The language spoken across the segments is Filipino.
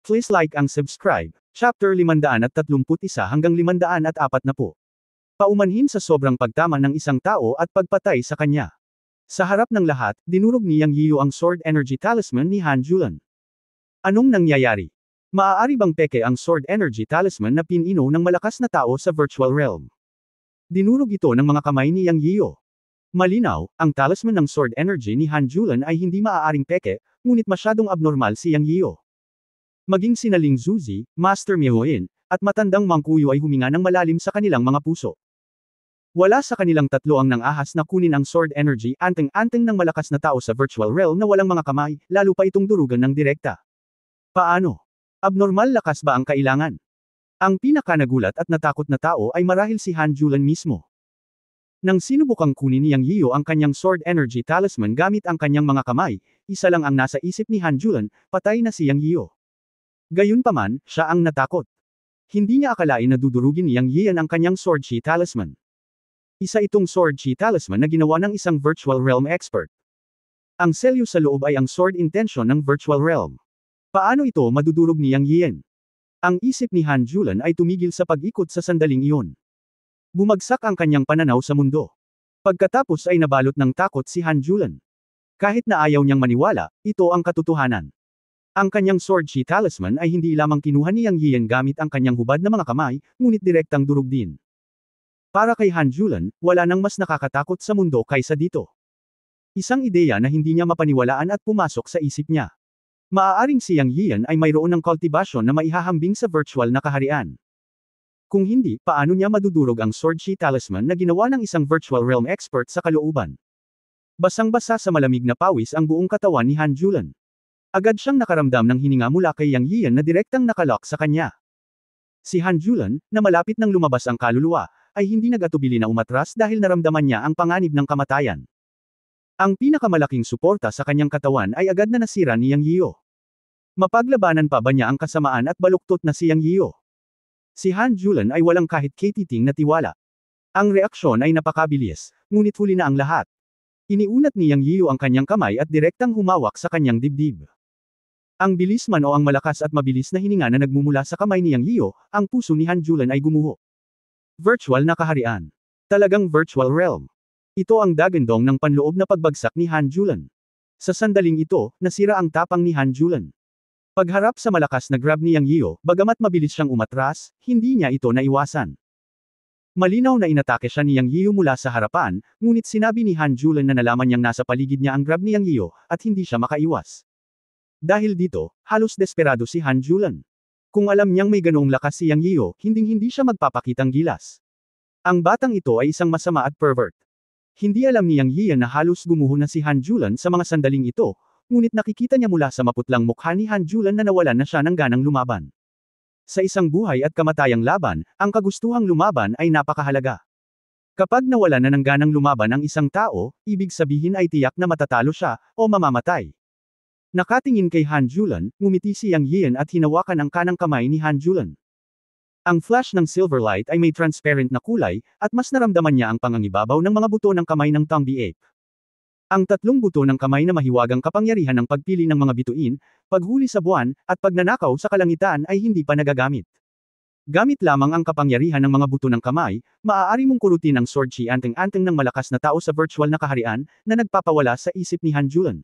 Please like ang subscribe. Chapter 531 hanggang 540. Paumanhin sa sobrang pagtama ng isang tao at pagpatay sa kanya. Sa harap ng lahat, dinurog ni Yang Yiyu ang Sword Energy Talisman ni Han Julan. Anong nangyayari? Maaari bang peke ang Sword Energy Talisman na pinino ng malakas na tao sa virtual realm? Dinurog ito ng mga kamay ni Yang Yiyu. Malinaw, ang talisman ng Sword Energy ni Han Julan ay hindi maaaring peke, ngunit masyadong abnormal si Yang Yiyu. Maging sina Ling Zuzi, Master Mihoin, at matandang Mangkuyo ay huminga ng malalim sa kanilang mga puso. Wala sa kanilang tatlo ang nang-ahas na kunin ang Sword Energy anteng-anteng ng malakas na tao sa virtual realm na walang mga kamay, lalo pa itong durugan ng direkta. Paano? Abnormal lakas ba ang kailangan? Ang pinakanagulat at natakot na tao ay marahil si Han Julan mismo. Nang sinubukang kunin ni Yang Yiyu ang kanyang Sword Energy Talisman gamit ang kanyang mga kamay, isa lang ang nasa isip ni Han Julan, patay na si Yang Yiyu. Gayunpaman, siya ang natakot. Hindi niya akalain na dudurugin ni Yang Yiyan ang kanyang Sword Chi Talisman. Isa itong Sword Chi Talisman na ginawa ng isang virtual realm expert. Ang selyo sa loob ay ang Sword Intention ng virtual realm. Paano ito madudurog ni Yang Yiyan? Ang isip ni Han Julan ay tumigil sa pag-ikot sa sandaling iyon. Bumagsak ang kanyang pananaw sa mundo. Pagkatapos ay nabalot ng takot si Han Julan. Kahit na ayaw niyang maniwala, ito ang katotohanan. Ang kanyang Sword Chi Talisman ay hindi lamang kinuha ni Yang Yiyan gamit ang kanyang hubad na mga kamay, ngunit direktang durog din. Para kay Han Julan, wala nang mas nakakatakot sa mundo kaysa dito. Isang ideya na hindi niya mapaniwalaan at pumasok sa isip niya. Maaaring si Yang Yiyan ay mayroon ng kultibasyon na maihahambing sa virtual na kaharian. Kung hindi, paano niya madudurog ang Sword Chi Talisman na ginawa ng isang virtual realm expert sa kalooban? Basang-basa sa malamig na pawis ang buong katawan ni Han Julan. Agad siyang nakaramdam ng hininga mula kay Yang Yiyan na direktang nakalock sa kanya. Si Han Julan, na malapit nang lumabas ang kaluluwa, ay hindi nag-atubili na umatras dahil naramdaman niya ang panganib ng kamatayan. Ang pinakamalaking suporta sa kanyang katawan ay agad na nasira ni Yang Yiyu. Mapaglabanan pa ba niya ang kasamaan at baluktot na si Yang Yiyu? Si Han Julan ay walang kahit katiting na tiwala. Ang reaksyon ay napakabilis, ngunit huli na ang lahat. Iniunat ni Yang Yiyu ang kanyang kamay at direktang humawak sa kanyang dibdib. Ang bilis man o ang malakas at mabilis na hininga na nagmumula sa kamay ni Yang Yiyu, ang puso ni Han Julan ay gumuho. Virtual na kaharian. Talagang virtual realm. Ito ang dagandong ng panloob na pagbagsak ni Han Julan. Sa sandaling ito, nasira ang tapang ni Han Julan. Pagharap sa malakas na grab ni Yang Yiyu, bagamat mabilis siyang umatras, hindi niya ito naiwasan. Malinaw na inatake siya ni Yang Yiyu mula sa harapan, ngunit sinabi ni Han Julan na nalaman niyang nasa paligid niya ang grab ni Yang Yiyu, at hindi siya makaiwas. Dahil dito, halos desperado si Han Julan. Kung alam niyang may ganoong lakas si Yang Yiyu, hinding-hindi siya magpapakitang gilas. Ang batang ito ay isang masama at pervert. Hindi alam ni Yang Yiyan na halos gumuho na si Han Julan sa mga sandaling ito, ngunit nakikita niya mula sa maputlang mukha ni Han Julan na nawalan na siya ng ganang lumaban. Sa isang buhay at kamatayang laban, ang kagustuhang lumaban ay napakahalaga. Kapag nawala na ng ganang lumaban ang isang tao, ibig sabihin ay tiyak na matatalo siya, o mamamatay. Nakatingin kay Han Julan, ngumiti si Yang Yiyan at hinawakan ang kanang kamay ni Han Julan. Ang flash ng silver light ay may transparent na kulay, at mas naramdaman niya ang pangangibabaw ng mga buto ng kamay ng Tombi Ape. Ang tatlong buto ng kamay na mahiwagang kapangyarihan ng pagpili ng mga bituin, paghuli sa buwan, at pagnanakaw sa kalangitan ay hindi pa nagagamit. Gamit lamang ang kapangyarihan ng mga buto ng kamay, maaari mong kurutin ang Sword Chi anteng-anteng ng malakas na tao sa virtual na kaharian, na nagpapawala sa isip ni Han Julan.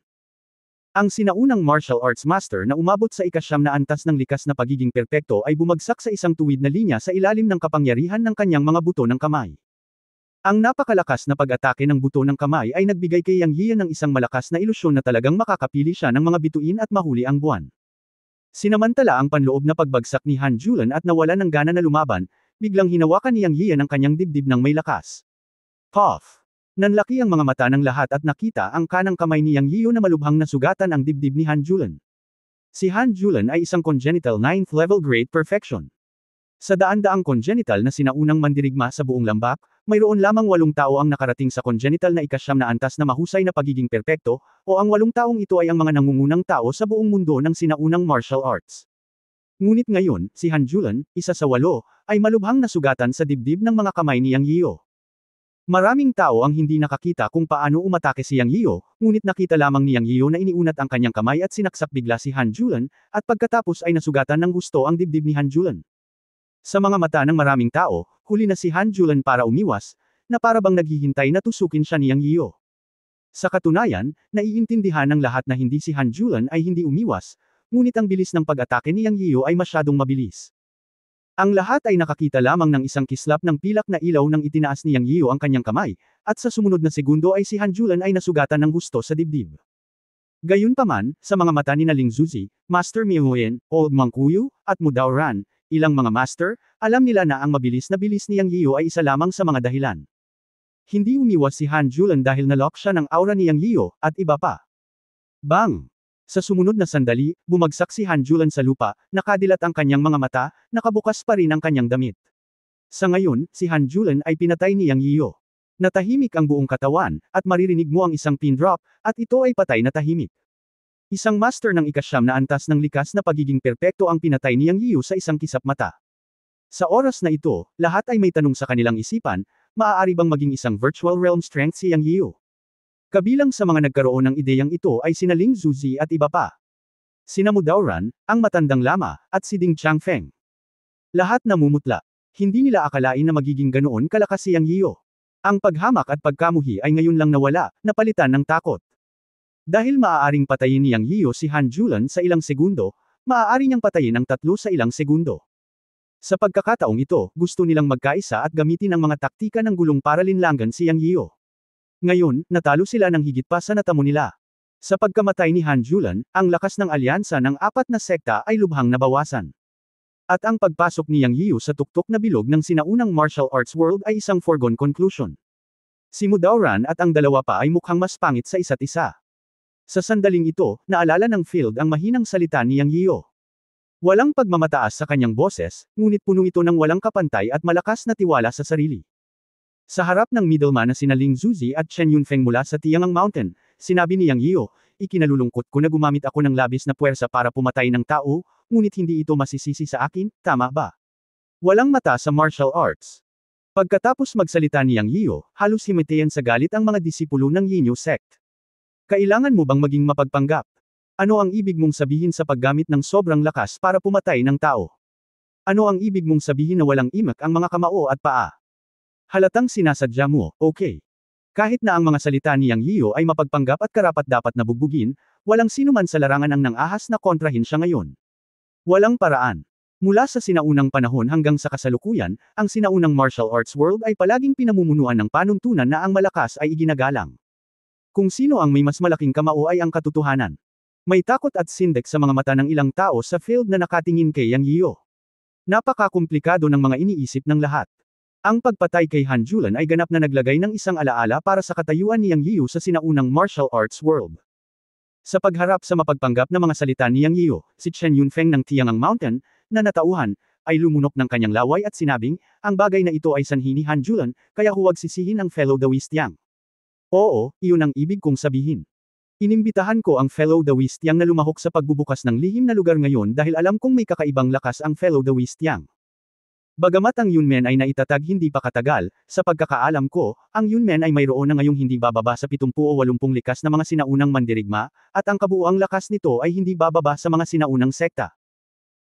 Ang sinaunang martial arts master na umabot sa ikasyam na antas ng likas na pagiging perpekto ay bumagsak sa isang tuwid na linya sa ilalim ng kapangyarihan ng kanyang mga buto ng kamay. Ang napakalakas na pag-atake ng buto ng kamay ay nagbigay kay Yang Yiyan ng isang malakas na ilusyon na talagang makakapili siya ng mga bituin at mahuli ang buwan. Sinamantala ang panloob na pagbagsak ni Han Julan at nawalan ng gana na lumaban, biglang hinawakan ni Yang Yiyan ang kanyang dibdib ng may lakas. Puff! Nanlaki ang mga mata ng lahat at nakita ang kanang kamay ni Yang Yiyu na malubhang nasugatan ang dibdib ni Han Julan. Si Han Julan ay isang congenital 9th level grade perfection. Sa daan-daang congenital na sinaunang mandirigma sa buong lambak, mayroon lamang 8 tao ang nakarating sa congenital na ikasyam na antas na mahusay na pagiging perpekto, o ang 8 taong ito ay ang mga nangungunang tao sa buong mundo ng sinaunang martial arts. Ngunit ngayon, si Han Julan, isa sa 8, ay malubhang nasugatan sa dibdib ng mga kamay ni Yang Yiyu. Maraming tao ang hindi nakakita kung paano umatake si Yang Yio, ngunit nakita lamang ni Yang Yio na iniunat ang kanyang kamay at sinaksak bigla si Han Julan, at pagkatapos ay nasugatan ng gusto ang dibdib ni Han Julan. Sa mga mata ng maraming tao, huli na si Han Julan para umiwas, na para bang naghihintay na tusukin siya ni Yang Yio. Sa katunayan, naiintindihan ng lahat na hindi si Han Julan ay hindi umiwas, ngunit ang bilis ng pag-atake ni Yang Yio ay masyadong mabilis. Ang lahat ay nakakita lamang ng isang kislap ng pilak na ilaw nang itinaas ni Yang Yio ang kanyang kamay, at sa sumunod na segundo ay si Han Julan ay nasugatan ng husto sa dibdib. Gayunpaman, sa mga mata ni Ling Zuzi, Master Miuyen, Old Monk Wuyu, at Mudao Ran, ilang mga master, alam nila na ang mabilis na bilis ni Yang Yio ay isa lamang sa mga dahilan. Hindi umiwas si Han Julan dahil nalock siya ng aura ni Yang Yio, at iba pa. Bang! Sa sumunod na sandali, bumagsak si Han Julan sa lupa, nakadilat ang kanyang mga mata, nakabukas pa rin ang kanyang damit. Sa ngayon, si Han Julan ay pinatay ni Yang Yio. Natahimik ang buong katawan, at maririnig mo ang isang pin drop, at ito ay patay na tahimik. Isang master ng ikasyam na antas ng likas na pagiging perpekto ang pinatay ni Yang Yio sa isang kisap mata. Sa oras na ito, lahat ay may tanong sa kanilang isipan, maaari bang maging isang virtual realm strength si Yang Yio? Kabilang sa mga nagkaroon ng ideyang ito ay sina Ling Zuzi at iba pa. Sina Mudao Ran, ang matandang lama, at si Ding Changfeng. Lahat namumutla. Hindi nila akalain na magiging ganoon kalakas si Yang Yio. Ang paghamak at pagkamuhi ay ngayon lang nawala, napalitan ng takot. Dahil maaaring patayin ni Yang Yio si Han Julan sa ilang segundo, maaari niyang patayin ang tatlo sa ilang segundo. Sa pagkakataong ito, gusto nilang magkaisa at gamitin ang mga taktika ng gulong para linlangan si Yang Yio. Ngayon, natalo sila ng higit pa sa natamo nila. Sa pagkamatay ni Han Julan, ang lakas ng alyansa ng apat na sekta ay lubhang nabawasan. At ang pagpasok ni Yang Yio sa tuktok na bilog ng sinaunang martial arts world ay isang foregone conclusion. Si Mudao Ran at ang dalawa pa ay mukhang mas pangit sa isa't isa. Sa sandaling ito, naalala ng field ang mahinang salita ni Yang Yio. Walang pagmamataas sa kanyang boses, ngunit puno ito ng walang kapantay at malakas na tiwala sa sarili. Sa harap ng middleman na sina Ling Zuzi at Chen Yunfeng mula sa Tiangang Mountain, sinabi ni Yang Yio, ikinalulungkot ko na gumamit ako ng labis na puwersa para pumatay ng tao, ngunit hindi ito masisisi sa akin, tama ba? Walang mata sa martial arts. Pagkatapos magsalita ni Yang Yio, halos himatayan sa galit ang mga disipulo ng Yinyo sect. Kailangan mo bang maging mapagpanggap? Ano ang ibig mong sabihin sa paggamit ng sobrang lakas para pumatay ng tao? Ano ang ibig mong sabihin na walang imak ang mga kamao at paa? Halatang sinasadya mo, okay. Kahit na ang mga salita ni Yang Yio ay mapagpanggap at karapat-dapat na bugbugin, walang sino man sa larangan ang nang-ahas na kontrahin siya ngayon. Walang paraan. Mula sa sinaunang panahon hanggang sa kasalukuyan, ang sinaunang martial arts world ay palaging pinamumunuan ng panuntunan na ang malakas ay iginagalang. Kung sino ang may mas malaking kamao ay ang katotohanan. May takot at sindek sa mga mata ng ilang tao sa field na nakatingin kay Yang Yio. Napakakomplikado ng mga iniisip ng lahat. Ang pagpatay kay Han Julan ay ganap na naglagay ng isang alaala para sa katayuan ni Yang Yio sa sinaunang martial arts world. Sa pagharap sa mapagpanggap na mga salita ni Yang Yio, si Chen Yunfeng ng Tiangang Mountain, na natauhan, ay lumunok ng kanyang laway at sinabing, ang bagay na ito ay sanhi ni Han Julan, kaya huwag sisihin ang fellow Dawistiang. Oo, iyon ang ibig kong sabihin. Inimbitahan ko ang fellow Dawistiang na lumahok sa pagbubukas ng lihim na lugar ngayon dahil alam kong may kakaibang lakas ang fellow Dawistiang. Bagamat ang Yunmen ay naitatag hindi pa katagal, sa pagkakaalam ko, ang Yunmen ay mayroon na ngayong hindi bababa sa 70 o 80 likas na mga sinaunang mandirigma, at ang kabuuang lakas nito ay hindi bababa sa mga sinaunang sekta.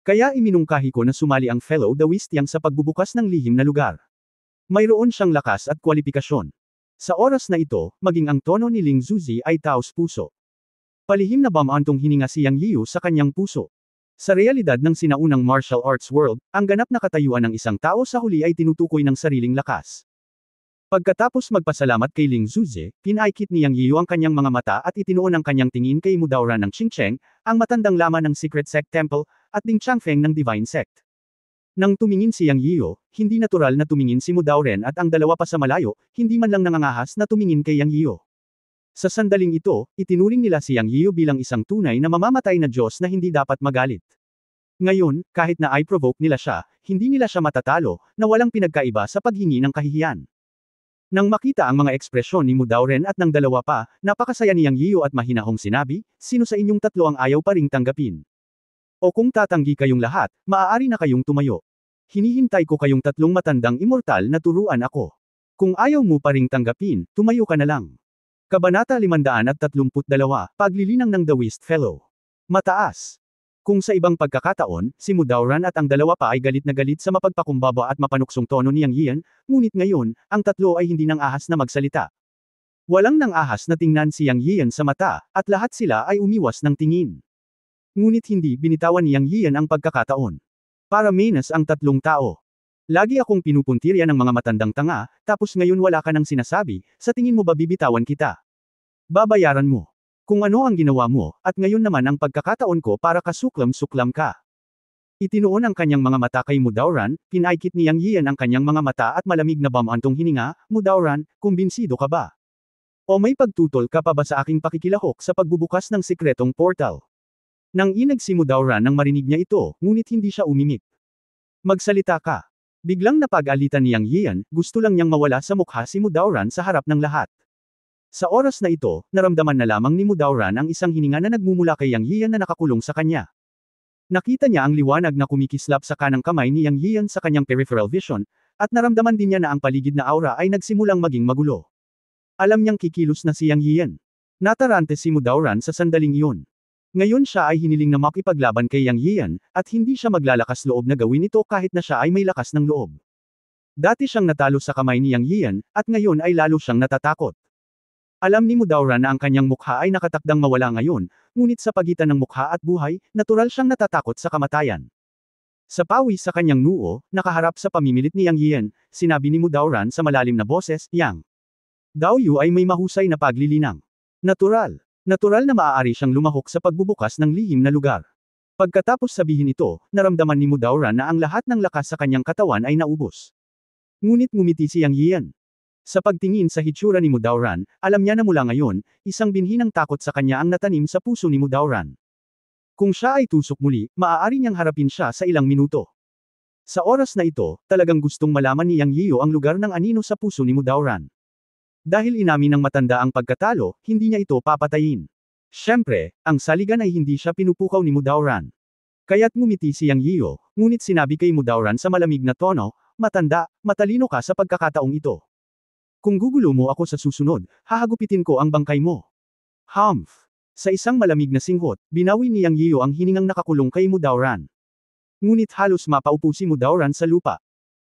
Kaya iminungkahi ko na sumali ang fellow Dawistiang sa pagbubukas ng lihim na lugar. Mayroon siyang lakas at kwalipikasyon. Sa oras na ito, maging ang tono ni Ling Zuzi ay taos puso. Palihim na bamantong hininga si Yang Yio sa kanyang puso. Sa realidad ng sinaunang martial arts world, ang ganap na katayuan ng isang tao sa huli ay tinutukoy ng sariling lakas. Pagkatapos magpasalamat kay Ling Zuzi, pinaikit ni Yang Yio ang kanyang mga mata at itinuon ang kanyang tingin kay Mudao Ran ng Qingcheng, ang matandang lama ng Secret Sect Temple, at Ding Changfeng ng Divine Sect. Nang tumingin si Yang Yio, hindi natural na tumingin si Mudao Ran at ang dalawa pa sa malayo, hindi man lang nangangahas na tumingin kay Yang Yio. Sa sandaling ito, itinuring nila si Yang Yio bilang isang tunay na mamamatay na Diyos na hindi dapat magalit. Ngayon, kahit na i-provoke nila siya, hindi nila siya matatalo, na walang pinagkaiba sa paghingi ng kahihiyan. Nang makita ang mga ekspresyon ni Mudao Ran at ng dalawa pa, napakasaya ni Yang Yio at mahinahong sinabi, sino sa inyong tatlo ang ayaw pa ring tanggapin? O kung tatanggi kayong lahat, maaari na kayong tumayo. Hinihintay ko kayong tatlong matandang immortal na turuan ako. Kung ayaw mo pa ring tanggapin, tumayo ka na lang. Kabanata 532, Paglilinang ng The Whist Fellow. Mataas. Kung sa ibang pagkakataon, si Mudauran at ang dalawa pa ay galit na galit sa mapagpakumbaba at mapanuksong tono ni Yang Yian, ngunit ngayon, ang tatlo ay hindi nang ahas na magsalita. Walang nang ahas na tingnan si Yang Yian sa mata, at lahat sila ay umiwas ng tingin. Ngunit hindi binitawan ni Yang Yian ang pagkakataon. Para menas ang tatlong tao. Lagi akong pinupuntirya ng mga matandang tanga, tapos ngayon wala ka nang sinasabi, sa tingin mo ba bibitawan kita? Babayaran mo. Kung ano ang ginawa mo, at ngayon naman ang pagkakataon ko para kasuklam-suklam ka. Itinuon ang kanyang mga mata kay Mudauran, pinaikit ni Yang Yian ang kanyang mga mata at malamig na bamantong hininga, Mudauran, kumbinsido ka ba? O may pagtutol ka pa ba sa aking pakikilahok sa pagbubukas ng sikretong portal? Nang inag si Mudauran nang marinig niya ito, ngunit hindi siya umimik. Magsalita ka. Biglang napag-alitan ni Yang Yian, gusto lang niyang mawala sa mukha si Mudauran sa harap ng lahat. Sa oras na ito, naramdaman na lamang ni Mudauran ang isang hininga na nagmumula kay Yang Yian na nakakulong sa kanya. Nakita niya ang liwanag na kumikislap sa kanang kamay ni Yang Yian sa kanyang peripheral vision, at naramdaman din niya na ang paligid na aura ay nagsimulang maging magulo. Alam niyang kikilos na si Yang Yian. Natarante si Mudauran sa sandaling iyon. Ngayon siya ay hiniling na makipaglaban kay Yang Yian, at hindi siya maglalakas loob na gawin ito kahit na siya ay may lakas ng loob. Dati siyang natalo sa kamay ni Yang Yian, at ngayon ay lalo siyang natatakot. Alam ni Mudauran na ang kanyang mukha ay nakatakdang mawala ngayon, ngunit sa pagitan ng mukha at buhay, natural siyang natatakot sa kamatayan. Sa pawi sa kanyang noo, nakaharap sa pamimilit ni Yang Yian, sinabi ni Mudauran sa malalim na boses, Yang Daoyu ay may mahusay na paglilinang. Natural. Natural na maaari siyang lumahok sa pagbubukas ng lihim na lugar. Pagkatapos sabihin ito, naramdaman ni Mudauran na ang lahat ng lakas sa kanyang katawan ay naubos. Ngunit ngumiti si Yang Yian. Sa pagtingin sa hitsura ni Mudauran, alam niya na mula ngayon, isang binhi ng takot sa kanya ang natanim sa puso ni Mudauran. Kung siya ay tusok muli, maaari niyang harapin siya sa ilang minuto. Sa oras na ito, talagang gustong malaman ni Yang Yian ang lugar ng anino sa puso ni Mudauran. Dahil inamin ng matanda ang pagkatalo, hindi niya ito papatayin. Siyempre, ang saligan ay hindi siya pinupukaw ni Mudauran. Kaya't ngumiti si Yang Yian, ngunit sinabi kay Mudauran sa malamig na tono, matanda, matalino ka sa pagkakataong ito. Kung gugulo mo ako sa susunod, hahagupitin ko ang bangkay mo. Humph! Sa isang malamig na singhot, binawi ni Yang Yian ang hiningang nakakulong kay Mudauran. Ngunit halos mapaupo si Mudauran sa lupa.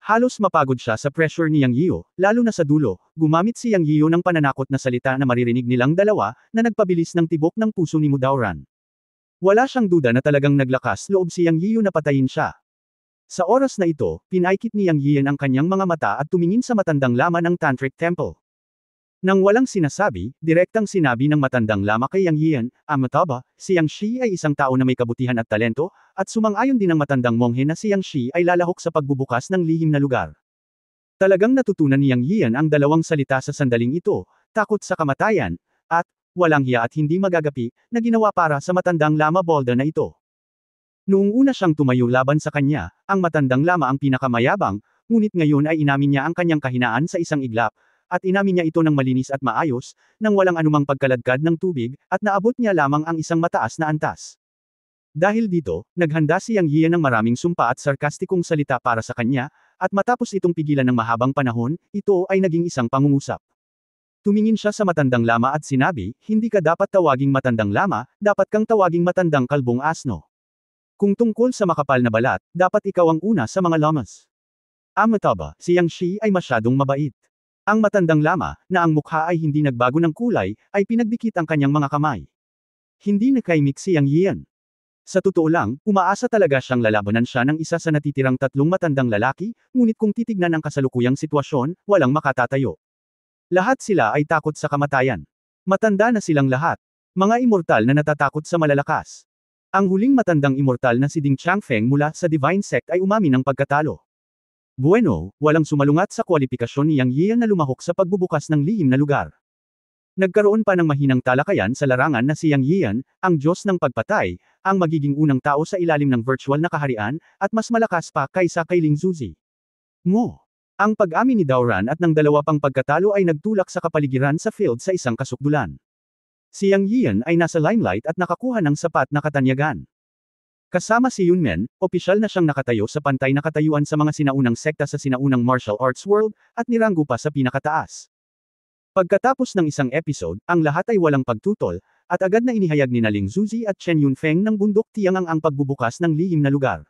Halos mapagod siya sa pressure ni Yang Yian, lalo na sa dulo, gumamit si Yang Yian ng pananakot na salita na maririnig nilang dalawa, na nagpabilis ng tibok ng puso ni Mudauran. Wala siyang duda na talagang naglakas loob si Yang Yian na patayin siya. Sa oras na ito, pinaikit ni Yang Yian ang kanyang mga mata at tumingin sa matandang lama ng Tantric Temple. Nang walang sinasabi, direktang sinabi ng matandang lama kay Yang Yian, Amataba, si Yang Shi ay isang tao na may kabutihan at talento, at sumang-ayon din ng matandang monghe na si Yang Shi ay lalahok sa pagbubukas ng lihim na lugar. Talagang natutunan ni Yang Yian ang dalawang salita sa sandaling ito, takot sa kamatayan, at, walang hiya at hindi magagapi, na ginawa para sa matandang lama Bolda na ito. Noong una siyang tumayo laban sa kanya, ang matandang lama ang pinakamayabang, ngunit ngayon ay inamin niya ang kanyang kahinaan sa isang iglap, at inamin niya ito ng malinis at maayos, nang walang anumang pagkaladkad ng tubig, at naabot niya lamang ang isang mataas na antas. Dahil dito, naghanda si Yang Yian ng maraming sumpa at sarkastikong salita para sa kanya, at matapos itong pigilan ng mahabang panahon, ito ay naging isang pangungusap. Tumingin siya sa matandang lama at sinabi, hindi ka dapat tawaging matandang lama, dapat kang tawaging matandang kalbong asno. Kung tungkol sa makapal na balat, dapat ikaw ang una sa mga lamas. Amataba, si Yang Shi ay masyadong mabait. Ang matandang lama, na ang mukha ay hindi nagbago ng kulay, ay pinagdikit ang kanyang mga kamay. Hindi nakaimik si Yang Yian. Sa totoo lang, umaasa talaga siyang lalabanan siya ng isa sa natitirang tatlong matandang lalaki, ngunit kung titignan ang kasalukuyang sitwasyon, walang makatatayo. Lahat sila ay takot sa kamatayan. Matanda na silang lahat. Mga immortal na natatakot sa malalakas. Ang huling matandang immortal na si Ding Changfeng mula sa Divine Sect ay umamin ng pagkatalo. Bueno, walang sumalungat sa kwalifikasyon ni Yang Yian na lumahok sa pagbubukas ng lihim na lugar. Nagkaroon pa ng mahinang talakayan sa larangan na si Yang Yian, ang Diyos ng pagpatay, ang magiging unang tao sa ilalim ng virtual na kaharian, at mas malakas pa kaysa kay Ling Zuzi. Ang pag-amin ni Daoran at ng dalawa pang pagkatalo ay nagtulak sa kapaligiran sa field sa isang kasukdulan. Si Yang Yian ay nasa limelight at nakakuha ng sapat na katanyagan. Kasama si Yunmen, opisyal na siyang nakatayo sa pantay na katayuan sa mga sinaunang sekta sa sinaunang martial arts world, at niranggo pa sa pinakataas. Pagkatapos ng isang episode, ang lahat ay walang pagtutol, at agad na inihayag ni Ling Zuzi at Chen Yunfeng ng bundok Tiangang ang pagbubukas ng lihim na lugar.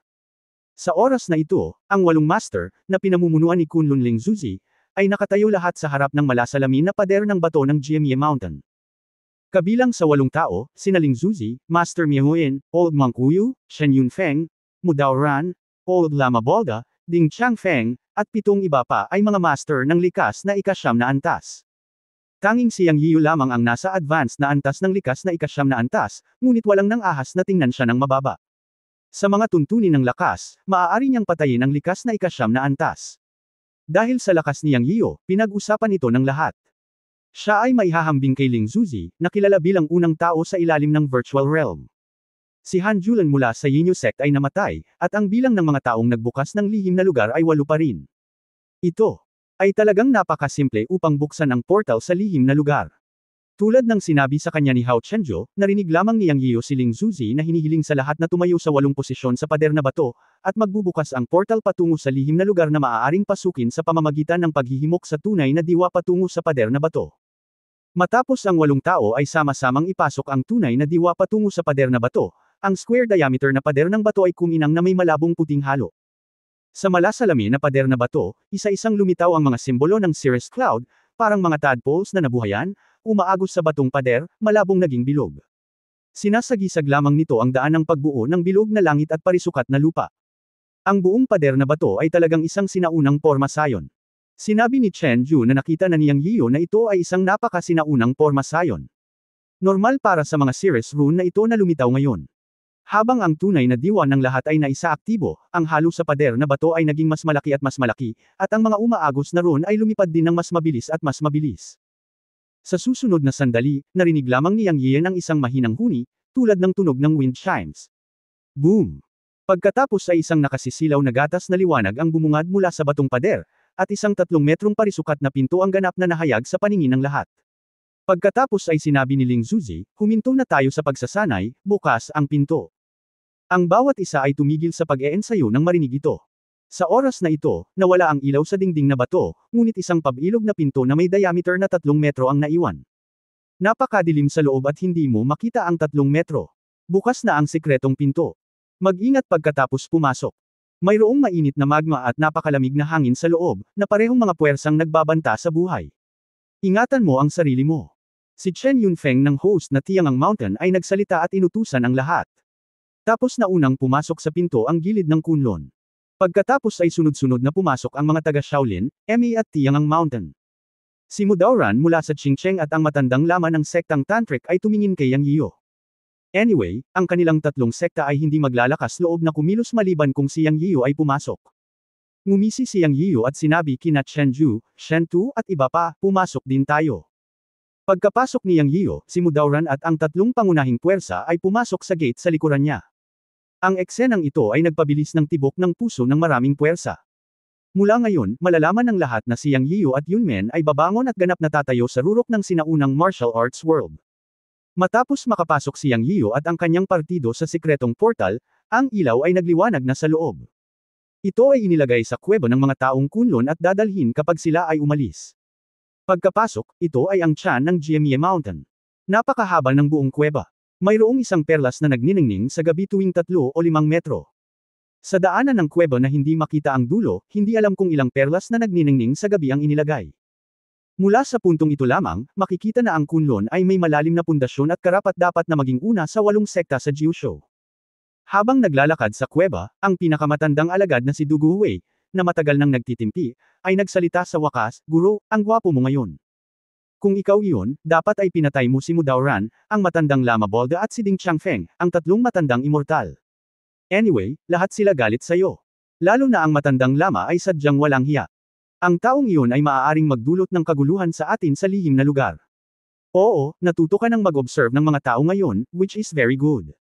Sa oras na ito, ang 8 master, na pinamumunuan ni Kunlun Ling Zuzi, ay nakatayo lahat sa harap ng malasalamin na pader ng bato ng Jiemie Mountain. Kabilang sa 8 tao, sina Ling Zuzi, Master Miaoyin, Old Monk Wuyu, Shen Yunfeng, Mudao Ran, Old Lama Bolda, Ding Changfeng, at 7 iba pa ay mga master ng likas na ika-9 na antas. Tanging si Yang Yiyu lamang ang nasa advanced na antas ng likas na ika-9 na antas, ngunit walang nang ahas na tingnan siya ng mababa. Sa mga tuntunin ng lakas, maaari niyang patayin ang likas na ika-9 na antas. Dahil sa lakas ni Yang Yiyu, pinag-usapan ito ng lahat. Siya ay maihahambing kay Ling Zuzi, na kilala bilang unang tao sa ilalim ng virtual realm. Si Han Julan mula sa Yinyu sect ay namatay, at ang bilang ng mga taong nagbukas ng lihim na lugar ay 8 pa rin. Ito ay talagang napakasimple upang buksan ang portal sa lihim na lugar. Tulad ng sinabi sa kanya ni Hao Chenjo, narinig lamang ni Yang Yiyu si Ling Zuzi na hinihiling sa lahat na tumayo sa 8 posisyon sa pader na bato, at magbubukas ang portal patungo sa lihim na lugar na maaaring pasukin sa pamamagitan ng paghihimok sa tunay na diwa patungo sa pader na bato. Matapos ang 8 tao ay sama-samang ipasok ang tunay na diwa patungo sa pader na bato, ang square diameter na pader ng bato ay kuminang na may malabong puting halo. Sa malasalamin na pader na bato, isa-isang lumitaw ang mga simbolo ng cirrus cloud, parang mga tadpoles na nabuhayan, umaagos sa batong pader, malabong naging bilog. Sinasagisag lamang nito ang daan ng pagbuo ng bilog na langit at parisukat na lupa. Ang buong pader na bato ay talagang isang sinaunang porma sayon. Sinabi ni Chen Ju na nakita na ni Yang Yiyu na ito ay isang napaka-sinaunang porma sayon. Normal para sa mga cirrus rune na ito na lumitaw ngayon. Habang ang tunay na diwa ng lahat ay naisaaktibo, ang halo sa pader na bato ay naging mas malaki, at ang mga umaagos na rune ay lumipad din ng mas mabilis at mas mabilis. Sa susunod na sandali, narinig lamang ni Yang Yiyan ang isang mahinang huni, tulad ng tunog ng wind chimes. Boom! Pagkatapos ay isang nakasisilaw na gatas na liwanag ang bumungad mula sa batong pader, at isang 3 metrong parisukat na pinto ang ganap na nahayag sa paningin ng lahat. Pagkatapos ay sinabi ni Ling Zuzi, huminto na tayo sa pagsasanay, bukas ang pinto. Ang bawat isa ay tumigil sa pag-eensayo nang marinig ito. Sa oras na ito, nawala ang ilaw sa dingding na bato, ngunit isang pabilog na pinto na may diameter na 3 metro ang naiwan. Napakadilim sa loob at hindi mo makita ang 3 metro. Bukas na ang sikretong pinto. Mag-ingat pagkatapos pumasok. Mayroong mainit na magma at napakalamig na hangin sa loob, na parehong mga puwersang nagbabanta sa buhay. Ingatan mo ang sarili mo. Si Chen Yunfeng ng host na Tiangang Mountain ay nagsalita at inutusan ang lahat. Tapos na unang pumasok sa pinto ang gilid ng Kunlun. Pagkatapos ay sunod-sunod na pumasok ang mga taga Shaolin, MA at Tiangang Mountain. Si Mudao Ran mula sa Qingcheng at ang matandang lama ng sektang Tantric ay tumingin kay Yang Yiyu. Anyway, ang kanilang 3 sekta ay hindi maglalakas loob na kumilos maliban kung si Yang Yiyu ay pumasok. Ngumisi si Yang Yiyu at sinabi kina Chen Ju, Shen Tu at iba pa, pumasok din tayo. Pagkapasok ni Yang Yiyu, si Mudao Ran at ang 3 pangunahing puwersa ay pumasok sa gate sa likuran niya. Ang eksenang ito ay nagpabilis ng tibok ng puso ng maraming puwersa. Mula ngayon, malalaman ng lahat na si Yang Yiyu at Yunmen ay babangon at ganap na tatayo sa rurok ng sinaunang martial arts world. Matapos makapasok si Yang Yiyu at ang kanyang partido sa sikretong portal, ang ilaw ay nagliwanag na sa loob. Ito ay inilagay sa kuweba ng mga taong Kunlun at dadalhin kapag sila ay umalis. Pagkapasok, ito ay ang tiyan ng Jiemie Mountain. Napakahaba ng buong kuweba. Mayroong isang perlas na nagniningning sa gabi tuwing 3 o 5 metro. Sa daanan ng kuweba na hindi makita ang dulo, hindi alam kung ilang perlas na nagniningning sa gabi ang inilagay. Mula sa puntong ito lamang, makikita na ang Kunlun ay may malalim na pundasyon at karapat-dapat na maging una sa 8 sekta sa Jiushou. Habang naglalakad sa kuweba, ang pinakamatandang alagad na si Dugu Hui, na matagal nang nagtitimpi, ay nagsalita sa wakas, "Guro, ang gwapo mo ngayon. Kung ikaw iyon, dapat ay pinatay mo si Mudao Ran, ang matandang Lama Bolda at si Ding Changfeng, ang 3 matandang immortal. Anyway, lahat sila galit sa'yo. Lalo na ang matandang lama ay sadyang walang hiya. Ang taong iyon ay maaaring magdulot ng kaguluhan sa atin sa lihim na lugar. Oo, natuto ka ng mag-observe ng mga tao ngayon, which is very good.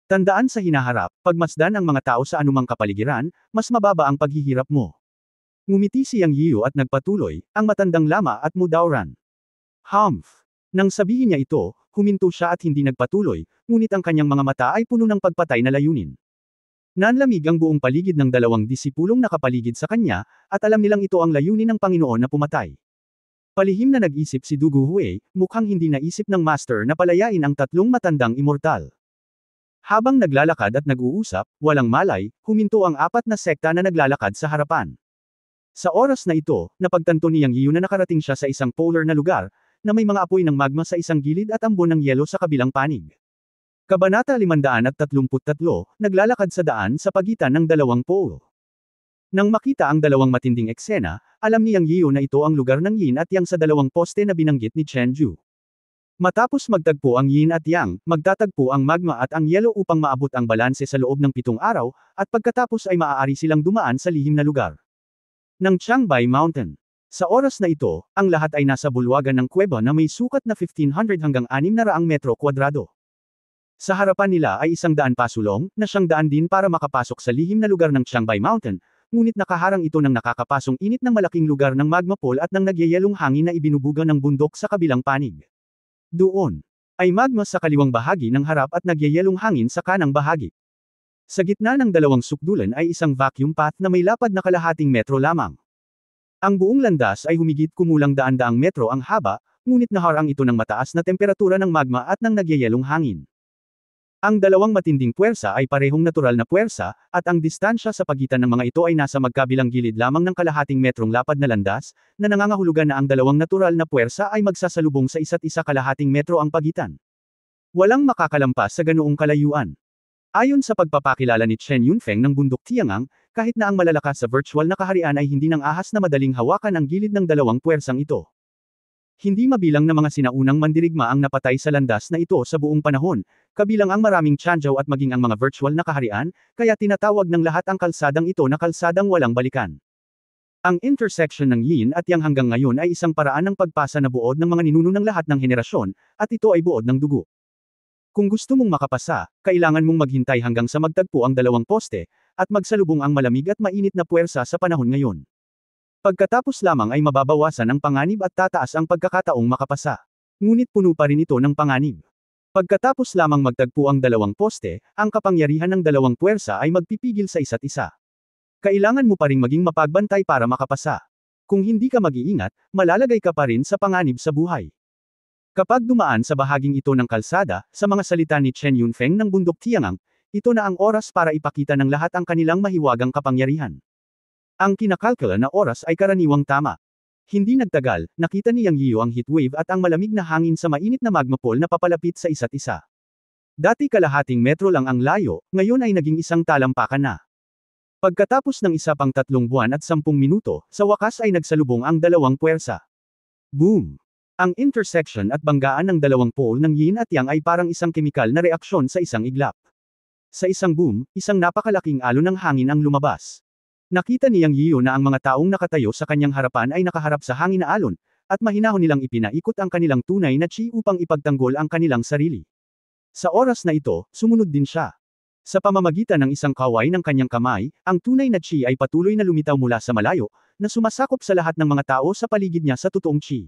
Tandaan sa hinaharap, pagmasdan ang mga tao sa anumang kapaligiran, mas mababa ang paghihirap mo." Ngumiti si Yang Yiyu at nagpatuloy, ang matandang lama at Mudao Ran. Humph! Nang sabihin niya ito, huminto siya at hindi nagpatuloy, ngunit ang kanyang mga mata ay puno ng pagpatay na layunin. Nanlamig ang buong paligid ng dalawang disipulong nakapaligid sa kanya, at alam nilang ito ang layunin ng Panginoon na pumatay. Palihim na nag-isip si Dugu Hui, mukhang hindi naisip ng Master na palayain ang tatlong matandang immortal. Habang naglalakad at nag-uusap, walang malay, huminto ang apat na sekta na naglalakad sa harapan. Sa oras na ito, napagtanto ni Yang Yiyu na nakarating siya sa isang polar na lugar, na may mga apoy ng magma sa isang gilid at ambon ng yelo sa kabilang panig. Kabanata 533, naglalakad sa daan sa pagitan ng dalawang pole. Nang makita ang dalawang matinding eksena, alam ni Yang Yiyu na ito ang lugar ng Yin at Yang sa dalawang poste na binanggit ni Chen Ju. Matapos magtagpo ang Yin at Yang, magtatagpo ang magma at ang yelo upang maabot ang balanse sa loob ng 7 araw, at pagkatapos ay maaari silang dumaan sa lihim na lugar ng Changbai Mountain. Sa oras na ito, ang lahat ay nasa bulwagan ng kuweba na may sukat na 1,500 hanggang 600 metro kwadrado. Sa harapan nila ay 100 pasulong, na 100 din para makapasok sa lihim na lugar ng Changbai Mountain, ngunit nakaharang ito ng nakakapasong init ng malaking lugar ng magma pool at ng nagyayelong hangin na ibinubuga ng bundok sa kabilang panig. Doon ay magma sa kaliwang bahagi ng harap at nagyayelong hangin sa kanang bahagi. Sa gitna ng dalawang sukdulan ay isang vacuum path na may lapad na kalahating metro lamang. Ang buong landas ay humigit kumulang daan-daang metro ang haba, ngunit naharang ito ng mataas na temperatura ng magma at ng nagyayelong hangin. Ang dalawang matinding puwersa ay parehong natural na puwersa, at ang distansya sa pagitan ng mga ito ay nasa magkabilang gilid lamang ng kalahating metrong lapad na landas, na nangangahulugan na ang dalawang natural na puwersa ay magsasalubong sa isa't isa kalahating metro ang pagitan. Walang makakalampas sa ganoong kalayuan. Ayon sa pagpapakilala ni Chen Yunfeng ng bundok Tiangang, kahit na ang malalakas sa virtual na kaharian ay hindi ng ahas na madaling hawakan ang gilid ng dalawang puwersang ito. Hindi mabilang na mga sinaunang mandirigma ang napatay sa landas na ito sa buong panahon, kabilang ang maraming Tianzhou at maging ang mga virtual na kaharian, kaya tinatawag ng lahat ang kalsadang ito na kalsadang walang balikan. Ang intersection ng Yin at Yang hanggang ngayon ay isang paraan ng pagpasa na buod ng mga ninuno ng lahat ng henerasyon, at ito ay buod ng dugo. Kung gusto mong makapasa, kailangan mong maghintay hanggang sa magtagpo ang dalawang poste, at magsalubong ang malamig at mainit na puwersa sa panahon ngayon. Pagkatapos lamang ay mababawasan ang panganib at tataas ang pagkakataong makapasa. Ngunit puno pa rin ito ng panganib. Pagkatapos lamang magtagpo ang dalawang poste, ang kapangyarihan ng dalawang puwersa ay magpipigil sa isa't isa. Kailangan mo pa ring maging mapagbantay para makapasa. Kung hindi ka mag-iingat, malalagay ka pa rin sa panganib sa buhay. Kapag dumaan sa bahaging ito ng kalsada, sa mga salita ni Chen Yunfeng ng bundok Tiangang, ito na ang oras para ipakita ng lahat ang kanilang mahiwagang kapangyarihan. Ang kinakalkula na oras ay karaniwang tama. Hindi nagtagal, nakita ni Yang Yiyu ang heatwave at ang malamig na hangin sa mainit na magma pool na papalapit sa isa't isa. Dati kalahating metro lang ang layo, ngayon ay naging isang talampakan na. Pagkatapos ng isa pang 3 buwan at 10 minuto, sa wakas ay nagsalubong ang dalawang puwersa. Boom! Ang intersection at banggaan ng dalawang pole ng Yin at Yang ay parang isang kemikal na reaksyon sa isang iglap. Sa isang boom, isang napakalaking alon ng hangin ang lumabas. Nakita ni Yang Yiyu na ang mga taong nakatayo sa kanyang harapan ay nakaharap sa hangin na alon, at mahinahon nilang ipinaikot ang kanilang tunay na chi upang ipagtanggol ang kanilang sarili. Sa oras na ito, sumunod din siya. Sa pamamagitan ng isang kaway ng kanyang kamay, ang tunay na chi ay patuloy na lumitaw mula sa malayo, na sumasakop sa lahat ng mga tao sa paligid niya sa totoong chi.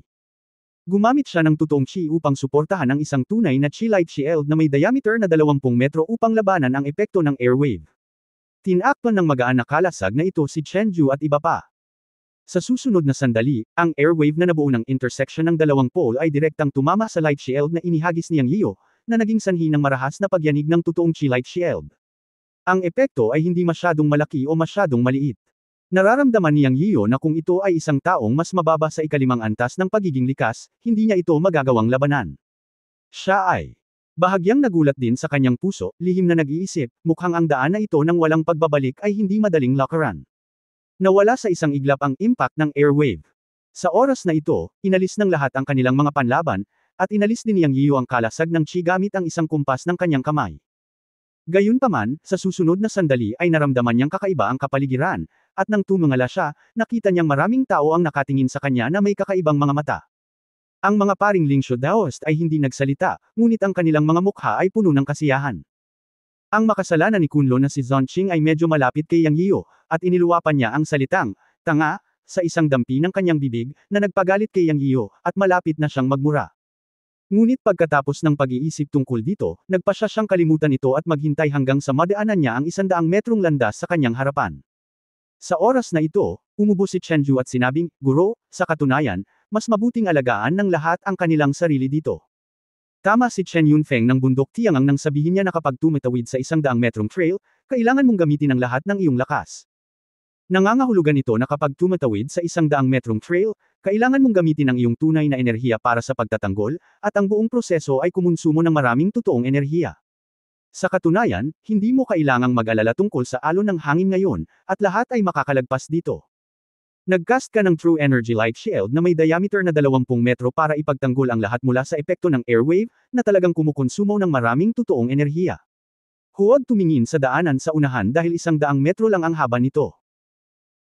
Gumamit siya ng totoong chi upang suportahan ang isang tunay na chi light shield na may diameter na 20 metro upang labanan ang epekto ng airwave. Tinakpan ng magaan na kalasag na ito si Chen Ju at iba pa. Sa susunod na sandali, ang airwave na nabuo ng intersection ng dalawang pole ay direktang tumama sa light shield na inihagis ni Yang Yiyu, na naging sanhi ng marahas na pagyanig ng totoong chi light shield. Ang epekto ay hindi masyadong malaki o masyadong maliit. Nararamdaman ni Yang Yiyu na kung ito ay isang taong mas mababa sa ikalimang antas ng pagiging likas, hindi niya ito magagawang labanan. Siya ay bahagyang nagulat din sa kanyang puso, lihim na nag-iisip, mukhang ang daan na ito ng walang pagbabalik ay hindi madaling lakaran. Nawala sa isang iglap ang impact ng airwave. Sa oras na ito, inalis ng lahat ang kanilang mga panlaban, at inalis din ni Yang Yiyu ang kalasag ng chi gamit ang isang kumpas ng kanyang kamay. Gayunpaman, sa susunod na sandali ay naramdaman niyang kakaiba ang kapaligiran, at nang tumingala siya, nakita niyang maraming tao ang nakatingin sa kanya na may kakaibang mga mata. Ang mga paring Lingshu Daoist ay hindi nagsalita, ngunit ang kanilang mga mukha ay puno ng kasiyahan. Ang makasalanan ni Kunlo na si Zonqing ay medyo malapit kay Yang Yiyu, at iniluwapan niya ang salitang, tanga, sa isang dampi ng kanyang bibig, na nagpagalit kay Yang Yiyu, at malapit na siyang magmura. Ngunit pagkatapos ng pag-iisip tungkol dito, nagpasya siyang kalimutan ito at maghintay hanggang sa madaanan niya ang 100 metrong landas sa kanyang harapan. Sa oras na ito, umubo si Chenju at sinabing, "Guro, sa katunayan, mas mabuting alagaan ng lahat ang kanilang sarili dito." Tama si Chen Yunfeng ng bundok Tiangang nang sabihin niya na kapag tumatawid sa 100 metrong trail, kailangan mong gamitin ang lahat ng iyong lakas. Nangangahulugan ito na kapag tumatawid sa 100 metrong trail, kailangan mong gamitin ang iyong tunay na enerhiya para sa pagtatanggol, at ang buong proseso ay kumonsumo ng maraming totoong enerhiya. Sa katunayan, hindi mo kailangang mag-alala tungkol sa alon ng hangin ngayon, at lahat ay makakalagpas dito. Nagcast ka ng True Energy Light Shield na may diameter na 20 metro para ipagtanggol ang lahat mula sa epekto ng airwave, na talagang kumukonsumo ng maraming totoong enerhiya. Huwag tumingin sa daanan sa unahan dahil 100 metro lang ang haba nito.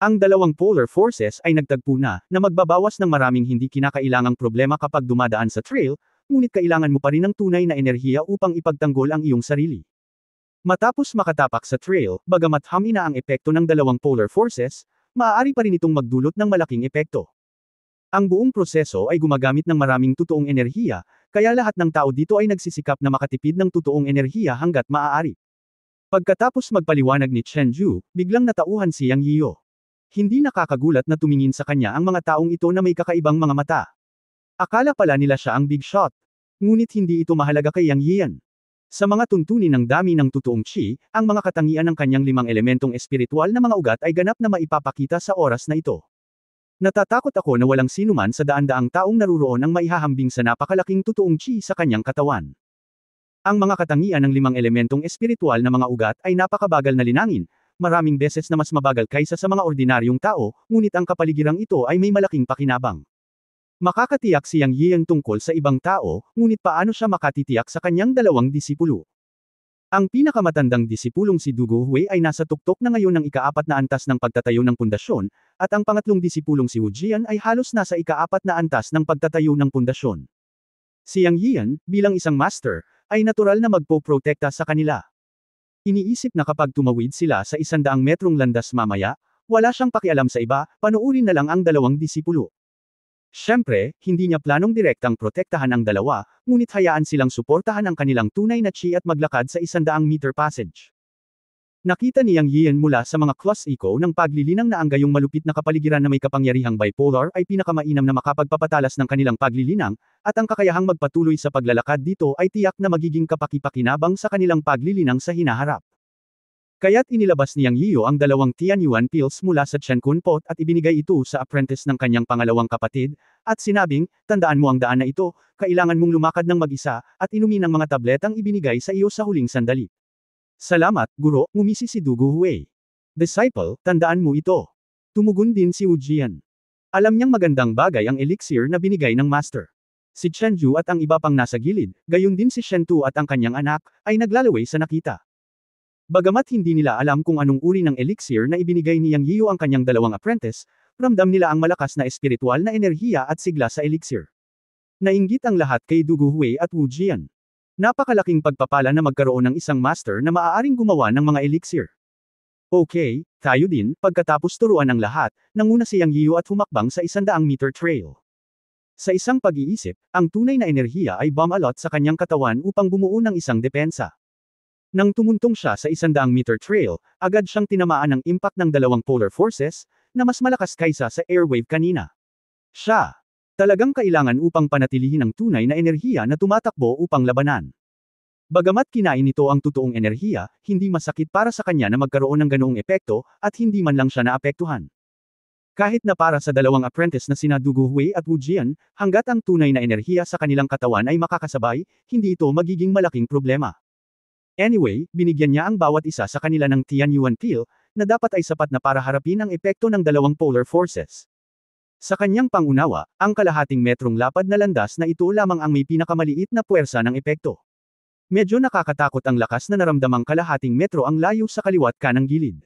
Ang dalawang polar forces ay nagtagpo na magbabawas ng maraming hindi kinakailangang problema kapag dumadaan sa trail, ngunit kailangan mo pa rin ng tunay na enerhiya upang ipagtanggol ang iyong sarili. Matapos makatapak sa trail, bagamat hamina ang epekto ng dalawang polar forces, maaari pa rin itong magdulot ng malaking epekto. Ang buong proseso ay gumagamit ng maraming totoong enerhiya, kaya lahat ng tao dito ay nagsisikap na makatipid ng totoong enerhiya hanggat maaari. Pagkatapos magpaliwanag ni Chenju, biglang natauhan si Yang Yiyo. Hindi nakakagulat na tumingin sa kanya ang mga taong ito na may kakaibang mga mata. Akala pala nila siya ang big shot. Ngunit hindi ito mahalaga kay Yang Yian. Sa mga tuntunin ng dami ng totoong chi, ang mga katangian ng kanyang 5 elementong espiritual na mga ugat ay ganap na maipapakita sa oras na ito. Natatakot ako na walang sinuman sa daan-daang taong naruroon ang maihahambing sa napakalaking totoong chi sa kanyang katawan. Ang mga katangian ng 5 elementong espiritual na mga ugat ay napakabagal na linangin, maraming beses na mas mabagal kaysa sa mga ordinaryong tao, ngunit ang kapaligirang ito ay may malaking pakinabang. Makakatiyak si Yang Yian tungkol sa ibang tao, ngunit paano siya makatitiyak sa kanyang dalawang disipulo? Ang pinakamatandang disipulong si Du Guhui ay nasa tuktok na ngayon ng ika-4 na antas ng pagtatayo ng pundasyon, at ang pangatlong disipulong si Wu Jian ay halos nasa ika-4 na antas ng pagtatayo ng pundasyon. Si Yang Yian, bilang isang master, ay natural na magpo-protekta sa kanila. Iniisip na kapag tumawid sila sa 100 metrong landas mamaya, wala siyang pakialam sa iba, panoorin na lang ang dalawang disipulo. Siyempre, hindi niya planong direktang protektahan ang dalawa, ngunit hayaan silang suportahan ang kanilang tunay na chi at maglakad sa 100 meter passage. Nakita ni Yang Yian mula sa mga cross echo ng paglilinang na ang gayong malupit na kapaligiran na may kapangyarihang bipolar ay pinakamainam na makapagpapatalas ng kanilang paglilinang, at ang kakayahang magpatuloy sa paglalakad dito ay tiyak na magiging kapaki-pakinabang sa kanilang paglilinang sa hinaharap. Kaya't inilabas ni Yang Yiyo ang dalawang Tianyuan pills mula sa Chen Kun Pot at ibinigay ito sa apprentice ng kanyang pangalawang kapatid, at sinabing, "Tandaan mo ang daan na ito, kailangan mong lumakad ng mag-isa, at inumin ang mga tabletang ibinigay sa iyo sa huling sandali." "Salamat, guro," ngumisi si Du Guhui. "Disciple, tandaan mo ito." Tumugon din si Wu Jian. Alam niyang magandang bagay ang elixir na binigay ng master. Si Chenju at ang iba pang nasa gilid, gayon din si Shentu at ang kanyang anak, ay naglalaway sa nakita. Bagamat hindi nila alam kung anong uri ng elixir na ibinigay ni Yang Yiyo ang kanyang dalawang apprentice, ramdam nila ang malakas na espiritual na enerhiya at sigla sa elixir. Nainggit ang lahat kay Du Guhui at Wu Jian. Napakalaking pagpapala na magkaroon ng isang master na maaaring gumawa ng mga elixir. Okay, tayo din, pagkatapos turuan ang lahat, nanguna si Yang Yiyo at humakbang sa 100 meter trail. Sa isang pag-iisip, ang tunay na enerhiya ay bumalot sa kanyang katawan upang bumuo ng isang depensa. Nang tumuntong siya sa 100 meter trail, agad siyang tinamaan ng impact ng dalawang polar forces, na mas malakas kaysa sa airwave kanina. Siya talagang kailangan upang panatilihin ang tunay na enerhiya na tumatakbo upang labanan. Bagamat kinain nito ang totoong enerhiya, hindi masakit para sa kanya na magkaroon ng ganoong epekto, at hindi man lang siya naapektuhan. Kahit na para sa dalawang apprentice na sina Du Guhui at Wu Jian, hanggat ang tunay na enerhiya sa kanilang katawan ay makakasabay, hindi ito magiging malaking problema. Anyway, binigyan niya ang bawat isa sa kanila ng Tianyuan pill, na dapat ay sapat na para harapin ang epekto ng dalawang polar forces. Sa kanyang pangunawa, ang kalahating metrong lapad na landas na ito lamang ang may pinakamaliit na puwersa ng epekto. Medyo nakakatakot ang lakas na naramdamang kalahating metro ang layo sa kaliwa't kanang gilid.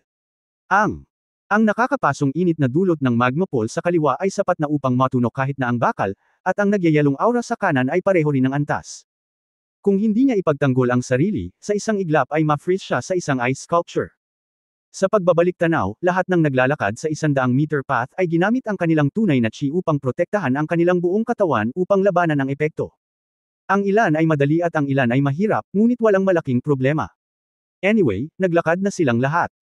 Ang nakakapasong init na dulot ng magma pole sa kaliwa ay sapat na upang matunog kahit na ang bakal, at ang nagyayalong aura sa kanan ay pareho rin ng antas. Kung hindi niya ipagtanggol ang sarili, sa isang iglap ay ma-freeze siya sa isang ice sculpture. Sa pagbabalik tanaw, lahat ng naglalakad sa 100 meter path ay ginamit ang kanilang tunay na chi upang protektahan ang kanilang buong katawan upang labanan ang epekto. Ang ilan ay madali at ang ilan ay mahirap, ngunit walang malaking problema. Anyway, naglakad na silang lahat.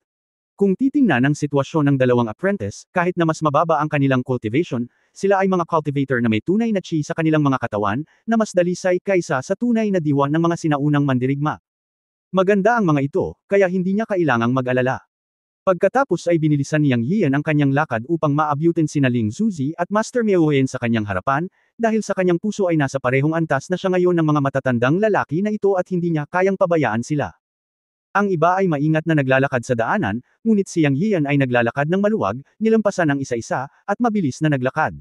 Kung titingnan ang sitwasyon ng dalawang apprentice, kahit na mas mababa ang kanilang cultivation, sila ay mga cultivator na may tunay na chi sa kanilang mga katawan, na mas dalisay kaysa sa tunay na diwa ng mga sinaunang mandirigma. Maganda ang mga ito, kaya hindi niya kailangang mag-alala. Pagkatapos ay binilisan ni Yang Yian ang kanyang lakad upang maabutin sina Ling Zuzi at Master Miao Wen sa kanyang harapan, dahil sa kanyang puso ay nasa parehong antas na siya ngayon ng mga matatandang lalaki na ito at hindi niya kayang pabayaan sila. Ang iba ay maingat na naglalakad sa daanan, ngunit si Yang Yian ay naglalakad ng maluwag, nilampasan ang isa-isa, at mabilis na naglakad.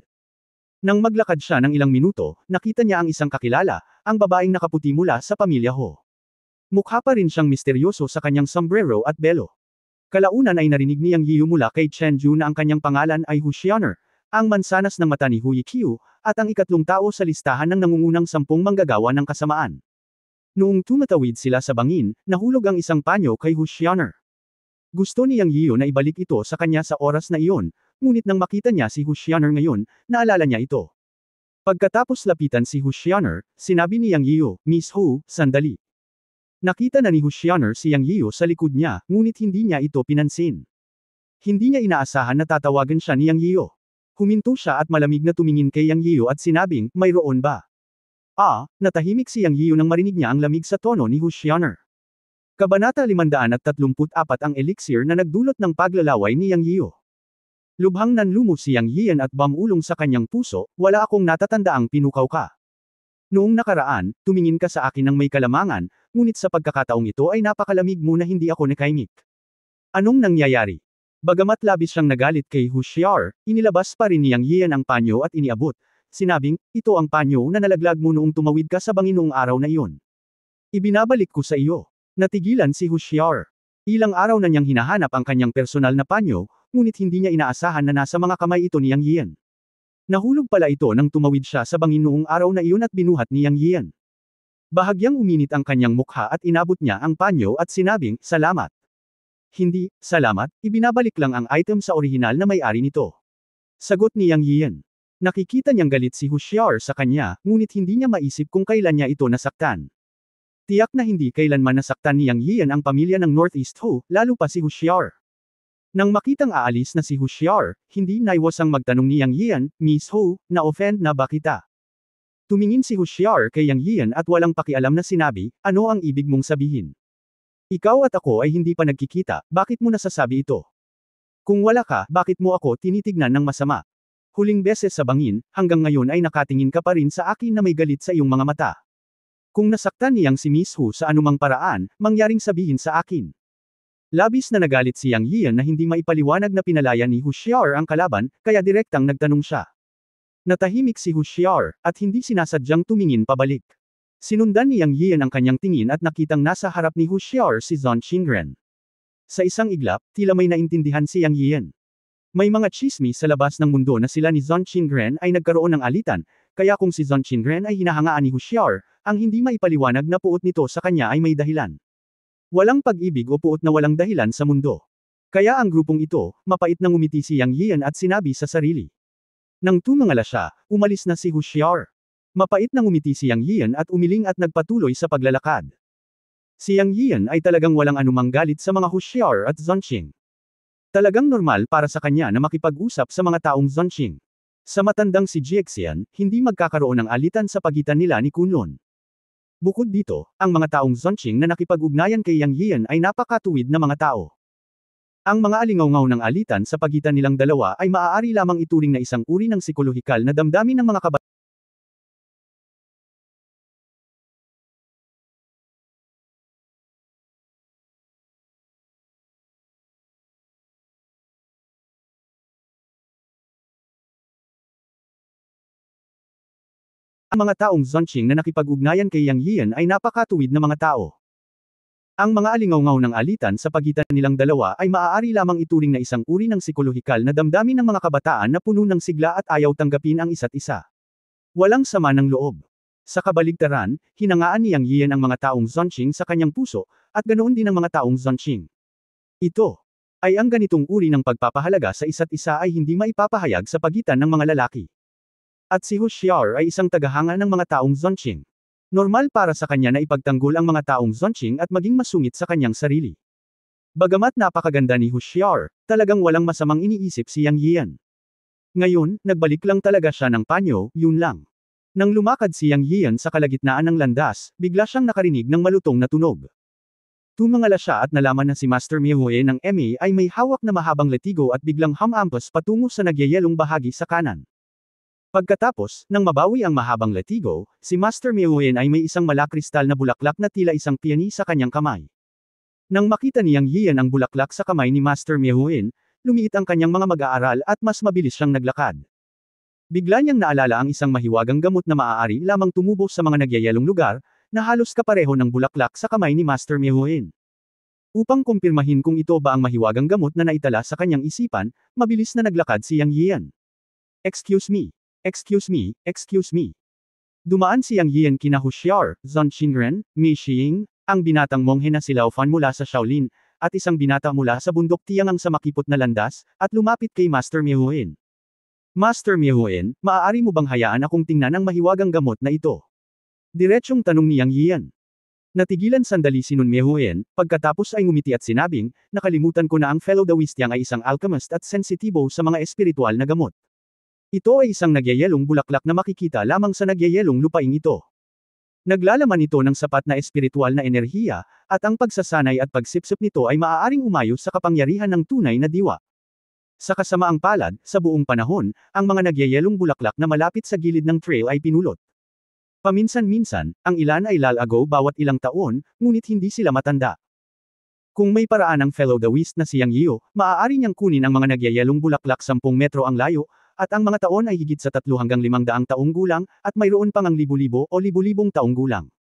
Nang maglakad siya ng ilang minuto, nakita niya ang isang kakilala, ang babaeng nakaputi mula sa pamilya Ho. Mukha pa rin siyang misteryoso sa kanyang sombrero at belo. Kalaunan ay narinig ni Yang Yiu mula kay Chen Ju na ang kanyang pangalan ay Hu Xianer, ang mansanas ng mata ni Hu Yiqiu, at ang ikatlong tao sa listahan ng nangungunang 10 manggagawa ng kasamaan. Noong tumatawid sila sa bangin, nahulog ang isang panyo kay Hu Xianer. Gusto ni Yang Yiu na ibalik ito sa kanya sa oras na iyon, ngunit nang makita niya si Hu Xianer ngayon, naalala niya ito. Pagkatapos lapitan si Hu Xianer, sinabi ni Yang Yiu, "Miss Hu, sandali." Nakita na ni Hu Xianer si Yang Yiu sa likod niya, ngunit hindi niya ito pinansin. Hindi niya inaasahan na tatawagan siya ni Yang Yiu. Huminto siya at malamig na tumingin kay Yang Yiu at sinabing, "Mayroon ba?" Natahimik si Yang Yiu nang marinig niya ang lamig sa tono ni Hu Xianer. Kabanata 534 ang elixir na nagdulot ng paglalaway ni Yang Yiu. Lubhang nanlumo si Yang Yian at bamulong sa kanyang puso, "Wala akong natatandaang pinukaw ka. Noong nakaraan, tumingin ka sa akin ng may kalamangan, ngunit sa pagkakataong ito ay napakalamig mo na hindi ako nakaimik. Anong nangyayari?" Bagamat labis siyang nagalit kay Hu Xianer, inilabas pa rin ni Yang Yian ang panyo at iniabot. Sinabing, "Ito ang panyo na nalaglag mo noong tumawid ka sa bangin noong araw na iyon. Ibinabalik ko sa iyo." Natigilan si Hu Xianer. Ilang araw na niyang hinahanap ang kanyang personal na panyo, ngunit hindi niya inaasahan na nasa mga kamay ito ni Yang Yian. Nahulog pala ito nang tumawid siya sa bangin noong araw na iyon at binuhat ni Yang Yian. Bahagyang uminit ang kanyang mukha at inabot niya ang panyo at sinabing, "Salamat." "Hindi, salamat, ibinabalik lang ang item sa orihinal na may-ari nito." Sagot ni Yang Yian. Nakikita niyang galit si Hu Xianer sa kanya, ngunit hindi niya maisip kung kailan niya ito nasaktan. Tiyak na hindi kailanman nasaktan ni Yang Yian ang pamilya ng Northeast Hu, lalo pa si Hu Xianer. Nang makitang aalis na si Hu Xianer, hindi naiwasang magtanong ni Yang Yian, "Miss Hu, na-offend na ba kita?" Tumingin si Hu Xianer kay Yang Yian at walang pakialam na sinabi, "Ano ang ibig mong sabihin? Ikaw at ako ay hindi pa nagkikita, bakit mo nasasabi ito? Kung wala ka, bakit mo ako tinitignan ng masama? Huling beses sa bangin, hanggang ngayon ay nakatingin ka pa rin sa akin na may galit sa iyong mga mata. Kung nasaktan niyang si Miss Hu sa anumang paraan, mangyaring sabihin sa akin." Labis na nagalit si Yang Yian na hindi maipaliwanag na pinalaya ni Hu Xianer ang kalaban, kaya direktang nagtanong siya. Natahimik si Hu Xianer, at hindi sinasadyang tumingin pabalik. Sinundan ni Yang Yian ang kanyang tingin at nakitang nasa harap ni Hu Xianer si Zhang Qingren. Sa isang iglap, tila may naintindihan si Yang Yian. May mga tsismis sa labas ng mundo na sila ni Zhang Qingren ay nagkaroon ng alitan, kaya kung si Zhang Qingren ay hinahangaan ni Hu Xianer, ang hindi maipaliwanag na puot nito sa kanya ay may dahilan. Walang pag-ibig o puot na walang dahilan sa mundo. Kaya ang grupong ito, mapait na ngumiti si Yang Yian at sinabi sa sarili. Nang tumangala siya, umalis na si Hu Xianer. Mapait na ngumiti si Yang Yian at umiling at nagpatuloy sa paglalakad. Si Yang Yian ay talagang walang anumang galit sa mga Hu Xianer at Zhongqing. Talagang normal para sa kanya na makipag-usap sa mga taong Zhongqing. Sa matandang si Jiaxian, hindi magkakaroon ng alitan sa pagitan nila ni Kunlun. Bukod dito, ang mga taong Zhongqing na nakipag-ugnayan kay Yang Yian ay napakatuwid na mga tao. Ang mga alingaw-ngaw ng alitan sa pagitan nilang dalawa ay maaari lamang ituring na isang uri ng psikolohikal na damdamin ng mga kabataan. Ang mga taong Zhongqing na nakipag-ugnayan kay Yang Yian ay napakatuwid na mga tao. Ang mga alingaw-ngaw ng alitan sa pagitan nilang dalawa ay maaari lamang ituring na isang uri ng psikolohikal na damdamin ng mga kabataan na puno ng sigla at ayaw tanggapin ang isa't isa. Walang sama ng loob. Sa kabaligtaran, hinangaan ni Yang Yian ang mga taong Zhongqing sa kanyang puso, at ganoon din ang mga taong Zhongqing. Ito ay ang ganitong uri ng pagpapahalaga sa isa't isa ay hindi maipapahayag sa pagitan ng mga lalaki. At si Hu Xianer ay isang tagahanga ng mga taong Zhongqing. Normal para sa kanya na ipagtanggol ang mga taong Zonqing at maging masungit sa kanyang sarili. Bagamat napakaganda ni Hushiar, talagang walang masamang iniisip si Yang Yian. Ngayon, nagbalik lang talaga siya ng panyo, yun lang. Nang lumakad si Yang Yian sa kalagitnaan ng landas, bigla siyang nakarinig ng malutong na tunog. Tumangala siya at nalaman na si Master Miehue ng MA ay may hawak na mahabang latigo at biglang hamampas patungo sa nagyayelong bahagi sa kanan. Pagkatapos, nang mabawi ang mahabang latigo, si Master Miehue ay may isang malakristal na bulaklak na tila isang piani sa kanyang kamay. Nang makita ni Yang Yian ang bulaklak sa kamay ni Master Miehue, lumiit ang kanyang mga mag-aaral at mas mabilis siyang naglakad. Bigla niyang naalala ang isang mahiwagang gamot na maaari lamang tumubo sa mga nagyayelong lugar, na halos kapareho ng bulaklak sa kamay ni Master Miehue. Upang kumpirmahin kung ito ba ang mahiwagang gamot na naitala sa kanyang isipan, mabilis na naglakad si Yang Yian. Excuse me. Excuse me, excuse me. Dumaan si Yang Yian kina Hushiar, Zon Qingren, Mi Xiying, ang binatang monghe na si Lao Fan mula sa Shaolin, at isang binata mula sa bundok Tiangang sa makipot na landas, at lumapit kay Master Miehue. Master Miehue, maaari mo bang hayaan akong tingnan ang mahiwagang gamot na ito? Diretsyong tanong ni Yang Yian. Natigilan sandali si Nun Miehue, pagkatapos ay ngumiti at sinabing, nakalimutan ko na ang fellow Daoist Yang ay isang alchemist at sensitibo sa mga espiritual na gamot. Ito ay isang nagyayelong bulaklak na makikita lamang sa nagyayelong lupaing ito. Naglalaman ito ng sapat na espiritual na enerhiya, at ang pagsasanay at pagsipsip nito ay maaaring umayo sa kapangyarihan ng tunay na diwa. Sa kasamaang palad, sa buong panahon, ang mga nagyayelong bulaklak na malapit sa gilid ng trail ay pinulot. Paminsan-minsan, ang ilan ay lalago bawat ilang taon, ngunit hindi sila matanda. Kung may paraan ang fellow Daoist na si Yang Yiu, maaari niyang kunin ang mga nagyayelong bulaklak 10 metro ang layo, at ang mga taon ay higit sa 3 hanggang 500 taong gulang, at mayroon pang ang libu-libo o libu-libong taong gulang.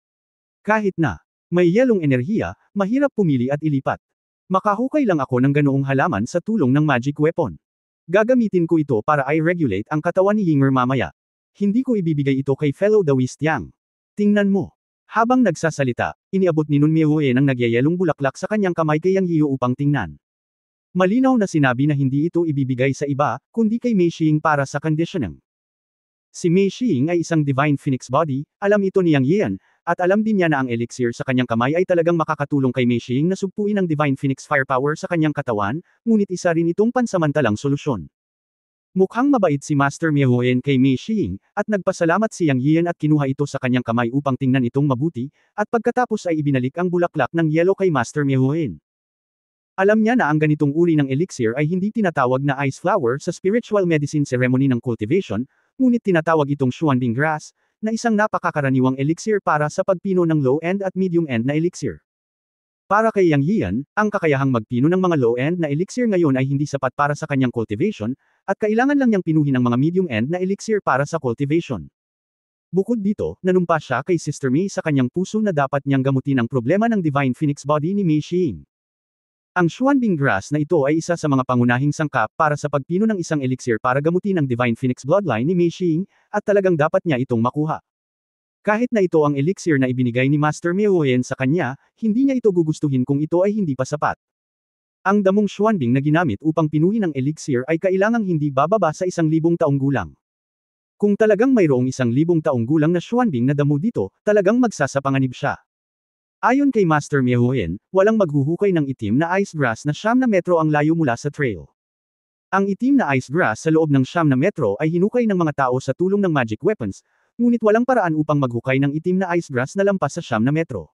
Kahit na may yelong enerhiya, mahirap pumili at ilipat. Makahukay lang ako ng ganoong halaman sa tulong ng magic weapon. Gagamitin ko ito para i-regulate ang katawan ni Yinger mamaya. Hindi ko ibibigay ito kay fellow Daoist Yang. Tingnan mo. Habang nagsasalita, iniabot ni Nun Miehue ng nagyayelong bulaklak sa kanyang kamay kay Yang Yiu upang tingnan. Malinaw na sinabi na hindi ito ibibigay sa iba, kundi kay Mei Xing para sa conditioning. Si Mei Xing ay isang divine phoenix body, alam ito ni Yang Yian, at alam din niya na ang elixir sa kanyang kamay ay talagang makakatulong kay Mei Xing na sugpuin ang divine phoenix firepower sa kanyang katawan, ngunit isa rin itong pansamantalang solusyon. Mukhang mabait si Master Miehue kay Mei Xing, at nagpasalamat si Yang Yian at kinuha ito sa kanyang kamay upang tingnan itong mabuti, at pagkatapos ay ibinalik ang bulaklak ng yelo kay Master Miehue. Alam niya na ang ganitong uri ng elixir ay hindi tinatawag na ice flower sa spiritual medicine ceremony ng cultivation, ngunit tinatawag itong Xuanbing grass, na isang napakakaraniwang elixir para sa pagpino ng low-end at medium-end na elixir. Para kay Yang Yian, ang kakayahang magpino ng mga low-end na elixir ngayon ay hindi sapat para sa kanyang cultivation, at kailangan lang niyang pinuhin ang mga medium-end na elixir para sa cultivation. Bukod dito, nanumpa siya kay Sister Mei sa kanyang puso na dapat niyang gamutin ang problema ng divine phoenix body ni Mei Xing. Ang Xuanbing grass na ito ay isa sa mga pangunahing sangkap para sa pagpino ng isang elixir para gamutin ang divine phoenix bloodline ni Mei Xing, at talagang dapat niya itong makuha. Kahit na ito ang elixir na ibinigay ni Master Miehue sa kanya, hindi niya ito gugustuhin kung ito ay hindi pa sapat. Ang damong Xuanbing na ginamit upang pinuhin ang elixir ay kailangang hindi bababa sa 1,000 taong gulang. Kung talagang mayroong 1,000 taong gulang na Xuanbing na damo dito, talagang magsasapanganib siya. Ayon kay Master Miehue, walang maghuhukay ng itim na ice grass na 9 metro ang layo mula sa trail. Ang itim na ice grass sa loob ng 9 metro ay hinukay ng mga tao sa tulong ng magic weapons, ngunit walang paraan upang maghukay ng itim na ice grass na lampas sa 9 metro.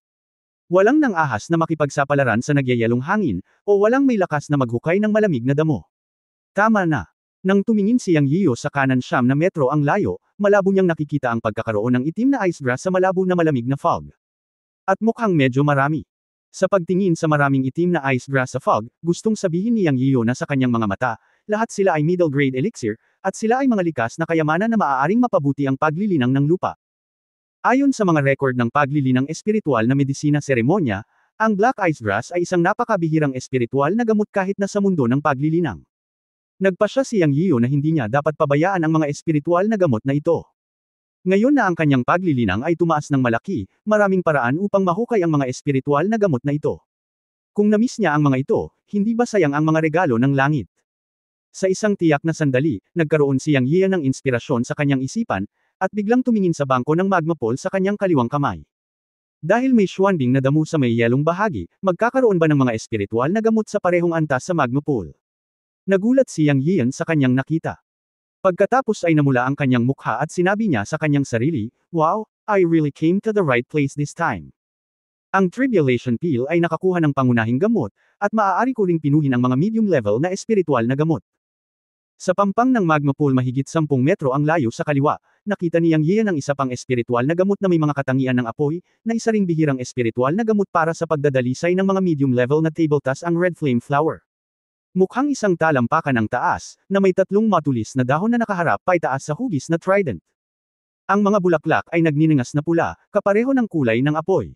Walang nang ahas na makipagsapalaran sa nagyayalong hangin, o walang may lakas na maghukay ng malamig na damo. Tama na. Nang tumingin si Yang Yiu sa kanan 9 metro ang layo, malabo niyang nakikita ang pagkakaroon ng itim na ice grass sa malabo na malamig na fog. At mukhang medyo marami. Sa pagtingin sa maraming itim na ice grass sa fog, gustong sabihin ni Yang Yiu na sa kanyang mga mata, lahat sila ay middle grade elixir, at sila ay mga likas na kayamanan na maaaring mapabuti ang paglilinang ng lupa. Ayon sa mga record ng paglilinang espiritual na medisina seremonya, ang black ice grass ay isang napakabihirang espiritual na gamot kahit na sa mundo ng paglilinang. Nagpasya si Yang Yiu na hindi niya dapat pabayaan ang mga espiritual na gamot na ito. Ngayon na ang kanyang paglilinang ay tumaas ng malaki, maraming paraan upang mahukay ang mga espiritual na gamot na ito. Kung na-miss niya ang mga ito, hindi ba sayang ang mga regalo ng langit? Sa isang tiyak na sandali, nagkaroon si Yang Yian ng inspirasyon sa kanyang isipan, at biglang tumingin sa bangko ng magma pole sa kanyang kaliwang kamay. Dahil may Xuanbing na damo sa may yelong bahagi, magkakaroon ba ng mga espiritual na gamot sa parehong antas sa magma pool? Nagulat si Yang Yian sa kanyang nakita. Pagkatapos ay namula ang kanyang mukha at sinabi niya sa kanyang sarili, "Wow, I really came to the right place this time." Ang Tribulation Pill ay nakakuha ng pangunahing gamot, at maaari ko ring pinuhin ang mga medium level na espiritual na gamot. Sa pampang ng magma pool mahigit 10 metro ang layo sa kaliwa, nakita ni Yang Yian ang isa pang espiritual na gamot na may mga katangian ng apoy, na isa ring bihirang espiritual na gamot para sa pagdadalisay ng mga medium level na tabletas ang Red Flame Flower. Mukhang isang talampakan ang taas, na may 3 matulis na dahon na nakaharap paitaas sa hugis na trident. Ang mga bulaklak ay nagniningas na pula, kapareho ng kulay ng apoy.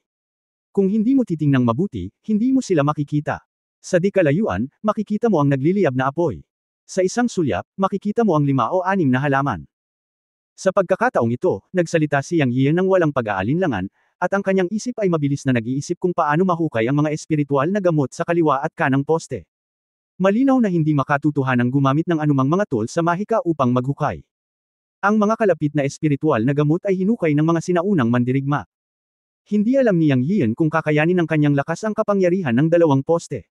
Kung hindi mo titingnang mabuti, hindi mo sila makikita. Sa di kalayuan, makikita mo ang nagliliyab na apoy. Sa isang sulyap, makikita mo ang 5 o 6 na halaman. Sa pagkakataong ito, nagsalita si Yang Yian ng walang pag-aalinlangan, at ang kanyang isip ay mabilis na nag-iisip kung paano mahukay ang mga espiritual na gamot sa kaliwa at kanang poste. Malinaw na hindi makatutuhanang gumamit ng anumang mga tool sa mahika upang maghukay. Ang mga kalapit na espiritual na gamot ay hinukay ng mga sinaunang mandirigma. Hindi alam ni Yang Yian kung kakayanin ng kanyang lakas ang kapangyarihan ng 2 poste.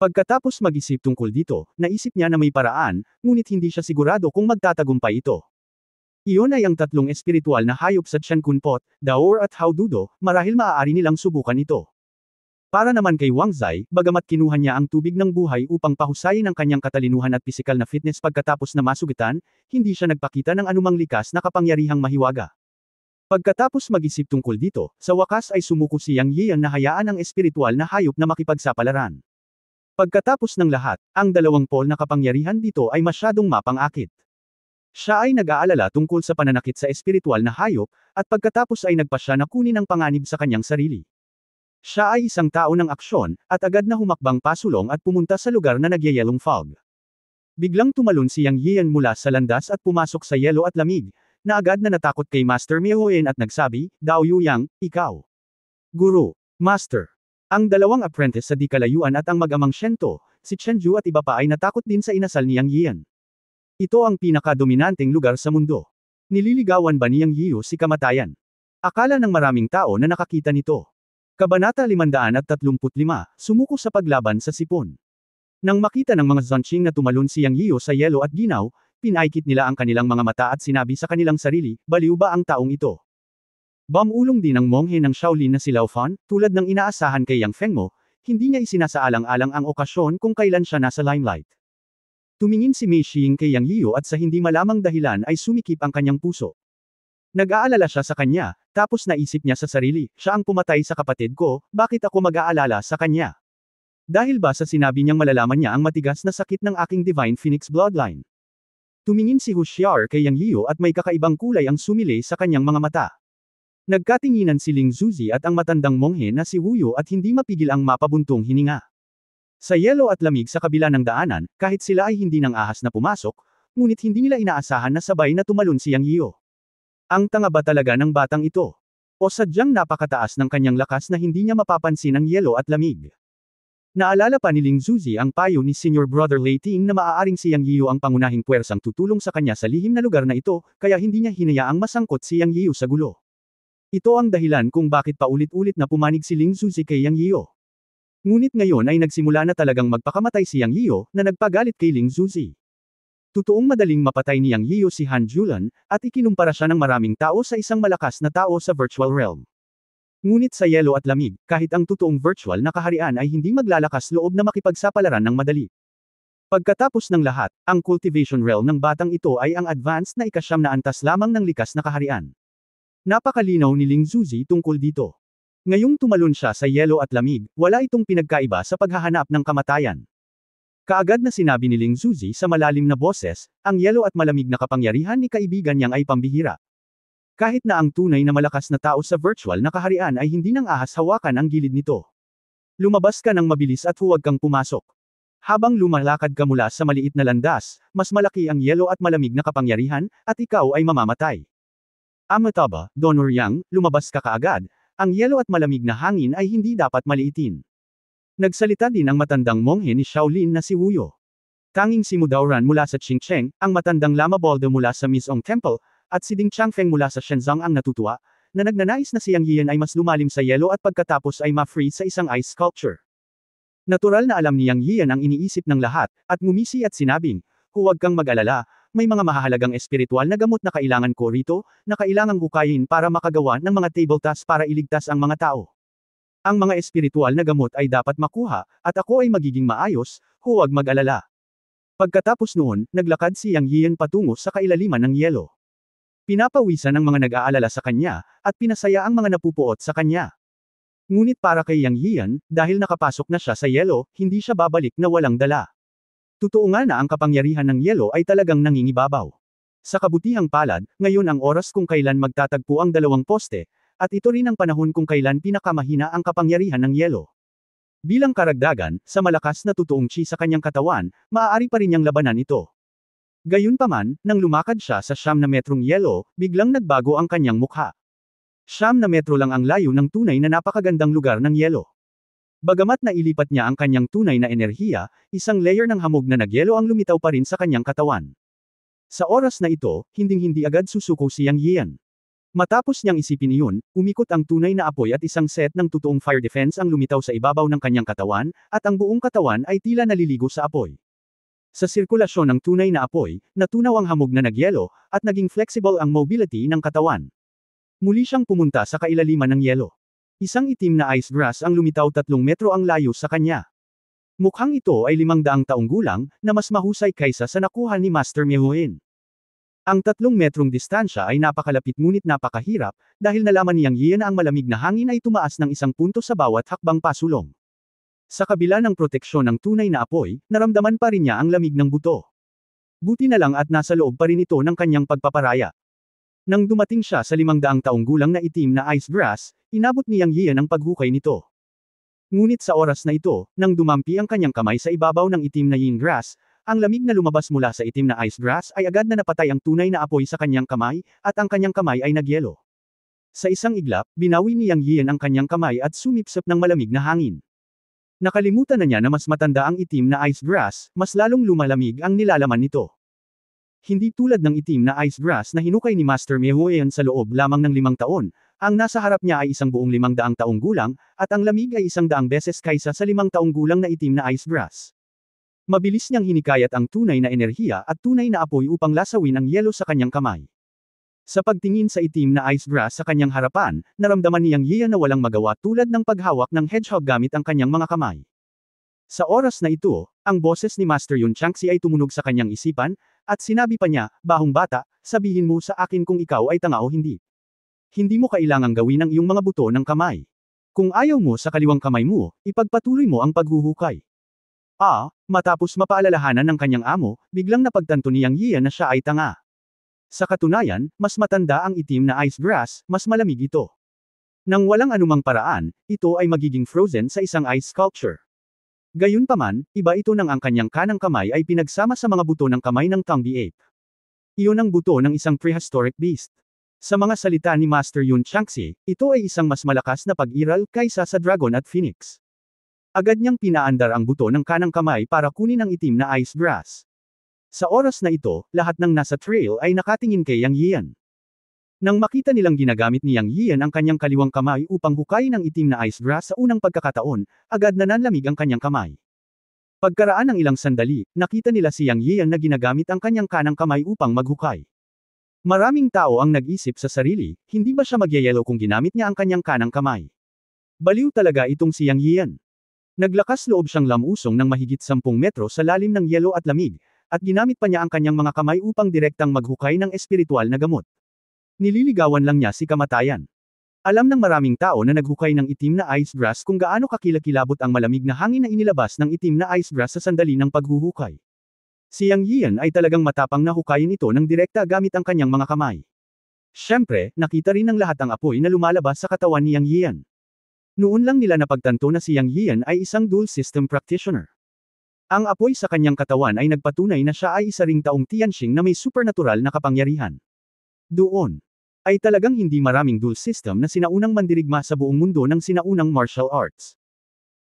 Pagkatapos mag-isip tungkol dito, naisip niya na may paraan, ngunit hindi siya sigurado kung magtatagumpay ito. Iyon ay ang 3 espiritual na hayop sa Tiankunpot, Daor at Haududo, marahil maaari nilang subukan ito. Para naman kay Wang Zai, bagamat kinuha niya ang tubig ng buhay upang pahusayin ang kanyang katalinuhan at pisikal na fitness pagkatapos na masugitan, hindi siya nagpakita ng anumang likas na kapangyarihang mahiwaga. Pagkatapos mag-isip tungkol dito, sa wakas ay sumuko si Yang Yian na hayaan ang espiritual na hayop na makipagsapalaran. Pagkatapos ng lahat, ang 2 pol na kapangyarihan dito ay masyadong mapang-akit. Siya ay nag-aalala tungkol sa pananakit sa espiritual na hayop, at pagkatapos ay nagpa siya na kunin ang panganib sa kanyang sarili. Siya ay isang tao ng aksyon, at agad na humakbang pasulong at pumunta sa lugar na nagyayelong fog. Biglang tumalon si Yang Yian mula sa landas at pumasok sa yelo at lamig, na agad na natakot kay Master Miaoyan at nagsabi, "Dao Yuyang, ikaw." Guru, Master. Ang 2 apprentice sa di kalayuan at ang mag-amang Shento, si Chenju at iba pa ay natakot din sa inasal ni Yang Yian. Ito ang pinakadominanteng lugar sa mundo. Nililigawan ba ni Yang Yiu si kamatayan? Akala ng maraming tao na nakakita nito. Kabanata 535, sumuko sa paglaban sa sipon. Nang makita ng mga Zonqing na tumalon si Yang Yiu sa yelo at ginaw, pinaikit nila ang kanilang mga mata at sinabi sa kanilang sarili, "Baliw ba ang taong ito?" Bamulong din ang monghe ng Shaolin na si Lao Fan, tulad ng inaasahan kay Yang Fengmo, hindi niya isinasaalang-alang ang okasyon kung kailan siya nasa limelight. Tumingin si Mei Xing kay Yang Yiu at sa hindi malamang dahilan ay sumikip ang kanyang puso. Nag-aalala siya sa kanya, tapos naisip niya sa sarili, siya ang pumatay sa kapatid ko, bakit ako mag-aalala sa kanya? Dahil ba sa sinabi niyang malalaman niya ang matigas na sakit ng aking Divine Phoenix bloodline? Tumingin si Hu Xiar kay Yang Yiu at may kakaibang kulay ang sumilay sa kanyang mga mata. Nagkatinginan si Ling Zuzi at ang matandang monghe na si Wu Yu at hindi mapigil ang mapabuntong hininga. Sa yelo at lamig sa kabila ng daanan, kahit sila ay hindi nang ahas na pumasok, ngunit hindi nila inaasahan na sabay na tumalon si Yang Yiu. Ang tanga ba talaga ng batang ito? O sadyang napakataas ng kanyang lakas na hindi niya mapapansin ang yelo at lamig? Naalala pa ni Ling Zuzi ang payo ni Senior Brother Lei Ting na maaaring si Yang Yiu ang pangunahing puwersang tutulong sa kanya sa lihim na lugar na ito, kaya hindi niya hinayaang masangkot si Yang Yiu sa gulo. Ito ang dahilan kung bakit paulit-ulit na pumanig si Ling Zuzi kay Yang Yiu. Ngunit ngayon ay nagsimula na talagang magpakamatay si Yang Yiu, na nagpagalit kay Ling Zuzi. Totoong madaling mapatay ni Yang Yiu si Han Julan, at ikinumpara siya ng maraming tao sa isang malakas na tao sa virtual realm. Ngunit sa yelo at lamig, kahit ang totoong virtual na kaharian ay hindi maglalakas loob na makipagsapalaran ng madali. Pagkatapos ng lahat, ang cultivation realm ng batang ito ay ang advanced na ika-9 na antas lamang ng likas na kaharian. Napakalinaw ni Ling Zuzi tungkol dito. Ngayong tumalon siya sa yelo at lamig, wala itong pinagkaiba sa paghahanap ng kamatayan. Kaagad na sinabi ni Ling Zuzi sa malalim na boses, ang yelo at malamig na kapangyarihan ni kaibigan niyang ay pambihira. Kahit na ang tunay na malakas na tao sa virtual na kaharian ay hindi nang ahas hawakan ang gilid nito. Lumabas ka ng mabilis at huwag kang pumasok. Habang lumalakad ka mula sa maliit na landas, mas malaki ang yelo at malamig na kapangyarihan, at ikaw ay mamamatay. Amataba, Donor Yang, lumabas ka kaagad, ang yelo at malamig na hangin ay hindi dapat maliitin. Nagsalita din ang matandang monghe ni Shaolin na si Wu Yu. Tanging si Mudauran mula sa Qingcheng, ang matandang Lama Bolde mula sa Mizong Temple, at si Ding Changfeng mula sa Shenzong ang natutuwa, na nagnanais na si Yang Yian ay mas lumalim sa yelo at pagkatapos ay ma-freeze sa isang ice sculpture. Natural na alam ni Yang Yian ang iniisip ng lahat, at ngumisi at sinabing, huwag kang mag-alala, may mga mahahalagang espiritual na gamot na kailangan ko rito, na kailangang hukayin para makagawa ng mga table tasks para iligtas ang mga tao. Ang mga espiritual na gamot ay dapat makuha, at ako ay magiging maayos, huwag mag-alala. Pagkatapos noon, naglakad si Yang Yian patungo sa kailaliman ng yelo. Pinapawisan ang mga nag-aalala sa kanya, at pinasaya ang mga napupuot sa kanya. Ngunit para kay Yang Yian, dahil nakapasok na siya sa yelo, hindi siya babalik na walang dala. Totoo nga na ang kapangyarihan ng yelo ay talagang nangingibabaw. Sa kabutihang palad, ngayon ang oras kung kailan magtatagpo ang dalawang poste, at ito rin ang panahon kung kailan pinakamahina ang kapangyarihan ng yelo. Bilang karagdagan, sa malakas na totoong chi sa kanyang katawan, maaari pa rin niyang labanan ito. Gayunpaman, nang lumakad siya sa 9 na metrong yelo, biglang nagbago ang kanyang mukha. 9 na metro lang ang layo ng tunay na napakagandang lugar ng yelo. Bagamat nailipat niya ang kanyang tunay na enerhiya, isang layer ng hamog na nagyelo ang lumitaw pa rin sa kanyang katawan. Sa oras na ito, hinding-hindi agad susuko si Yang Yian. Matapos niyang isipin iyon, umikot ang tunay na apoy at isang set ng totoong fire defense ang lumitaw sa ibabaw ng kanyang katawan, at ang buong katawan ay tila naliligo sa apoy. Sa sirkulasyon ng tunay na apoy, natunaw ang hamog na nagyelo, at naging flexible ang mobility ng katawan. Muli siyang pumunta sa kailaliman ng yelo. Isang itim na ice grass ang lumitaw 3 metro ang layo sa kanya. Mukhang ito ay 500 taong gulang, na mas mahusay kaysa sa nakuha ni Master Miaoyin. Ang 3 metrong distansya ay napakalapit ngunit napakahirap, dahil nalaman ni Yang Yian na ang malamig na hangin ay tumaas ng 1 punto sa bawat hakbang pasulong. Sa kabila ng proteksyon ng tunay na apoy, naramdaman pa rin niya ang lamig ng buto. Buti na lang at nasa loob pa rin ito ng kanyang pagpaparaya. Nang dumating siya sa 500 taong gulang na itim na ice grass, inabot ni Yang Yian ang paghukay nito. Ngunit sa oras na ito, nang dumampi ang kanyang kamay sa ibabaw ng itim na yin grass, ang lamig na lumabas mula sa itim na ice grass ay agad na napatay ang tunay na apoy sa kanyang kamay, at ang kanyang kamay ay nagyelo. Sa isang iglap, binawi ni Yang Yian ang kanyang kamay at sumipsip ng malamig na hangin. Nakalimutan na niya na mas matanda ang itim na ice grass, mas lalong lumalamig ang nilalaman nito. Hindi tulad ng itim na ice grass na hinukay ni Master Miaoyin sa loob lamang ng 5 taon, ang nasa harap niya ay isang buong 500 taong gulang, at ang lamig ay 100 beses kaysa sa 5 taong gulang na itim na ice grass. Mabilis niyang hinikayat ang tunay na enerhiya at tunay na apoy upang lasawin ang yelo sa kanyang kamay. Sa pagtingin sa itim na ice grass sa kanyang harapan, naramdaman ni Yang Yian na walang magawa tulad ng paghawak ng hedgehog gamit ang kanyang mga kamay. Sa oras na ito, ang boses ni Master Yun Changxi ay tumunog sa kanyang isipan, at sinabi pa niya, bahong bata, sabihin mo sa akin kung ikaw ay tanga o hindi. Hindi mo kailangang gawin ang iyong mga buto ng kamay. Kung ayaw mo sa kaliwang kamay mo, ipagpatuloy mo ang paghuhukay. Matapos mapaalalahanan ng kanyang amo, biglang napagtanto ni Yang Yian na siya ay tanga. Sa katunayan, mas matanda ang itim na ice grass, mas malamig ito. Nang walang anumang paraan, ito ay magiging frozen sa isang ice sculpture. Gayunpaman, iba ito nang ang kanyang kanang kamay ay pinagsama sa mga buto ng kamay ng Tongbi Ape. Iyon ang buto ng isang prehistoric beast. Sa mga salita ni Master Yun Changxi, ito ay isang mas malakas na pag-iral kaysa sa dragon at phoenix. Agad niyang pinaandar ang buto ng kanang kamay para kunin ang itim na ice grass. Sa oras na ito, lahat ng nasa trail ay nakatingin kay Yang Yian. Nang makita nilang ginagamit ni Yang Yian ang kanyang kaliwang kamay upang hukayin ang itim na ice grass sa unang pagkakataon, agad na nanlamig ang kanyang kamay. Pagkaraan ng ilang sandali, nakita nila si Yang Yian na ginagamit ang kanyang kanang kamay upang maghukay. Maraming tao ang nag-isip sa sarili, hindi ba siya magyayelo kung ginamit niya ang kanyang kanang kamay? Baliw talaga itong si Yang Yian. Naglakas loob siyang lamusong ng mahigit 10 metro sa lalim ng yelo at lamig, at ginamit pa niya ang kanyang mga kamay upang direktang maghukay ng espiritual na gamot. Nililigawan lang niya si kamatayan. Alam ng maraming tao na naghukay ng itim na ice grass kung gaano kakilakilabot ang malamig na hangin na inilabas ng itim na ice grass sa sandali ng paghuhukay. Si Yang Yian ay talagang matapang na hukayin ito ng direkta gamit ang kanyang mga kamay. Siyempre, nakita rin ng lahat ang apoy na lumalabas sa katawan ni Yang Yian. Noon lang nila napagtanto na si Yang Yian ay isang dual system practitioner. Ang apoy sa kanyang katawan ay nagpatunay na siya ay isa ring taong Tianxing na may supernatural na kapangyarihan. Doon ay talagang hindi maraming dual system na sinaunang mandirigma sa buong mundo ng sinaunang martial arts.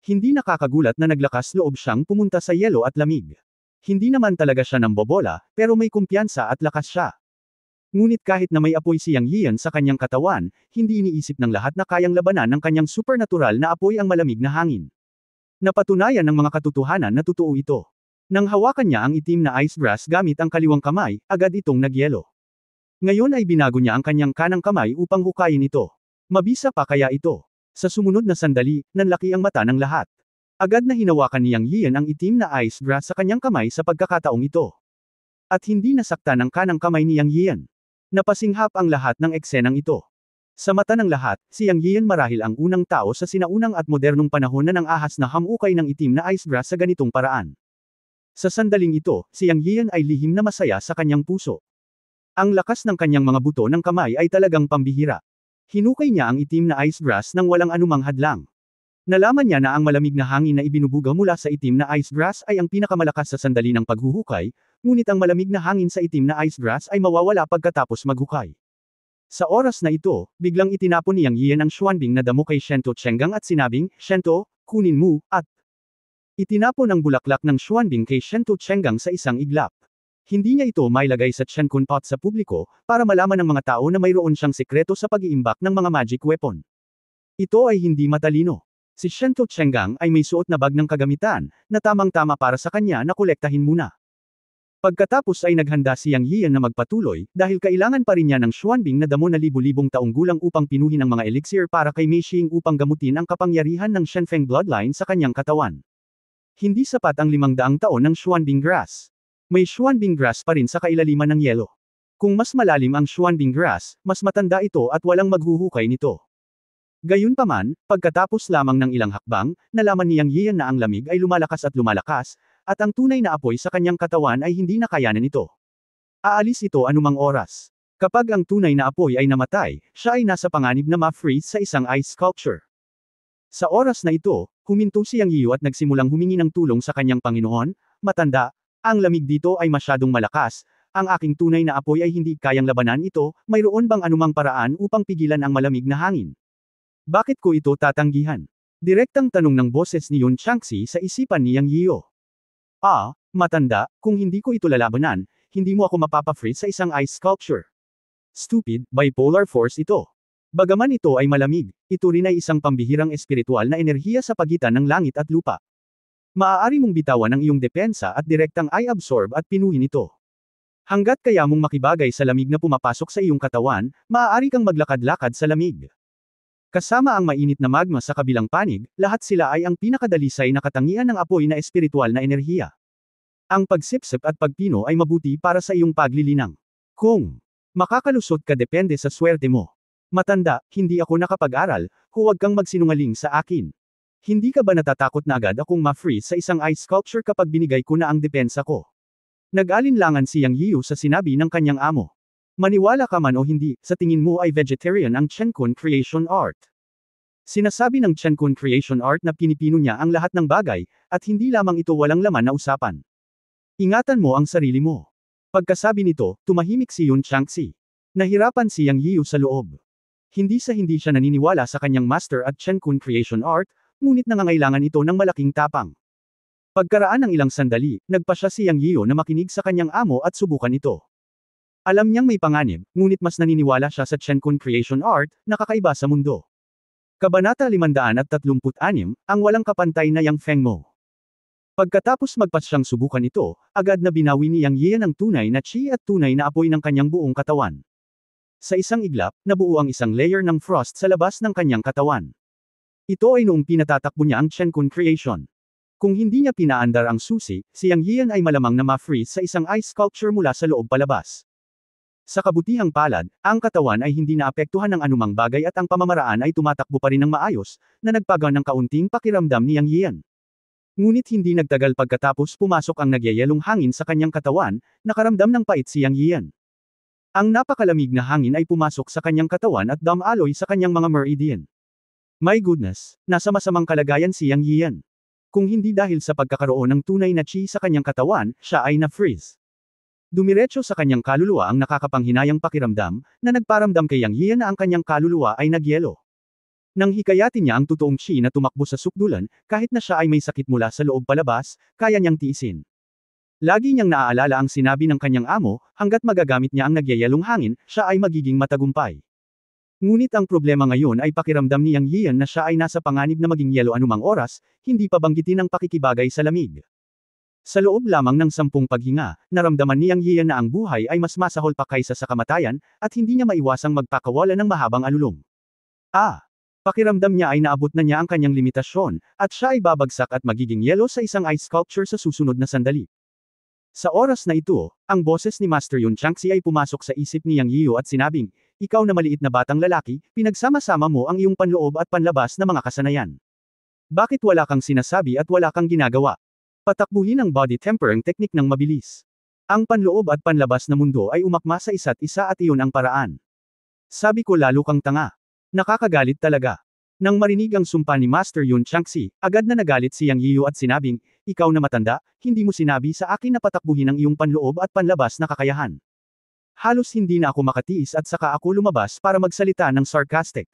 Hindi nakakagulat na naglakas loob siyang pumunta sa yelo at lamig. Hindi naman talaga siya nambobola, pero may kumpiyansa at lakas siya. Ngunit kahit na may apoy si Yang Yian sa kanyang katawan, hindi iniisip ng lahat na kayang labanan ng kanyang supernatural na apoy ang malamig na hangin. Napatunayan ng mga katotohanan na totoo ito. Nang hawakan niya ang itim na ice grass gamit ang kaliwang kamay, agad itong nagyelo. Ngayon ay binago niya ang kanyang kanang kamay upang hukayin ito. Mabisa pa kaya ito. Sa sumunod na sandali, nanlaki ang mata ng lahat. Agad na hinawakan ni Yang Yian ang itim na ice grass sa kanyang kamay sa pagkakataong ito. At hindi nasaktan ang kanang kamay ni Yang Yian. Napasinghap ang lahat ng eksenang ito. Sa mata ng lahat, si Yang Yian marahil ang unang tao sa sinaunang at modernong panahon na nang-ahas na hamukay ng itim na ice grass sa ganitong paraan. Sa sandaling ito, si Yang Yian ay lihim na masaya sa kanyang puso. Ang lakas ng kanyang mga buto ng kamay ay talagang pambihira. Hinukay niya ang itim na ice grass nang walang anumang hadlang. Nalaman niya na ang malamig na hangin na ibinubuga mula sa itim na ice grass ay ang pinakamalakas sa sandali ng paghuhukay, ngunit ang malamig na hangin sa itim na ice grass ay mawawala pagkatapos maghukay. Sa oras na ito, biglang itinapon ni Yang Yian ang Xuanbing na damo kay Shento Chenggang at sinabing, "Shento, kunin mo," at itinapon ang bulaklak ng Xuanbing kay Shento Chenggang sa isang iglap. Hindi niya ito mailagay sa Chenkun pot sa publiko, para malaman ng mga tao na mayroon siyang sekreto sa pag-iimbak ng mga magic weapon. Ito ay hindi matalino. Si Shento Chenggang ay may suot na bag ng kagamitan, na tamang-tama para sa kanya na kolektahin muna. Pagkatapos ay naghanda si Yang Yian na magpatuloy, dahil kailangan pa rin niya ng Xuanbing na damo na libu-libong taong gulang upang pinuhin ang mga elixir para kay Mei Xing upang gamutin ang kapangyarihan ng Shenfeng bloodline sa kanyang katawan. Hindi sapat ang 500 taon ng Xuanbing grass. May Xuanbing grass pa rin sa kailaliman ng yelo. Kung mas malalim ang Xuanbing grass, mas matanda ito at walang maghuhukay nito. Gayunpaman, pagkatapos lamang ng ilang hakbang, nalaman ni Yang Yian na ang lamig ay lumalakas, at ang tunay na apoy sa kanyang katawan ay hindi na kayanan nito. Aalis ito anumang oras. Kapag ang tunay na apoy ay namatay, siya ay nasa panganib na ma-freeze sa isang ice sculpture. Sa oras na ito, huminto si Yang Yiu at nagsimulang humingi ng tulong sa kanyang Panginoon, "Matanda, ang lamig dito ay masyadong malakas, ang aking tunay na apoy ay hindi kayang labanan ito, mayroon bang anumang paraan upang pigilan ang malamig na hangin? Bakit ko ito tatanggihan?" Direktang tanong ng boses ni Yun Changxi sa isipan ni Yang Yiu. Matanda, kung hindi ko ito lalabanan, hindi mo ako mapapa-freeze sa isang ice sculpture. Stupid, bipolar force ito. Bagaman ito ay malamig, ito rin ay isang pambihirang espiritual na enerhiya sa pagitan ng langit at lupa. Maaari mong bitawan ang iyong depensa at direktang i-absorb at pinuhin ito. Hanggat kaya mong makibagay sa lamig na pumapasok sa iyong katawan, maaari kang maglakad-lakad sa lamig. Kasama ang mainit na magma sa kabilang panig, lahat sila ay ang pinakadalisay na katangian ng apoy na espiritual na enerhiya. Ang pagsipsip at pagpino ay mabuti para sa iyong paglilinang. Kung makakalusot ka depende sa swerte mo. Matanda, hindi ako nakapag-aral, huwag kang magsinungaling sa akin. Hindi ka ba natatakot na agad akong ma-freeze sa isang ice sculpture kapag binigay ko na ang depensa ko? Nag-alinlangan si Yang Yiu sa sinabi ng kanyang amo. Maniwala ka man o hindi, sa tingin mo ay vegetarian ang Chenkun Creation Art. Sinasabi ng Chenkun Creation Art na pinipino niya ang lahat ng bagay, at hindi lamang ito walang laman na usapan. Ingatan mo ang sarili mo. Pagkasabi nito, tumahimik si Yun Changxi. Nahirapan si Yang Yiu sa loob. Hindi siya naniniwala sa kanyang master at Chenkun Creation Art, ngunit nangangailangan ito ng malaking tapang. Pagkaraan ng ilang sandali, nagpa siya si Yang Yiu na makinig sa kanyang amo at subukan ito. Alam niyang may panganib, ngunit mas naniniwala siya sa Chenkun Creation Art, na kakaiba sa mundo. Kabanata 536, ang walang kapantay na Yang Feng Mo. Pagkatapos magpas siyang subukan ito, agad na binawi ni Yang Yian ang tunay na chi at tunay na apoy ng kanyang buong katawan. Sa isang iglap, nabuo ang isang layer ng frost sa labas ng kanyang katawan. Ito ay noong pinatatakbo niya ang Chenkun Creation. Kung hindi niya pinaandar ang susi, si Yang Yian ay malamang na ma-freeze sa isang ice sculpture mula sa loob palabas. Sa kabutihang palad, ang katawan ay hindi naapektuhan ng anumang bagay at ang pamamaraan ay tumatakbo pa rin ng maayos, na nagpagaan ng kaunting pakiramdam ni Yang Yian. Ngunit hindi nagtagal pagkatapos pumasok ang nagyayelong hangin sa kanyang katawan, nakaramdam ng pait si Yang Yian. Ang napakalamig na hangin ay pumasok sa kanyang katawan at dumaloy sa kanyang mga meridian. My goodness, nasa masamang kalagayan si Yang Yian. Kung hindi dahil sa pagkakaroon ng tunay na chi sa kanyang katawan, siya ay na-freeze. Dumiretso sa kanyang kaluluwa ang nakakapanghinayang pakiramdam, na nagparamdam kay Yang Yian na ang kanyang kaluluwa ay nagyelo. Nang hikayatin niya ang totoong chi na tumakbo sa sukdulan, kahit na siya ay may sakit mula sa loob palabas, kaya niyang tiisin. Lagi niyang naaalala ang sinabi ng kanyang amo, hanggat magagamit niya ang nagyayelong hangin, siya ay magiging matagumpay. Ngunit ang problema ngayon ay pakiramdam ni Yang Yian na siya ay nasa panganib na maging yelo anumang oras, hindi pa banggitin ang pakikibagay sa lamig. Sa loob lamang ng 10 paghinga, naramdaman ni Yang Yian na ang buhay ay mas masahol pa kaysa sa kamatayan, at hindi niya maiwasang magpakawala ng mahabang alulong. Pakiramdam niya ay naabot na niya ang kanyang limitasyon, at siya ay babagsak at magiging yelo sa isang ice sculpture sa susunod na sandali. Sa oras na ito, ang boses ni Master Yun Changxi ay pumasok sa isip ni Yang Yiu at sinabing, "Ikaw na maliit na batang lalaki, pinagsama-sama mo ang iyong panloob at panlabas na mga kasanayan. Bakit wala kang sinasabi at wala kang ginagawa? Patakbuhin ang body tempering technique ng mabilis. Ang panloob at panlabas na mundo ay umakma sa isa't isa at iyon ang paraan. Sabi ko lalo kang tanga. Nakakagalit talaga." Nang marinig ang sumpa ni Master Yun Changxi, agad na nagalit si Yang Yiu at sinabing, "Ikaw na matanda, hindi mo sinabi sa akin na patakbuhin ang iyong panloob at panlabas na kakayahan." Halos hindi na ako makatiis at saka ako lumabas para magsalita ng sarcastic.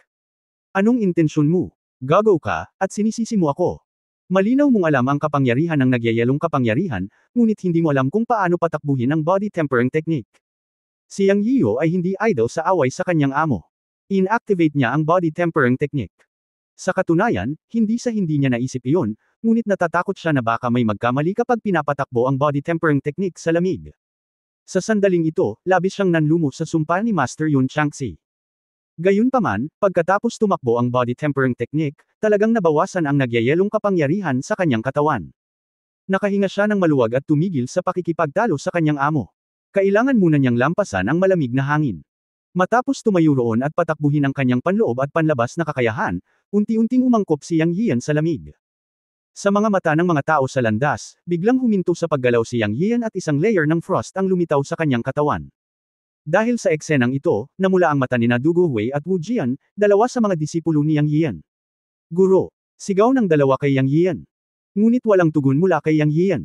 "Anong intensyon mo? Gago ka, at sinisisi mo ako. Malinaw mong alam ang kapangyarihan ng nagyayelong kapangyarihan, ngunit hindi mo alam kung paano patakbuhin ang body tempering technique." Si Yang Yiu ay hindi idle sa away sa kanyang amo. Inactivate niya ang body tempering technique. Sa katunayan, hindi niya naisip iyon, ngunit natatakot siya na baka may magkamali kapag pinapatakbo ang body tempering technique sa lamig. Sa sandaling ito, labis siyang nanlumo sa sumpa ni Master Yun Changxi. Gayunpaman, pagkatapos tumakbo ang body tempering technique, talagang nabawasan ang nagyayelong kapangyarihan sa kanyang katawan. Nakahinga siya ng maluwag at tumigil sa pakikipagtalo sa kanyang amo. Kailangan muna niyang lampasan ang malamig na hangin. Matapos tumayo roon at patakbuhin ang kanyang panloob at panlabas na kakayahan, unti-unting umangkop si Yang Yian sa lamig. Sa mga mata ng mga tao sa landas, biglang huminto sa paggalaw si Yang Yian at isang layer ng frost ang lumitaw sa kanyang katawan. Dahil sa eksenang ito, namula ang mata ni Dugu Hui at Wu Jian, dalawa sa mga disipulo ni Yang Yian. "Guro!" Sigaw ng dalawa kay Yang Yian. Ngunit walang tugon mula kay Yang Yian.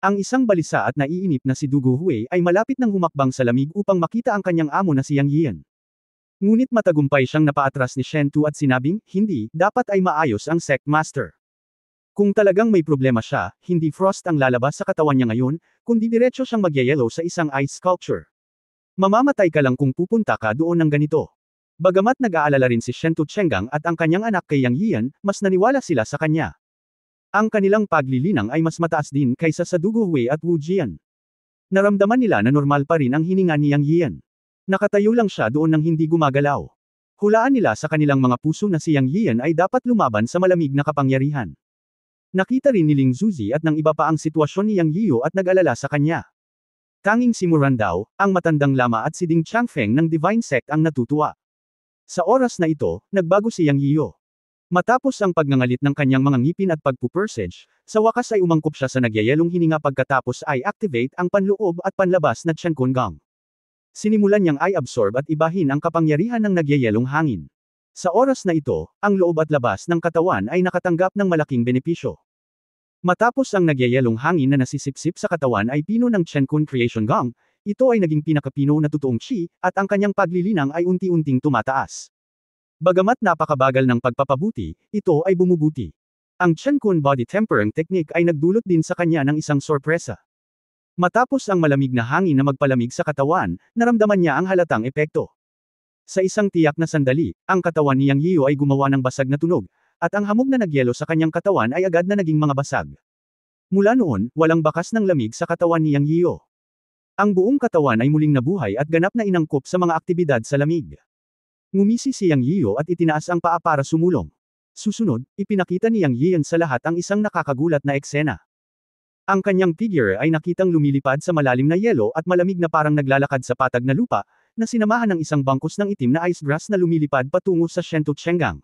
Ang isang balisa at naiinip na si Dugu Hui ay malapit nang humakbang sa lamig upang makita ang kanyang amo na si Yang Yian. Ngunit matagumpay siyang napaatras ni Shen Tu at sinabing, "Hindi, dapat ay maayos ang Sect Master. Kung talagang may problema siya, hindi frost ang lalabas sa katawan niya ngayon, kundi diretso siyang magyayelo sa isang ice sculpture. Mamamatay ka lang kung pupunta ka doon ng ganito." Bagamat nag-aalala rin si Shen Tu Chenggang at ang kanyang anak kay Yang Yian, mas naniwala sila sa kanya. Ang kanilang paglilinang ay mas mataas din kaysa sa Dugu Hui at Wu Jian. Naramdaman nila na normal pa rin ang hininga ni Yang Yian. Nakatayo lang siya doon nang hindi gumagalaw. Hulaan nila sa kanilang mga puso na si Yang Yian ay dapat lumaban sa malamig na kapangyarihan. Nakita rin ni Ling Zuzi at ng iba pa ang sitwasyon ni Yang Yiu at nag-alala sa kanya. Tanging si Muran daw, ang matandang lama at si Ding Changfeng ng Divine Sect ang natutuwa. Sa oras na ito, nagbago si Yang Yiu. Matapos ang pagngangalit ng kanyang mga ngipin at pagpupursage, sa wakas ay umangkop siya sa nagyayelong hininga pagkatapos ay activate ang panloob at panlabas na Chenkun Gong. Sinimulan niyang i-absorb at ibahin ang kapangyarihan ng nagyayelong hangin. Sa oras na ito, ang loob at labas ng katawan ay nakatanggap ng malaking benepisyo. Matapos ang nagyayelong hangin na nasisipsip sa katawan ay pino ng Chenkun Creation Gong, ito ay naging pinakapino na totoong chi, at ang kanyang paglilinang ay unti-unting tumataas. Bagamat napakabagal ng pagpapabuti, ito ay bumubuti. Ang Chenkun Body Tempering Technique ay nagdulot din sa kanya ng isang sorpresa. Matapos ang malamig na hangin na magpalamig sa katawan, naramdaman niya ang halatang epekto. Sa isang tiyak na sandali, ang katawan ni Yang Yiu ay gumawa ng basag na tunog, at ang hamog na nagyelo sa kanyang katawan ay agad na naging mga basag. Mula noon, walang bakas ng lamig sa katawan ni Yang Yiu. Ang buong katawan ay muling nabuhay at ganap na inangkop sa mga aktibidad sa lamig. Ngumisi si Yang Yiu at itinaas ang paa para sumulong. Susunod, ipinakita ni Yang Yian sa lahat ang isang nakakagulat na eksena. Ang kanyang figure ay nakitang lumilipad sa malalim na yelo at malamig na parang naglalakad sa patag na lupa, na sinamahan ng isang bangkos ng itim na ice grass na lumilipad patungo sa Shen Tu Chenggang.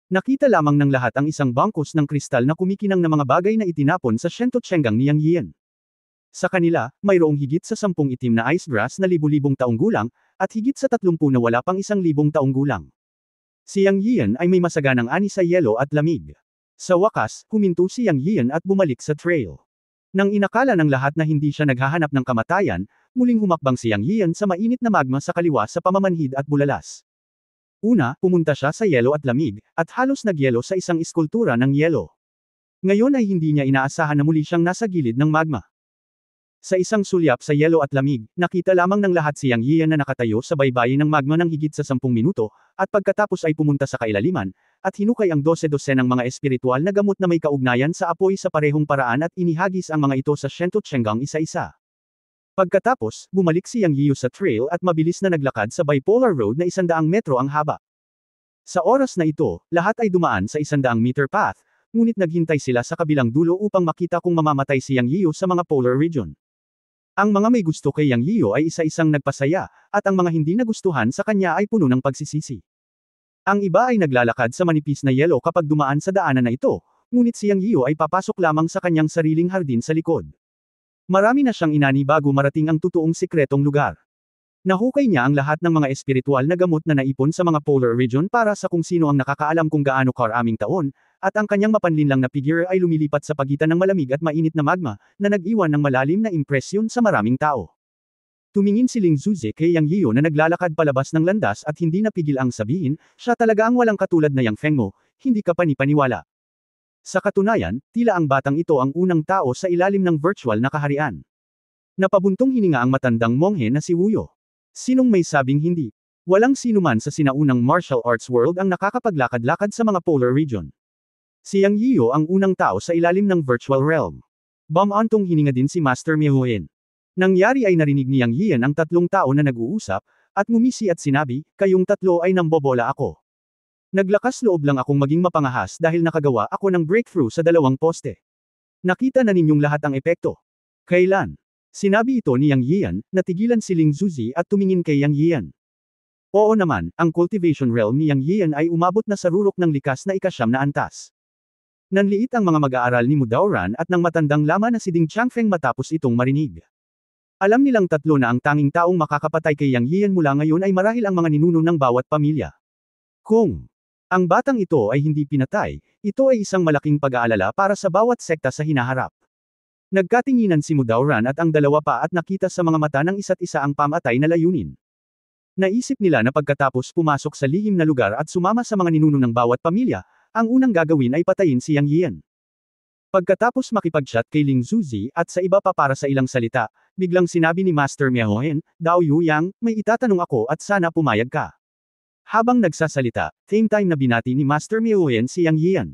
Nakita lamang ng lahat ang isang bangkos ng kristal na kumikinang na mga bagay na itinapon sa Shen Tu Chenggang ni Yang Yian. Sa kanila, mayroong higit sa 10 itim na ice grass na libu-libong taong gulang, at higit sa 30 na wala pang 1,000 taong gulang. Si Yang Yian ay may masaganang ani sa yelo at lamig. Sa wakas, huminto si Yang Yian at bumalik sa trail. Nang inakala ng lahat na hindi siya naghahanap ng kamatayan, muling humakbang si Yang Yian sa mainit na magma sa kaliwa sa pamamanhid at bulalas. Una, pumunta siya sa yelo at lamig, at halos nagyelo sa isang iskultura ng yelo. Ngayon ay hindi niya inaasahan na muli siyang nasa gilid ng magma. Sa isang sulyap sa yelo at lamig, nakita lamang ng lahat si Yang Yian na nakatayo sa baybayin ng magma ng higit sa 10 minuto, at pagkatapos ay pumunta sa kailaliman, at hinukay ang 12-dosenang mga espiritual na gamot na may kaugnayan sa apoy sa parehong paraan at inihagis ang mga ito sa Shento Chenggang isa-isa. Pagkatapos, bumalik si Yang Yiu sa trail at mabilis na naglakad sa bipolar road na 100 metro ang haba. Sa oras na ito, lahat ay dumaan sa 100-meter path, ngunit naghintay sila sa kabilang dulo upang makita kung mamamatay si Yang Yiu sa mga polar region. Ang mga may gusto kay Yang Yiu ay isa-isang nagpasaya, at ang mga hindi nagustuhan sa kanya ay puno ng pagsisisi. Ang iba ay naglalakad sa manipis na yelo kapag dumaan sa daanan na ito, ngunit si Yang Yiu ay papasok lamang sa kanyang sariling hardin sa likod. Marami na siyang inani bago marating ang totoong sikretong lugar. Nahukay niya ang lahat ng mga espiritual na gamot na naipon sa mga polar region para sa kung sino ang nakakaalam kung gaano karaming taon, at ang kanyang mapanlinlang na figure ay lumilipat sa pagitan ng malamig at mainit na magma, na nag-iwan ng malalim na impresyon sa maraming tao. Tumingin si Ling Zuzi kay Yang Yiu na naglalakad palabas ng landas at hindi napigil ang sabihin, siya talaga ang walang katulad na Yang Feng mo, hindi ka panipaniwala. Sa katunayan, tila ang batang ito ang unang tao sa ilalim ng virtual na kaharian. Napabuntong hininga ang matandang monghe na si Wuyo. Sinong may sabing hindi? Walang sinuman sa sinaunang martial arts world ang nakakapaglakad-lakad sa mga polar region. Si Yang Yiu ang unang tao sa ilalim ng virtual realm. Bumantong hininga din si Master Miaohen. Nangyari ay narinig ni Yang Yian ang tatlong tao na nag-uusap, at ngumisi at sinabi, kayong tatlo ay nambobola ako. Naglakas loob lang akong maging mapangahas dahil nakagawa ako ng breakthrough sa 2 poste. Nakita na ninyong lahat ang epekto. Kailan? Sinabi ito ni Yang Yian, natigilan si Ling Zuzi at tumingin kay Yang Yian. Oo naman, ang cultivation realm ni Yang Yian ay umabot na sa rurok ng likas na 9 na antas. Nanliit ang mga mag-aaral ni Mudaoran at ng matandang lama na si Ding Changfeng matapos itong marinig. Alam nilang tatlo na ang tanging taong makakapatay kay Yang Yian mula ngayon ay marahil ang mga ninuno ng bawat pamilya. Kung ang batang ito ay hindi pinatay, ito ay isang malaking pag-aalala para sa bawat sekta sa hinaharap. Nagkatinginan si Mudaoran at ang dalawa pa at nakita sa mga mata ng isa't isa ang pamatay na layunin. Naisip nila na pagkatapos pumasok sa lihim na lugar at sumama sa mga ninuno ng bawat pamilya, ang unang gagawin ay patayin si Yang Yian. Pagkatapos makipag-chat kay Ling Zuzi at sa iba pa para sa ilang salita, biglang sinabi ni Master Miaohen, Dao Yu Yang, may itatanong ako at sana pumayag ka. Habang nagsasalita, same time na binati ni Master Miaohen si Yang Yian.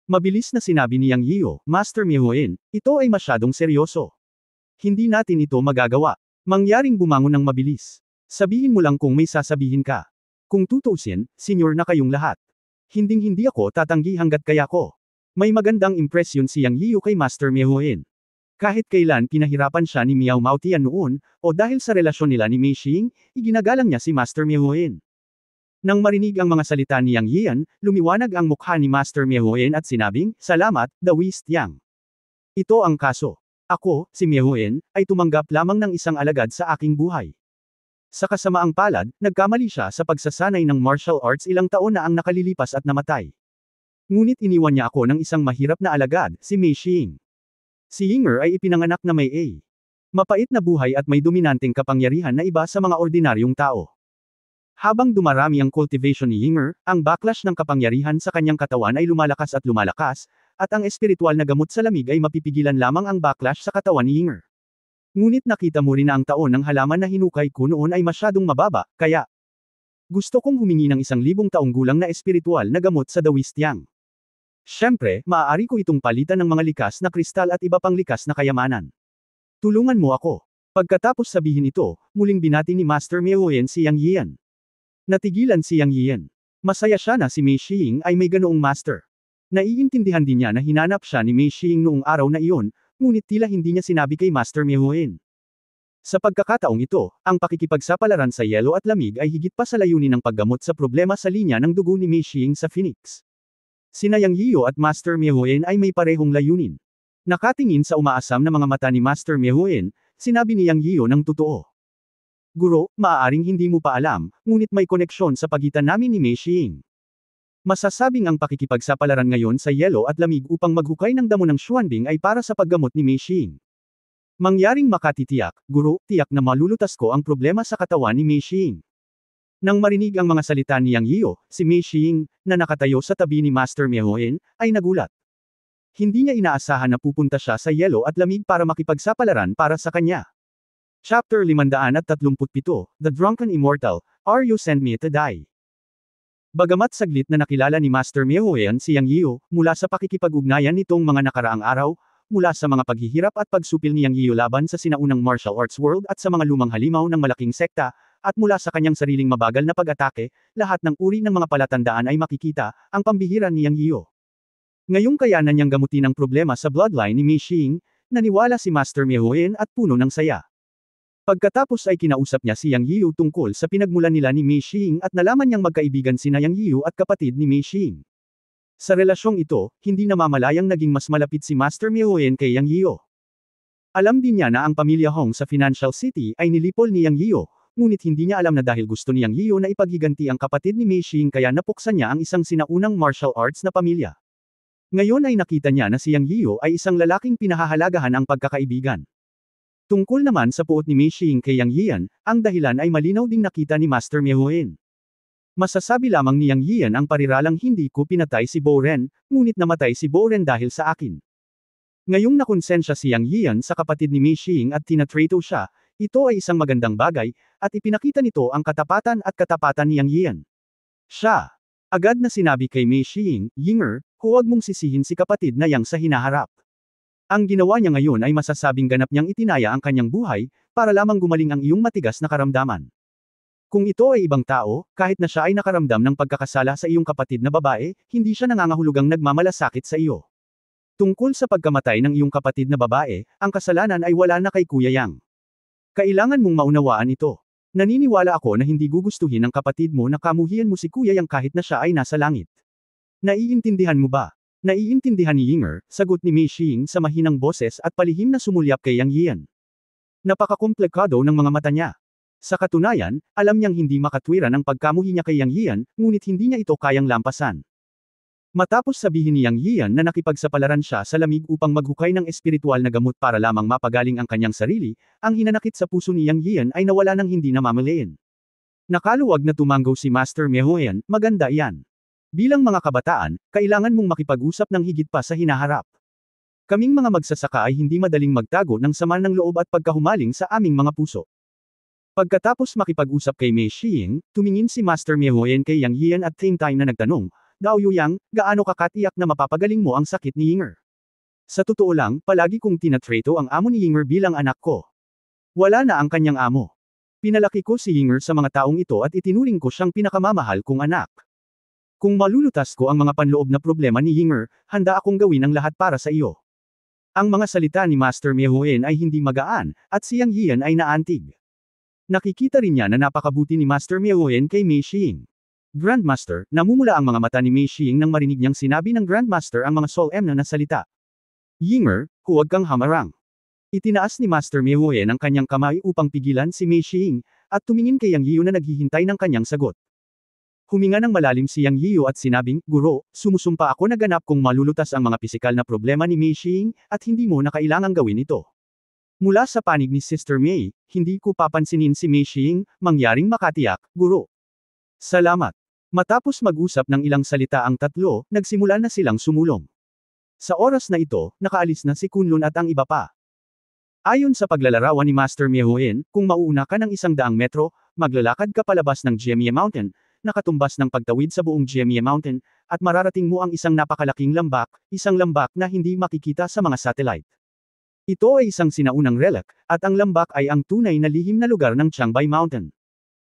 Mabilis na sinabi ni Yang Yiu, Master Miaohen, ito ay masyadong seryoso. Hindi natin ito magagawa. Mangyaring bumangon ng mabilis. Sabihin mo lang kung may sasabihin ka. Kung tutuusin, senior na kayong lahat. Hinding-hindi ako tatanggi hanggat kaya ko. May magandang impresyon si Yang Yiu kay Master Miaohen. Kahit kailan pinahirapan siya ni Miao Maotian noon, o dahil sa relasyon nila ni Mei Xing, iginagalang niya si Master Miaohen. Nang marinig ang mga salita ni Yang Yian, lumiwanag ang mukha ni Master Miaohen at sinabing, Salamat, The Wist Yang. Ito ang kaso. Ako, si Miaohen, ay tumanggap lamang ng isang alagad sa aking buhay. Sa kasamaang palad, nagkamali siya sa pagsasanay ng martial arts ilang taon na ang nakalilipas at namatay. Ngunit iniwan niya ako ng isang mahirap na alagad, si Mei Xing. Si Yinger ay ipinanganak na may mapait na buhay at may dominanteng kapangyarihan na iba sa mga ordinaryong tao. Habang dumarami ang cultivation ni Yinger, ang backlash ng kapangyarihan sa kanyang katawan ay lumalakas, at ang espiritual na gamot sa lamig ay mapipigilan lamang ang backlash sa katawan ni Yinger. Ngunit nakita mo rin na ang taon ng halaman na hinukay ko noon ay masyadong mababa, kaya gusto kong humingi ng 1,000 taong gulang na espiritual na gamot sa The Wist Yang. Siyempre, maaari ko itong palitan ng mga likas na kristal at iba pang likas na kayamanan. Tulungan mo ako. Pagkatapos sabihin ito, muling binati ni Master Miaohen si Yang Yian. Natigilan si Yang Yian. Masaya siya na si Mei Xing ay may ganoong master. Naiintindihan din niya na hinanap siya ni Mei Xing noong araw na iyon, ngunit tila hindi niya sinabi kay Master Miaohen. Sa pagkakataong ito, ang pakikipagsapalaran sa yelo at lamig ay higit pa sa layunin ng paggamot sa problema sa linya ng dugo ni Mei Xing sa Phoenix. Sina Yang Yiu at Master Miaohen ay may parehong layunin. Nakatingin sa umaasam na mga mata ni Master Miaohen, sinabi ni Yang Yiu ng totoo. Guro, maaaring hindi mo pa alam, ngunit may koneksyon sa pagitan namin ni Mei Xing. Masasabing ang pakikipagsapalaran ngayon sa yelo at lamig upang maghukay ng damo ng Xuanbing ay para sa paggamot ni Mei Xing. Mangyaring makatitiyak, guro, tiyak na malulutas ko ang problema sa katawan ni Mei Xing. Nang marinig ang mga salita ni Yang Yiu, si Mei Xing, na nakatayo sa tabi ni Master Miaohen, ay nagulat. Hindi niya inaasahan na pupunta siya sa yelo at lamig para makipagsapalaran para sa kanya. Chapter 537, The Drunken Immortal, Are You Send Me to Die? Bagamat saglit na nakilala ni Master Meoyan si Yang Yiu, mula sa pakikipag-ugnayan nitong mga nakaraang araw, mula sa mga paghihirap at pagsupil ni Yang Yiu laban sa sinaunang martial arts world at sa mga lumang halimaw ng malaking sekta, at mula sa kanyang sariling mabagal na pag-atake, lahat ng uri ng mga palatandaan ay makikita, ang pambihira ni Yang Yiu. Ngayong kayanan niyang gamutin ang problema sa bloodline ni Mei Xing, naniwala si Master Meoyan at puno ng saya. Pagkatapos ay kinausap niya si Yang Yiu tungkol sa pinagmulan nila ni Mei Xing at nalaman niyang magkaibigan sina Yang Yiu at kapatid ni Mei Xing. Sa relasyong ito, hindi namamalayang naging mas malapit si Master Meoyan kay Yang Yiu. Alam din niya na ang pamilya Hong sa Financial City ay nilipol ni Yang Yiu, ngunit hindi niya alam na dahil gusto ni Yang Yiu na ipaghiganti ang kapatid ni Mei Xing kaya napuksan niya ang isang sinaunang martial arts na pamilya. Ngayon ay nakita niya na si Yang Yiu ay isang lalaking pinahahalagahan ang pagkakaibigan. Tungkol naman sa puot ni Mei Xing kay Yang Yian, ang dahilan ay malinaw ding nakita ni Master Meoyan. Masasabi lamang ni Yang Yian ang pariralang hindi ko pinatay si Bo Ren, ngunit namatay si Bo Ren dahil sa akin. Ngayong nakonsensya si Yang Yian sa kapatid ni Mei Xing at tinatrato siya, ito ay isang magandang bagay, at ipinakita nito ang katapatan ni Yang Yian. Siya agad na sinabi kay Mei Xing, Yinger, huwag mong sisihin si kapatid na Yang sa hinaharap. Ang ginawa niya ngayon ay masasabing ganap niyang itinaya ang kanyang buhay, para lamang gumaling ang iyong matigas na karamdaman. Kung ito ay ibang tao, kahit na siya ay nakaramdam ng pagkakasala sa iyong kapatid na babae, hindi siya nangangahulugang nagmamalasakit sa iyo. Tungkol sa pagkamatay ng iyong kapatid na babae, ang kasalanan ay wala na kay Kuya Yang. Kailangan mong maunawaan ito. Naniniwala ako na hindi gugustuhin ng kapatid mo na kamuhian mo si Kuya Yang kahit na siya ay nasa langit. Naiintindihan mo ba? Naiintindihan ni Yinger, sagot ni Mei Xing sa mahinang boses at palihim na sumulyap kay Yang Yian. Napakakomplikado ng mga mata niya. Sa katunayan, alam niyang hindi makatwiran ang pagkamuhi niya kay Yang Yian, ngunit hindi niya ito kayang lampasan. Matapos sabihin ni Yang Yian na nakipagsapalaran siya sa lamig upang maghukay ng espiritual na gamot para lamang mapagaling ang kanyang sarili, ang hinanakit sa puso ni Yang Yian ay nawala ng hindi namamalayan. Nakaluwag na tumanggaw si Master Meoyan, maganda iyan. Bilang mga kabataan, kailangan mong makipag-usap ng higit pa sa hinaharap. Kaming mga magsasaka ay hindi madaling magtago ng sama ng loob at pagkahumaling sa aming mga puso. Pagkatapos makipag-usap kay Mei Xing, tumingin si Master Meoyan kay Yang Yian at same time na nagtanong, Dao Yang, gaano ka katiyak na mapapagaling mo ang sakit ni Yinger? Sa totoo lang, palagi kong tinatrato ang amo ni Yinger bilang anak ko. Wala na ang kanyang amo. Pinalaki ko si Yinger sa mga taong ito at itinuring ko siyang pinakamamahal kong anak. Kung malulutas ko ang mga panloob na problema ni Yinger, handa akong gawin ang lahat para sa iyo. Ang mga salita ni Master Meoyan ay hindi magaan, at si Yang Yian ay naantig. Nakikita rin niya na napakabuti ni Master Meoyan kay Mei Xing. Grandmaster, namumula ang mga mata ni Mei Xing nang marinig niyang sinabi ng Grandmaster ang mga solemn na salita. Yinger, huwag kang hamarang. Itinaas ni Master Meoyan ang kanyang kamay upang pigilan si Mei Xing, at tumingin kay Yang Yiu na naghihintay ng kanyang sagot. Huminga ng malalim si Yang Yiu at sinabing, Guro, sumusumpa ako na ganap kung malulutas ang mga pisikal na problema ni Mei Xing, at hindi mo na kailangang gawin ito. Mula sa panig ni Sister Mei, hindi ko papansinin si Mei Xing, mangyaring makatiyak, Guro. Salamat. Matapos mag-usap ng ilang salita ang tatlo, nagsimula na silang sumulong. Sa oras na ito, nakaalis na si Kunlun at ang iba pa. Ayon sa paglalarawan ni Master Meoyan, kung mauuna ka ng 100 metro, maglalakad ka palabas ng Jiemie Mountain, nakatumbas ng pagtawid sa buong Jiemie Mountain, at mararating mo ang isang napakalaking isang lambak na hindi makikita sa mga satellite. Ito ay isang sinaunang relic, at ang lambak ay ang tunay na lihim na lugar ng Changbai Mountain.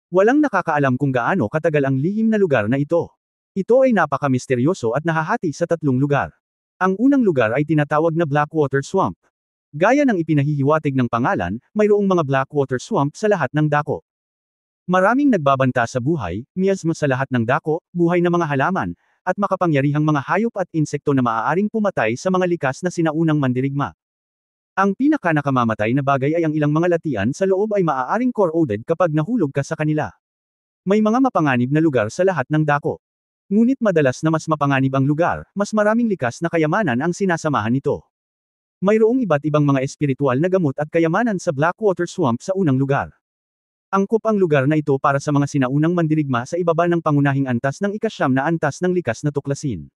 Walang nakakaalam kung gaano katagal ang lihim na lugar na ito. Ito ay napaka-misteryoso at nahahati sa 3 lugar. Ang unang lugar ay tinatawag na Blackwater Swamp. Gaya ng ipinahihiwatig ng pangalan, mayroong mga Blackwater Swamp sa lahat ng dako. Maraming nagbabanta sa buhay, miyasma sa lahat ng dako, buhay na mga halaman, at makapangyarihang mga hayop at insekto na maaaring pumatay sa mga likas na sinaunang mandirigma. Ang pinaka-nakamamatay na bagay ay ang ilang mga latian sa loob ay maaaring corroded kapag nahulog ka sa kanila. May mga mapanganib na lugar sa lahat ng dako. Ngunit madalas na mas mapanganib ang lugar, mas maraming likas na kayamanan ang sinasamahan nito. Mayroong iba't ibang mga espiritual na gamot at kayamanan sa Blackwater Swamp sa unang lugar. Angkop ang lugar na ito para sa mga sinaunang mandirigma sa ibaba ng pangunahing antas ng ika-9 na antas ng likas na tuklasin.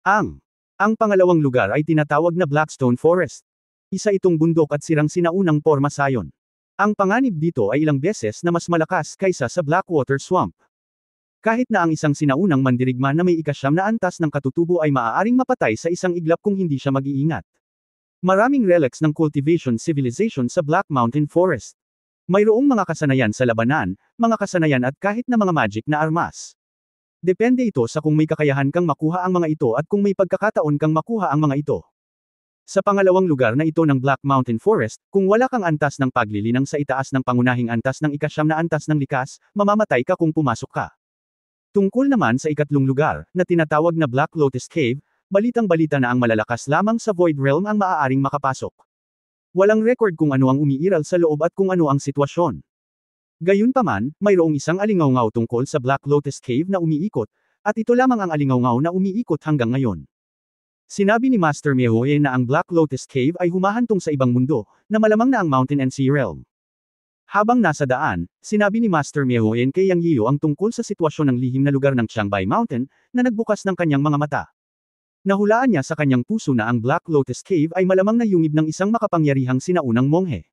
Ang Ang pangalawang lugar ay tinatawag na Blackstone Forest. Isa itong bundok at sirang sinaunang porma sayon. Ang panganib dito ay ilang beses na mas malakas kaysa sa Blackwater Swamp. Kahit na ang isang sinaunang mandirigma na may ikasyam na antas ng katutubo ay maaaring mapatay sa isang iglap kung hindi siya mag-iingat. Maraming relics ng cultivation civilization sa Black Mountain Forest. Mayroong mga kasanayan sa labanan, mga kasanayan at kahit na mga magic na armas. Depende ito sa kung may kakayahan kang makuha ang mga ito at kung may pagkakataon kang makuha ang mga ito. Sa pangalawang lugar na ito ng Black Mountain Forest, kung wala kang antas ng paglilinang sa itaas ng pangunahing antas ng ikasyam na antas ng likas, mamamatay ka kung pumasok ka. Tungkol naman sa ikatlong lugar, na tinatawag na Black Lotus Cave, balitang-balita na ang malalakas lamang sa Void Realm ang maaaring makapasok. Walang record kung ano ang umiiral sa loob at kung ano ang sitwasyon. Gayunpaman, mayroong isang alingaw-ngaw tungkol sa Black Lotus Cave na umiikot, at ito lamang ang alingaw-ngaw na umiikot hanggang ngayon. Sinabi ni Master Mehoe na ang Black Lotus Cave ay humahantong sa ibang mundo, na malamang na ang Mountain and Sea Realm. Habang nasa daan, sinabi ni Master Mehoe kay Yang Yiyo ang tungkol sa sitwasyon ng lihim na lugar ng Qiangbei Mountain, na nagbukas ng kanyang mga mata. Nahulaan niya sa kanyang puso na ang Black Lotus Cave ay malamang na yungib ng isang makapangyarihang sinaunang monghe.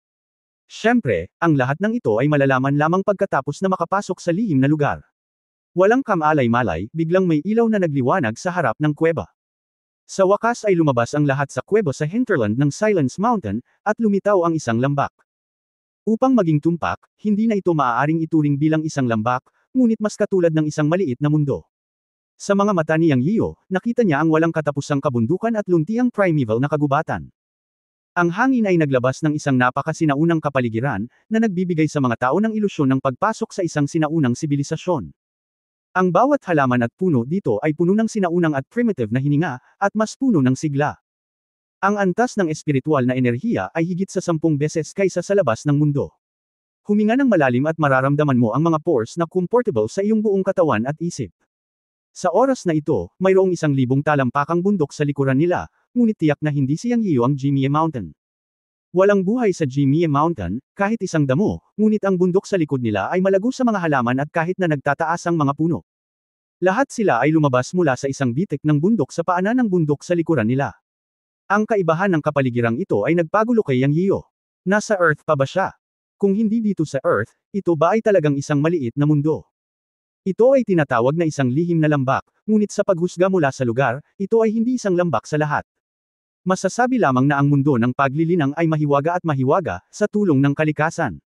Siyempre, ang lahat ng ito ay malalaman lamang pagkatapos na makapasok sa lihim na lugar. Walang kamalay-malay, biglang may ilaw na nagliwanag sa harap ng kuweba. Sa wakas ay lumabas ang lahat sa kuweba sa hinterland ng Silence Mountain, at lumitaw ang isang lambak. Upang maging tumpak, hindi na ito maaaring ituring bilang isang lambak, ngunit mas katulad ng isang maliit na mundo. Sa mga mata ni Yang Yiyo, nakita niya ang walang katapusang kabundukan at luntiang primeval na kagubatan. Ang hangin ay naglabas ng isang napakasinaunang kapaligiran, na nagbibigay sa mga tao ng ilusyon ng pagpasok sa isang sinaunang sibilisasyon. Ang bawat halaman at puno dito ay puno ng sinaunang at primitive na hininga, at mas puno ng sigla. Ang antas ng espiritual na enerhiya ay higit sa 10 beses kaysa sa labas ng mundo. Huminga ng malalim at mararamdaman mo ang mga pores na comfortable sa iyong buong katawan at isip. Sa oras na ito, mayroong 1,000 talampakang bundok sa likuran nila, ngunit tiyak na hindi si Yang Yiyo ang Jimie Mountain. Walang buhay sa Jimie Mountain, kahit isang damo, ngunit ang bundok sa likod nila ay malago sa mga halaman at kahit na nagtataas ang mga puno. Lahat sila ay lumabas mula sa isang bitik ng bundok sa paanan ng bundok sa likuran nila. Ang kaibahan ng kapaligirang ito ay nagpagulo kay Yang Yiyo. Nasa Earth pa ba siya? Kung hindi dito sa Earth, ito ba ay talagang isang maliit na mundo? Ito ay tinatawag na isang lihim na lambak, ngunit sa paghusga mula sa lugar, ito ay hindi isang lambak sa lahat. Masasabi lamang na ang mundo ng paglilinang ay mahiwaga at mahiwaga, sa tulong ng kalikasan.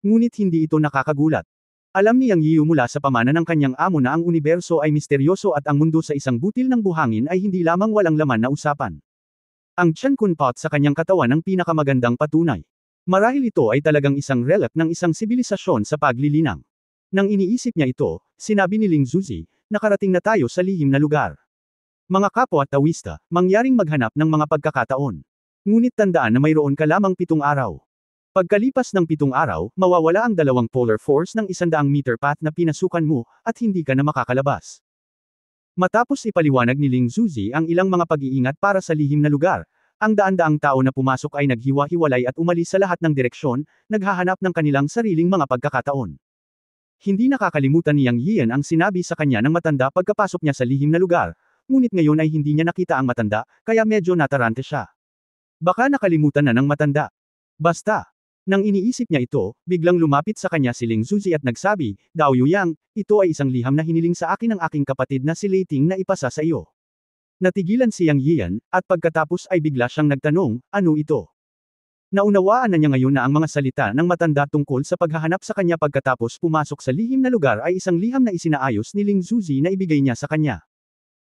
Ngunit hindi ito nakakagulat. Alam ni Yang Yiyo mula sa pamana ng kanyang amo na ang universo ay misteryoso at ang mundo sa isang butil ng buhangin ay hindi lamang walang laman na usapan. Ang Qiankun Pot sa kanyang katawan ang pinakamagandang patunay. Marahil ito ay talagang isang relic ng isang sibilisasyon sa paglilinang. Nang iniisip niya ito, sinabi ni Ling Zuzi, nakarating na tayo sa lihim na lugar. Mga kapwa tawista, mangyaring maghanap ng mga pagkakataon. Ngunit tandaan na mayroon ka lamang 7 araw. Pagkalipas ng 7 araw, mawawala ang 2 polar force ng 100-meter path na pinasukan mo, at hindi ka na makakalabas. Matapos ipaliwanag ni Ling Zuzi ang ilang mga pag-iingat para sa lihim na lugar, ang daan-daang tao na pumasok ay naghiwa-hiwalay at umalis sa lahat ng direksyon, naghahanap ng kanilang sariling mga pagkakataon. Hindi nakakalimutan ni Yang Yiyan ang sinabi sa kanya ng matanda pagkapasok niya sa lihim na lugar, ngunit ngayon ay hindi niya nakita ang matanda, kaya medyo natarante siya. Baka nakalimutan na ng matanda. Basta. Nang iniisip niya ito, biglang lumapit sa kanya si Ling Zuzi at nagsabi, Dao Yuyang, ito ay isang liham na hiniling sa akin ng aking kapatid na si Lei Ting na ipasa sa iyo. Natigilan si Yang Yiyan, at pagkatapos ay bigla siyang nagtanong, ano ito? Naunawaan na niya ngayon na ang mga salita ng matanda tungkol sa paghahanap sa kanya pagkatapos pumasok sa lihim na lugar ay isang liham na isinaayos ni Ling Zuzi na ibigay niya sa kanya.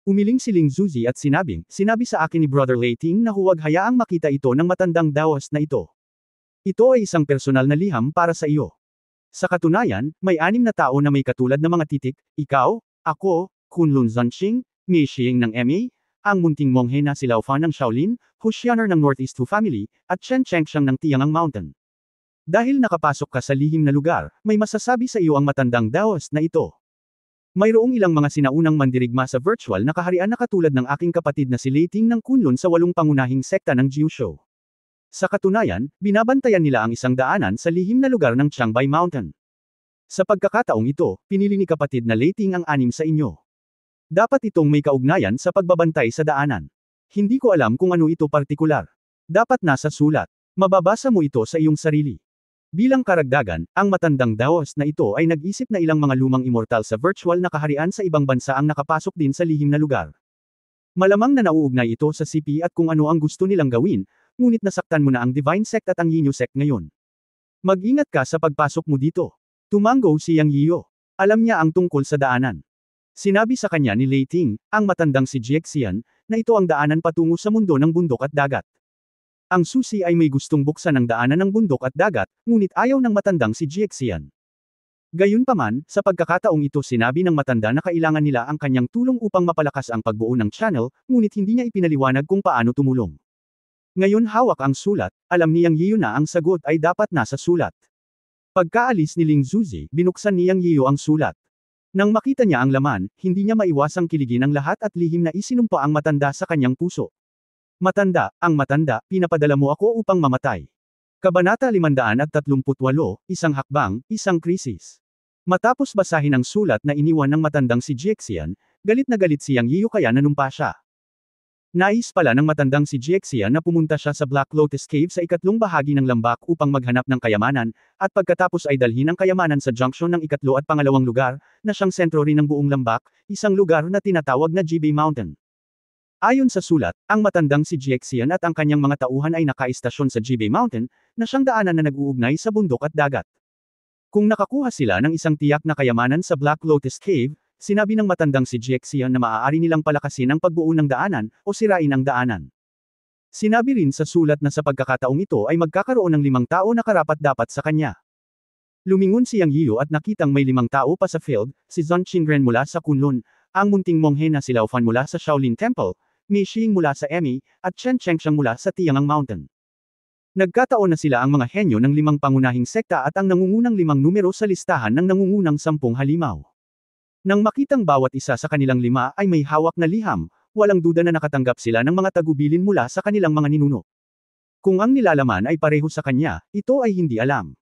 Umiling si Ling Zuzi at sinabi sa akin ni Brother Lei Ting na huwag hayaang makita ito ng matandang Daoist na ito. Ito ay isang personal na liham para sa iyo. Sa katunayan, may 6 na tao na may katulad na mga titik, ikaw, ako, Kunlun Zhanqing, Mei Xing ng MA, ang munting monghe na si Lao Fan ng Shaolin, Husyaner ng Northeast Hu family, at Chen Chengxiang ng Tiangang Mountain. Dahil nakapasok ka sa lihim na lugar, may masasabi sa iyo ang matandang Daoist na ito. Mayroong ilang mga sinaunang mandirigma sa virtual na kaharian na katulad ng aking kapatid na si Lei Ting ng Kunlun sa 8 pangunahing sekta ng Jiushou. Sa katunayan, binabantayan nila ang isang daanan sa lihim na lugar ng Qiangbei Mountain. Sa pagkakataong ito, pinili ni kapatid na Lei Ting ang 6 sa inyo. Dapat itong may kaugnayan sa pagbabantay sa daanan. Hindi ko alam kung ano ito partikular. Dapat nasa sulat. Mababasa mo ito sa iyong sarili. Bilang karagdagan, ang matandang Daos na ito ay nag-isip na ilang mga lumang immortal sa virtual na kaharian sa ibang bansa ang nakapasok din sa lihim na lugar. Malamang na nauugnay ito sa CP at kung ano ang gusto nilang gawin, ngunit nasaktan mo na ang Divine Sect at ang Yinyo Sect ngayon. Mag-ingat ka sa pagpasok mo dito. Tumango si Yang Yiyo. Alam niya ang tungkol sa daanan. Sinabi sa kanya ni Lei Ting, ang matandang si Jiexian, na ito ang daanan patungo sa mundo ng bundok at dagat. Ang susi ay may gustong buksan ang daanan ng bundok at dagat, ngunit ayaw ng matandang si Jiexian. Gayunpaman, sa pagkakataong ito sinabi ng matanda na kailangan nila ang kanyang tulong upang mapalakas ang pagbuo ng channel, ngunit hindi niya ipinaliwanag kung paano tumulong. Ngayon hawak ang sulat, alam niyang Yiyo na ang sagot ay dapat nasa sulat. Pagkaalis ni Ling Zuzi, binuksan niyang Yiyo ang sulat. Nang makita niya ang laman, hindi niya maiwasang kiligin ang lahat at lihim na isinumpa ang matanda sa kanyang puso. Matanda, ang matanda, pinapadala mo ako upang mamatay. Kabanata 538, isang hakbang, isang krisis. Matapos basahin ang sulat na iniwan ng matandang si Jiexian, galit na galit si Yang Yiyo kaya nanumpa siya. Nais pala ng matandang si Jiexian na pumunta siya sa Black Lotus Cave sa ikatlong bahagi ng lambak upang maghanap ng kayamanan, at pagkatapos ay dalhin ang kayamanan sa junction ng ikatlo at pangalawang lugar, na siyang sentro rin ng buong lambak, isang lugar na tinatawag na Jibei Mountain. Ayon sa sulat, ang matandang si Jiexian at ang kanyang mga tauhan ay nakaistasyon sa Jibei Mountain, na siyang daanan na nag-uugnay sa bundok at dagat. Kung nakakuha sila ng isang tiyak na kayamanan sa Black Lotus Cave, sinabi ng matandang si Jiexian na maaari nilang palakasin ang pagbuo ng daanan, o sirain ang daanan. Sinabi rin sa sulat na sa pagkakataong ito ay magkakaroon ng 5 tao na karapat-dapat sa kanya. Lumingon si Yang Yiyo at nakitang may 5 tao pa sa field, si Zhang Qingren mula sa Kunlun, ang munting monghe na si Lao Fan mula sa Shaolin Temple, Mei Xing mula sa Emi, at Chen Chengxiang mula sa Tiangang Mountain. Nagkataon na sila ang mga henyo ng 5 pangunahing sekta at ang nangungunang 5 numero sa listahan ng nangungunang 10 halimaw. Nang makitang bawat isa sa kanilang 5 ay may hawak na liham, walang duda na nakatanggap sila ng mga tagubilin mula sa kanilang mga ninuno. Kung ang nilalaman ay pareho sa kanya, ito ay hindi alam.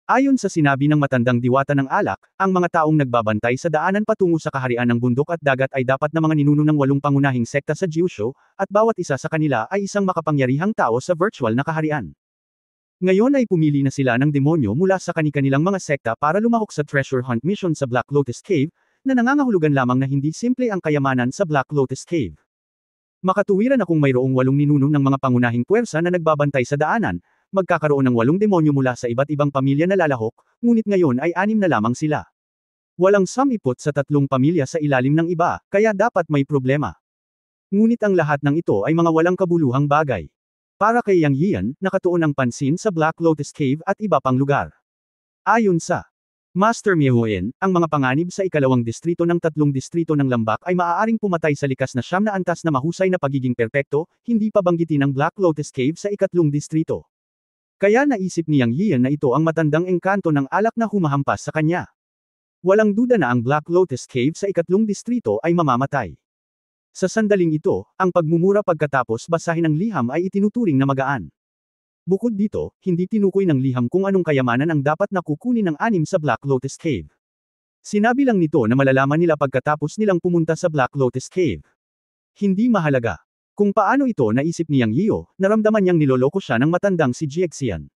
Ayon sa sinabi ng matandang diwata ng alak, ang mga taong nagbabantay sa daanan patungo sa kaharian ng bundok at dagat ay dapat na mga ninuno ng 8 pangunahing sekta sa Jiusho, at bawat isa sa kanila ay isang makapangyarihang tao sa virtual na kaharian. Ngayon ay pumili na sila ng demonyo mula sa kani-kanilang mga sekta para lumahok sa treasure hunt mission sa Black Lotus Cave, na nangangahulugan lamang na hindi simple ang kayamanan sa Black Lotus Cave. Makatuwiran na kung mayroong 8 ninuno ng mga pangunahing puwersa na nagbabantay sa daanan, magkakaroon ng 8 demonyo mula sa iba't ibang pamilya na lalahok, ngunit ngayon ay 6 na lamang sila. Walang samipot sa 3 pamilya sa ilalim ng iba, kaya dapat may problema. Ngunit ang lahat ng ito ay mga walang kabuluhang bagay. Para kay Yang Yian, nakatuon ang pansin sa Black Lotus Cave at iba pang lugar. Ayon sa Master Miehoen, ang mga panganib sa ikalawang distrito ng 3 distrito ng lambak ay maaaring pumatay sa likas na 9 na antas na mahusay na pagiging perpekto, hindi pa banggitin ang Black Lotus Cave sa ikatlong distrito. Kaya naisip ni Yang Yian na ito ang matandang engkanto ng alak na humahampas sa kanya. Walang duda na ang Black Lotus Cave sa ikatlong distrito ay mamamatay. Sa sandaling ito, ang pagmumura pagkatapos basahin ng liham ay itinuturing na magaan. Bukod dito, hindi tinukoy ng liham kung anong kayamanan ang dapat na kukunin ng 6 sa Black Lotus Cave. Sinabi lang nito na malalaman nila pagkatapos nilang pumunta sa Black Lotus Cave. Hindi mahalaga. Kung paano ito naisip ni Yang Yiyo, naramdaman niyang niloloko siya ng matandang si Jiexian.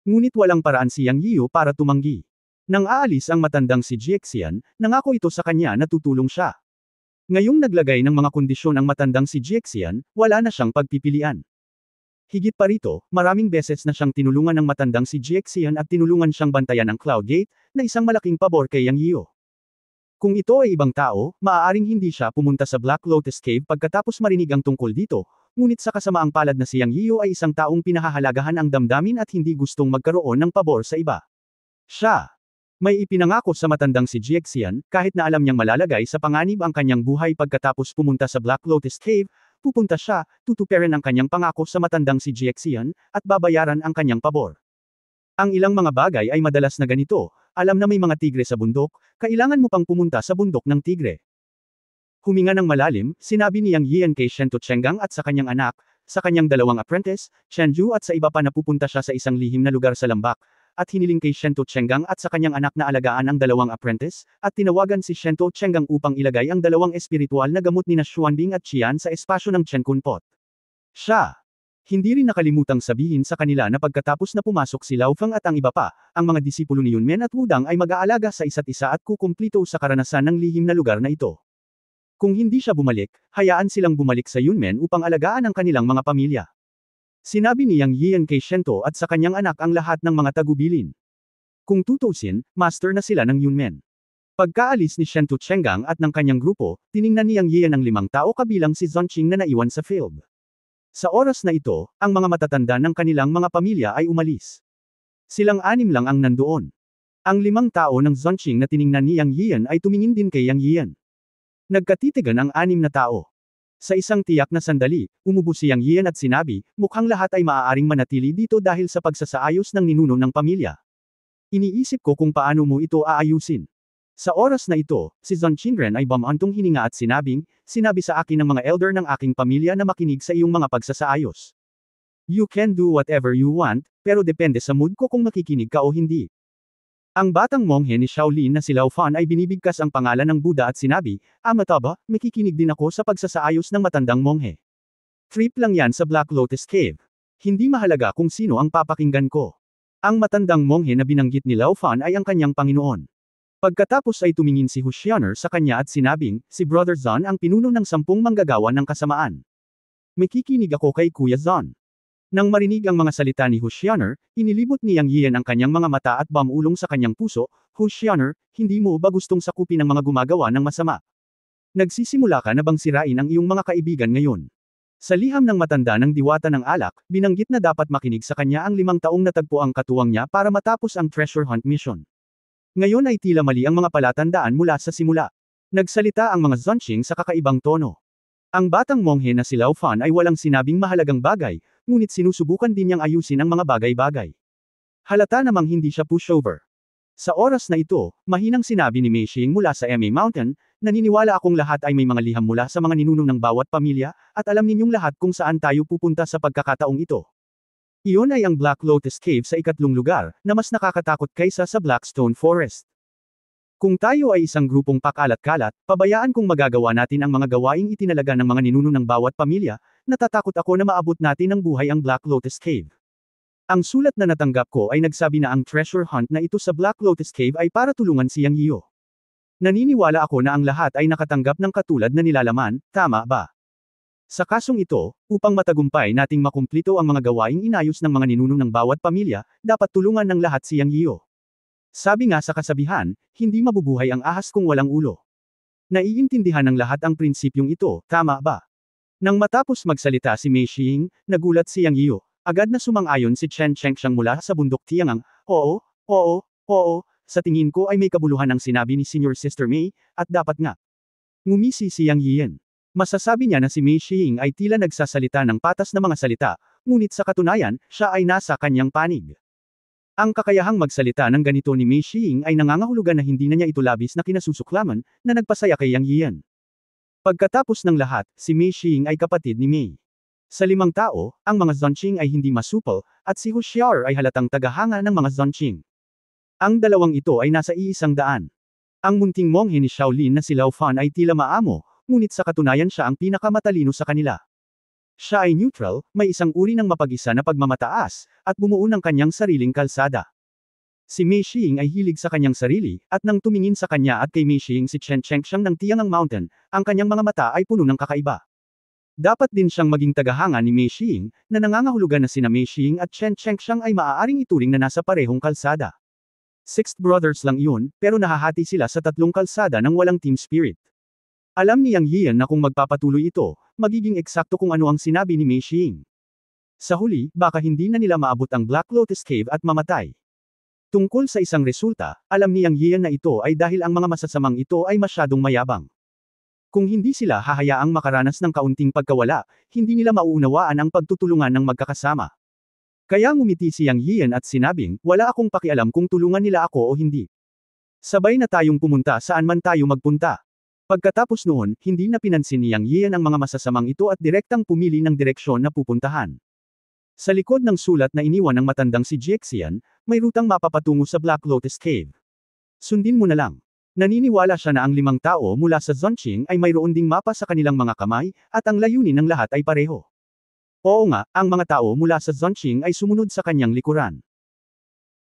Ngunit walang paraan si Yang Yiyo para tumanggi. Nang aalis ang matandang si Jiexian, nangako ito sa kanya na tutulong siya. Ngayong naglagay ng mga kondisyon ang matandang si Jiexian, wala na siyang pagpipilian. Higit pa rito, maraming beses na siyang tinulungan ng matandang si Jiexian at tinulungan siyang bantayan ang Cloud Gate, na isang malaking pabor kay Yang Yiyo. Kung ito ay ibang tao, maaaring hindi siya pumunta sa Black Lotus Cave pagkatapos marinig ang tungkol dito, ngunit sa kasamaang palad na si Yang Yiyo ay isang taong pinahahalagahan ang damdamin at hindi gustong magkaroon ng pabor sa iba. Siya may ipinangako sa matandang si Jiexian, kahit na alam niyang malalagay sa panganib ang kanyang buhay pagkatapos pumunta sa Black Lotus Cave, pupunta siya, tutuparin ang kanyang pangako sa matandang si Jiexian, at babayaran ang kanyang pabor. Ang ilang mga bagay ay madalas na ganito, alam na may mga tigre sa bundok, kailangan mo pang pumunta sa bundok ng tigre. Huminga ng malalim, sinabi ni Yang Yian kay Shento Chenggang at sa kanyang anak, sa kanyang 2 apprentice, Chen Ju at sa iba pa na pupunta siya sa isang lihim na lugar sa lambak, at hiniling kay Shento Chengang at sa kanyang anak na alagaan ang dalawang apprentice, at tinawagan si Shento Chengang upang ilagay ang dalawang espiritual na gamot nina Xuanbing at Qian sa espasyo ng Chen Kunpot. Siya. Hindi rin nakalimutang sabihin sa kanila na pagkatapos na pumasok si Lao Feng at ang iba pa, ang mga disipulo ni Yunmen at Wudang ay mag-aalaga sa isa't isa at kukumplito sa karanasan ng lihim na lugar na ito. Kung hindi siya bumalik, hayaan silang bumalik sa Yunmen upang alagaan ang kanilang mga pamilya. Sinabi ni Yang Yian kay Shento at sa kanyang anak ang lahat ng mga tagubilin. Kung tutuusin, master na sila ng Yunmen. Pagkaalis ni Shento Chengang at ng kanyang grupo, tiningnan ni Yang Yian ang 5 tao kabilang si Zonqing na naiwan sa field. Sa oras na ito, ang mga matatanda ng kanilang mga pamilya ay umalis. Silang 6 lang ang nandoon. Ang 5 tao ng Zonqing na tiningnan ni Yang Yian ay tumingin din kay Yang Yian. Nagkatitigan ang 6 na tao. Sa isang tiyak na sandali, umubo si Yang Yian at sinabi, mukhang lahat ay maaaring manatili dito dahil sa pagsasaayos ng ninuno ng pamilya. Iniisip ko kung paano mo ito aayusin. Sa oras na ito, si Zhang Qingren ay bumantong hininga at sinabi sa akin ng mga elder ng aking pamilya na makinig sa iyong mga pagsasaayos. You can do whatever you want, pero depende sa mood ko kung makikinig ka o hindi. Ang batang monghe ni Shaolin na si Lao Fan ay binibigkas ang pangalan ng Buddha at sinabi, Amataba, makikinig din ako sa pagsasaayos ng matandang monghe. Trip lang yan sa Black Lotus Cave. Hindi mahalaga kung sino ang papakinggan ko. Ang matandang monghe na binanggit ni Lao Fan ay ang kanyang Panginoon. Pagkatapos ay tumingin si Hushyaner sa kanya at sinabing, si Brother Zan ang pinuno ng 10 manggagawa ng kasamaan. Makikinig ako kay Kuya Zan. Nang marinig ang mga salita ni Hushyaner, inilibot ni Yang Yian ang kanyang mga mata at bumulong sa kanyang puso, Hushyaner, hindi mo ba gustong sakupin ang mga gumagawa ng masama? Nagsisimula ka na bang sirain ang iyong mga kaibigan ngayon? Sa liham ng matanda ng diwata ng alak, binanggit na dapat makinig sa kanya ang 5 taong natagpo ang katuwang niya para matapos ang treasure hunt mission. Ngayon ay tila mali ang mga palatandaan mula sa simula. Nagsalita ang mga Zonqing sa kakaibang tono. Ang batang monghe na si Lao Fan ay walang sinabing mahalagang bagay, ngunit sinusubukan din niyang ayusin ang mga bagay-bagay. Halata namang hindi siya pushover. Sa oras na ito, mahinang sinabi ni Mei Xing mula sa MA Mountain, naniniwala akong lahat ay may mga liham mula sa mga ninuno ng bawat pamilya, at alam ninyong lahat kung saan tayo pupunta sa pagkakataong ito. Iyon ay ang Black Lotus Cave sa 2 lugar, na mas nakakatakot kaysa sa Blackstone Forest. Kung tayo ay isang grupong pakalat-kalat, pabayaan kung magagawa natin ang mga gawaing itinalaga ng mga ninuno ng bawat pamilya, natatakot ako na maabot natin ng buhay ang Black Lotus Cave. Ang sulat na natanggap ko ay nagsabi na ang treasure hunt na ito sa Black Lotus Cave ay para tulungan si Yang Yiu. Naniniwala ako na ang lahat ay nakatanggap ng katulad na nilalaman, tama ba? Sa kasong ito, upang matagumpay nating makumplito ang mga gawaing inayos ng mga ninuno ng bawat pamilya, dapat tulungan ng lahat si Yang Yiu. Sabi nga sa kasabihan, hindi mabubuhay ang ahas kung walang ulo. Naiintindihan ng lahat ang prinsipyong ito, tama ba? Nang matapos magsalita si Mei Xing, nagulat si Yang Yiu. Agad na sumang-ayon si Chen Chengxiang mula sa bundok Tiangang, oo, sa tingin ko ay may kabuluhan ang sinabi ni Senior Sister Mei, at dapat nga. Ngumisi si Yang Yian. Masasabi niya na si Mei Xing ay tila nagsasalita ng patas na mga salita, ngunit sa katunayan, siya ay nasa kanyang panig. Ang kakayahang magsalita ng ganito ni Mei Xing ay nangangahulugan na hindi na niya ito labis na kinasusuklaman, na nagpasaya kay Yang Yian. Pagkatapos ng lahat, si Mei Xing ay kapatid ni Mei. Sa 5 tao, ang mga Zonqing ay hindi masupol, at si Huxiar ay halatang tagahanga ng mga Zonqing. Ang dalawang ito ay nasa 100. Ang munting monghe ni Shaolin na si Lao Fan ay tila maamo, ngunit sa katunayan siya ang pinakamatalino sa kanila. Siya ay neutral, may isang uri ng mapag-isa na pagmamataas, at bumuo ng kanyang sariling kalsada. Si Mei Xing ay hilig sa kanyang sarili, at nang tumingin sa kanya at kay Mei Xing si Chen Chengxiang ng Tiangang Mountain, ang kanyang mga mata ay puno ng kakaiba. Dapat din siyang maging tagahanga ni Mei Xing, na nangangahulugan na sina Mei Xing at Chen Chengxiang ay maaaring ituring na nasa parehong kalsada. Sixth brothers lang iyon, pero nahahati sila sa 3 kalsada ng walang team spirit. Alam ni Yang Yian na kung magpapatuloy ito, magiging eksakto kung ano ang sinabi ni Mei Xing. Sa huli, baka hindi na nila maabot ang Black Lotus Cave at mamatay. Tungkol sa isang resulta, alam ni Yang Yian na ito ay dahil ang mga masasamang ito ay masyadong mayabang. Kung hindi sila hahayaang makaranas ng kaunting pagkawala, hindi nila mauunawaan ang pagtutulungan ng magkakasama. Kaya ngumiti si Yang Yian at sinabing, wala akong pakialam kung tulungan nila ako o hindi. Sabay na tayong pumunta saan man tayo magpunta. Pagkatapos noon, hindi na pinansin ni Yang Yian ang mga masasamang ito at direktang pumili ng direksyon na pupuntahan. Sa likod ng sulat na iniwan ng matandang si Jiexian, may rutang mapapatungo sa Black Lotus Cave. Sundin mo na lang. Naniniwala siya na ang 5 tao mula sa Zonqing ay mayroon ding mapa sa kanilang mga kamay, at ang layunin ng lahat ay pareho. Oo nga, ang mga tao mula sa Zonqing ay sumunod sa kanyang likuran.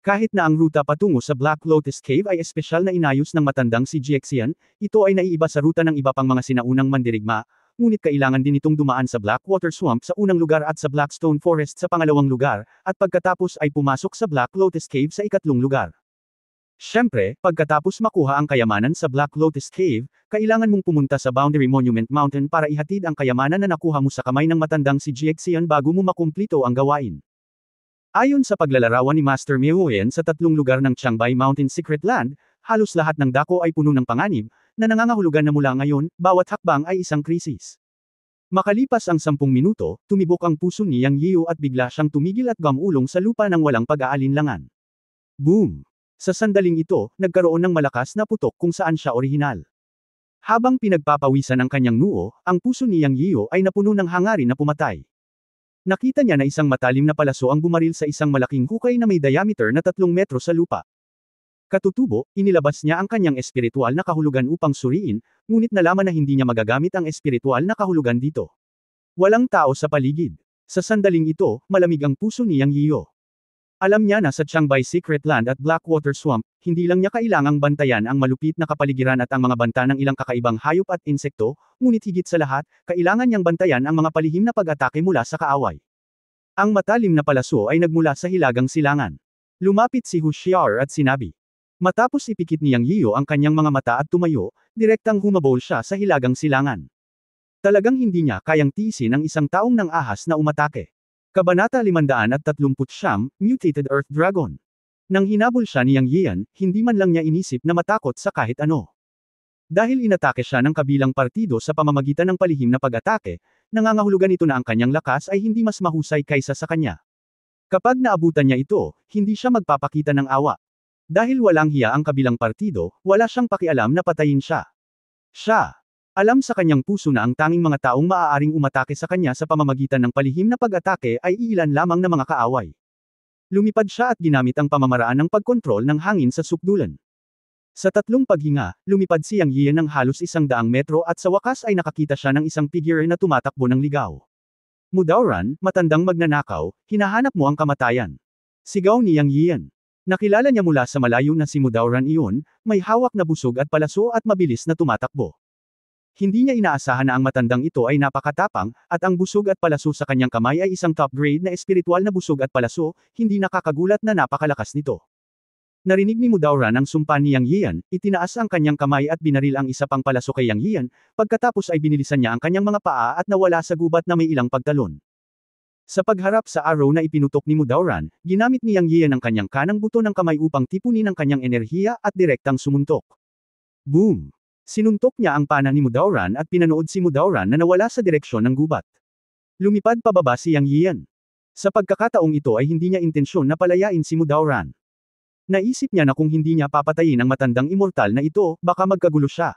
Kahit na ang ruta patungo sa Black Lotus Cave ay espesyal na inayos ng matandang si Jiaxian, ito ay naiiba sa ruta ng iba pang mga sinaunang mandirigma, ngunit kailangan din itong dumaan sa Blackwater Swamp sa unang lugar at sa Blackstone Forest sa pangalawang lugar, at pagkatapos ay pumasok sa Black Lotus Cave sa ikatlong lugar. Siyempre, pagkatapos makuha ang kayamanan sa Black Lotus Cave, kailangan mong pumunta sa Boundary Monument Mountain para ihatid ang kayamanan na nakuha mo sa kamay ng matandang si Jiaxian bago mo makumplito ang gawain. Ayon sa paglalarawan ni Master Miao Yen sa 3 lugar ng Changbai Mountain Secret Land, halos lahat ng dako ay puno ng panganib, na nangangahulugan na mula ngayon, bawat hakbang ay isang krisis. Makalipas ang 10 minuto, tumibok ang puso ni Yang Yiu at bigla siyang tumigil at gumulong sa lupa ng walang pag-aalinlangan. Boom! Sa sandaling ito, nagkaroon ng malakas na putok kung saan siya orihinal. Habang pinagpapawisan ang kanyang noo, ang puso ni Yang Yiu ay napuno ng hangarin na pumatay. Nakita niya na isang matalim na palaso ang bumaril sa isang malaking hukay na may diameter na 3 metro sa lupa. Katutubo, inilabas niya ang kanyang espiritual na kahulugan upang suriin, ngunit nalaman na hindi niya magagamit ang espiritual na kahulugan dito. Walang tao sa paligid. Sa sandaling ito, malamig ang puso ni Yang Yiu. Alam niya na sa Changbai Secret Land at Blackwater Swamp, hindi lang niya kailangang bantayan ang malupit na kapaligiran at ang mga banta ng ilang kakaibang hayop at insekto, ngunit higit sa lahat, kailangan niyang bantayan ang mga palihim na pag-atake mula sa kaaway. Ang matalim na palaso ay nagmula sa hilagang silangan. Lumapit si Hu Xiao at sinabi. Matapos ipikit ni Yang Yiu ang kanyang mga mata at tumayo, direktang humabol siya sa hilagang silangan. Talagang hindi niya kayang tiisin ang isang taong nang ahas na umatake. Kabanata 539, Mutated Earth Dragon. Nang hinabol siya ni Yang Yian, hindi man lang niya inisip na matakot sa kahit ano. Dahil inatake siya ng kabilang partido sa pamamagitan ng palihim na pag-atake, nangangahulugan ito na ang kanyang lakas ay hindi mas mahusay kaysa sa kanya. Kapag naabutan niya ito, hindi siya magpapakita ng awa. Dahil walang hiya ang kabilang partido, wala siyang pakialam na patayin siya. Alam sa kanyang puso na ang tanging mga taong maaaring umatake sa kanya sa pamamagitan ng palihim na pag-atake ay iilan lamang na mga kaaway. Lumipad siya at ginamit ang pamamaraan ng pagkontrol ng hangin sa sukdulan. Sa 3 paghinga, lumipad si Yang Yian ng halos 100 metro at sa wakas ay nakakita siya ng isang figure na tumatakbo ng ligaw. Mudauran, matandang magnanakaw, hinahanap mo ang kamatayan. Sigaw ni Yang Yian. Nakilala niya mula sa malayo na si Mudauran iyon, may hawak na busog at palaso at mabilis na tumatakbo. Hindi niya inaasahan na ang matandang ito ay napakatapang, at ang busog at palaso sa kanyang kamay ay isang top-grade na espiritual na busog at palaso, hindi nakakagulat na napakalakas nito. Narinig ni Mudauran ang sumpa ni Yang Yian, itinaas ang kanyang kamay at binaril ang isa pang palaso kay Yang Yian, pagkatapos ay binilisan niya ang kanyang mga paa at nawala sa gubat na may ilang pagtalon. Sa pagharap sa arrow na ipinutok ni Mudauran, ginamit ni Yang Yian ang kanyang kanang buto ng kamay upang tipunin ang kanyang enerhiya at direktang sumuntok. Boom! Sinuntok niya ang pana ni Mudauran at pinanood si Mudauran na nawala sa direksyon ng gubat. Lumipad pababa si Yang Yian. Sa pagkakataong ito ay hindi niya intensyon na palayain si Mudauran. Naisip niya na kung hindi niya papatayin ang matandang immortal na ito, baka magkagulo siya.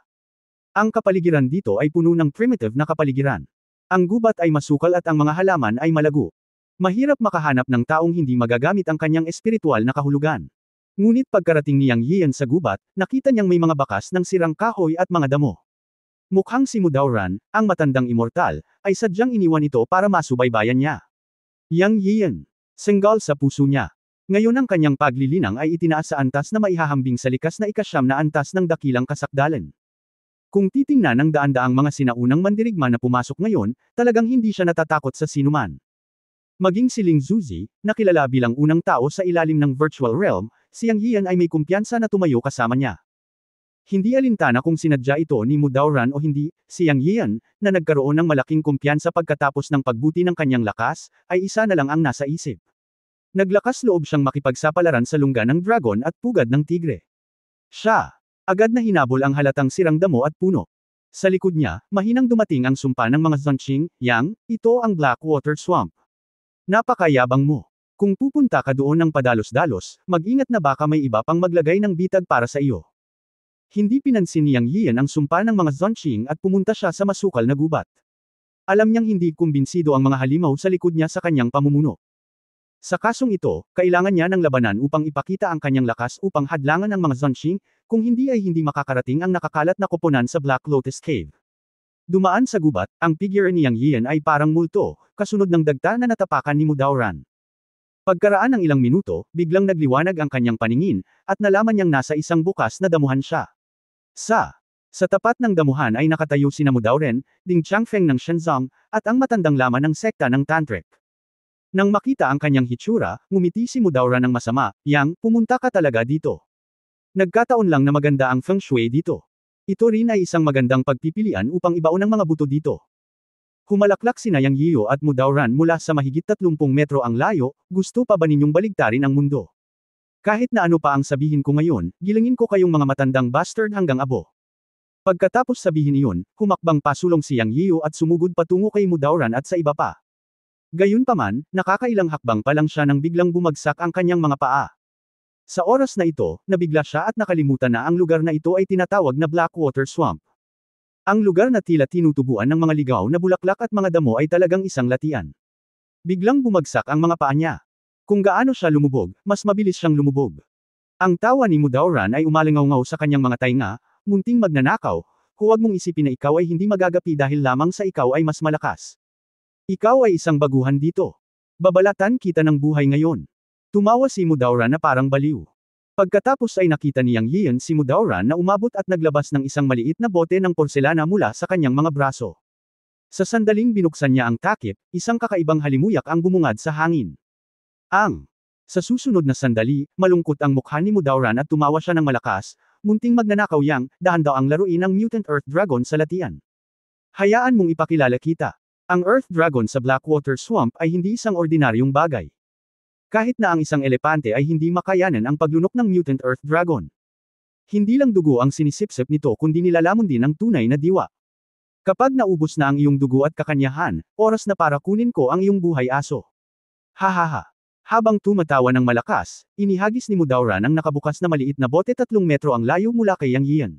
Ang kapaligiran dito ay puno ng primitive na kapaligiran. Ang gubat ay masukal at ang mga halaman ay malago. Mahirap makahanap ng taong hindi magagamit ang kanyang espiritual na kahulugan. Ngunit pagkarating ni Yang Yian sa gubat, nakita niyang may mga bakas ng sirang kahoy at mga damo. Mukhang si Mudauran, ang matandang immortal, ay sadyang iniwan ito para masubaybayan niya. Yang Yian. Senggal sa puso niya. Ngayon ang kanyang paglilinang ay itinaas sa antas na maihahambing sa likas na ika-9 na antas ng dakilang kasakdalan. Kung titingnan ng daan-daang mga sinaunang mandirigma na pumasok ngayon, talagang hindi siya natatakot sa sinuman. Maging si Ling Zuzi, na kilala bilang unang tao sa ilalim ng virtual realm, si Yang Yian ay may kumpiyansa na tumayo kasama niya. Hindi alintana kung sinadya ito ni Mudauran o hindi, si Yang Yian, na nagkaroon ng malaking kumpiyansa pagkatapos ng pagbuti ng kanyang lakas, ay isa na lang ang nasa isip. Naglakas loob siyang makipagsapalaran sa lungga ng dragon at pugad ng tigre. Agad na hinabol ang halatang sirang damo at puno. Sa likod niya, mahinang dumating ang sumpa ng mga Zonqing, Yang, ito ang Blackwater Swamp. Napakayabang mo. Kung pupunta ka doon ng padalos-dalos, mag-ingat na baka may iba pang maglagay ng bitag para sa iyo. Hindi pinansin ni Yang Yian ang sumpa ng mga Zonqing at pumunta siya sa masukal na gubat. Alam niyang hindi kumbinsido ang mga halimaw sa likod niya sa kanyang pamumuno. Sa kasong ito, kailangan niya ng labanan upang ipakita ang kanyang lakas upang hadlangan ang mga Zonqing, kung hindi ay hindi makakarating ang nakakalat na koponan sa Black Lotus Cave. Dumaan sa gubat, ang figure ni Yang Yian ay parang multo, kasunod ng dagta na natapakan ni Mudauran. Pagkaraan ng ilang minuto, biglang nagliwanag ang kanyang paningin, at nalaman niyang nasa isang bukas na damuhan siya. Sa tapat ng damuhan ay nakatayo sina Mudauran, Ding Changfeng ng Shenzong, at ang matandang laman ng sekta ng Tantric. Nang makita ang kanyang hitsura, ngumiti si Mudauran ng masama, "Yang, pumunta ka talaga dito. Nagkataon lang na maganda ang feng shui dito. Ito rin ay isang magandang pagpipilian upang ibaon ang mga buto dito." Humalaklak sina Yang Yiyo at Mudauran mula sa mahigit 30 metro ang layo, "Gusto pa ba ninyong baligtarin ang mundo? Kahit na ano pa ang sabihin ko ngayon, gilingin ko kayong mga matandang bastard hanggang abo." Pagkatapos sabihin iyon, humakbang pasulong si Yang Yiyo at sumugod patungo kay Mudauran at sa iba pa. Gayunpaman, nakakailang hakbang pa lang siya nang biglang bumagsak ang kanyang mga paa. Sa oras na ito, nabigla siya at nakalimutan na ang lugar na ito ay tinatawag na Blackwater Swamp. Ang lugar na tila tinutubuan ng mga ligaw na bulaklak at mga damo ay talagang isang latian. Biglang bumagsak ang mga paa niya. Kung gaano siya lumubog, mas mabilis siyang lumubog. Ang tawa ni Mudauran ay umalingaw-ngaw sa kanyang mga tainga, "Munting magnanakaw, huwag mong isipin na ikaw ay hindi magagapi dahil lamang sa ikaw ay mas malakas. Ikaw ay isang baguhan dito. Babalatan kita ng buhay ngayon." Tumawa si Mudauran na parang baliw. Pagkatapos ay nakita ni Yang Yian si Mudauran na umabot at naglabas ng isang maliit na bote ng porselana mula sa kanyang mga braso. Sa sandaling binuksan niya ang takip, isang kakaibang halimuyak ang bumungad sa hangin. Sa susunod na sandali, malungkot ang mukha ni Mudauran at tumawa siya ng malakas, "Munting magnanakaw Yang, dahan daw ang laruin ang Mutant Earth Dragon sa latian. Hayaan mong ipakilala kita. Ang Earth Dragon sa Blackwater Swamp ay hindi isang ordinaryong bagay. Kahit na ang isang elepante ay hindi makayanan ang paglunok ng Mutant Earth Dragon. Hindi lang dugo ang sinisipsip nito kundi nilalamon din ang tunay na diwa. Kapag naubos na ang iyong dugo at kakanyahan, oras na para kunin ko ang iyong buhay aso." Hahaha. Habang tumatawa ng malakas, inihagis ni Mudauran ang nakabukas na maliit na bote 3 metro ang layo mula kay Yang Yian.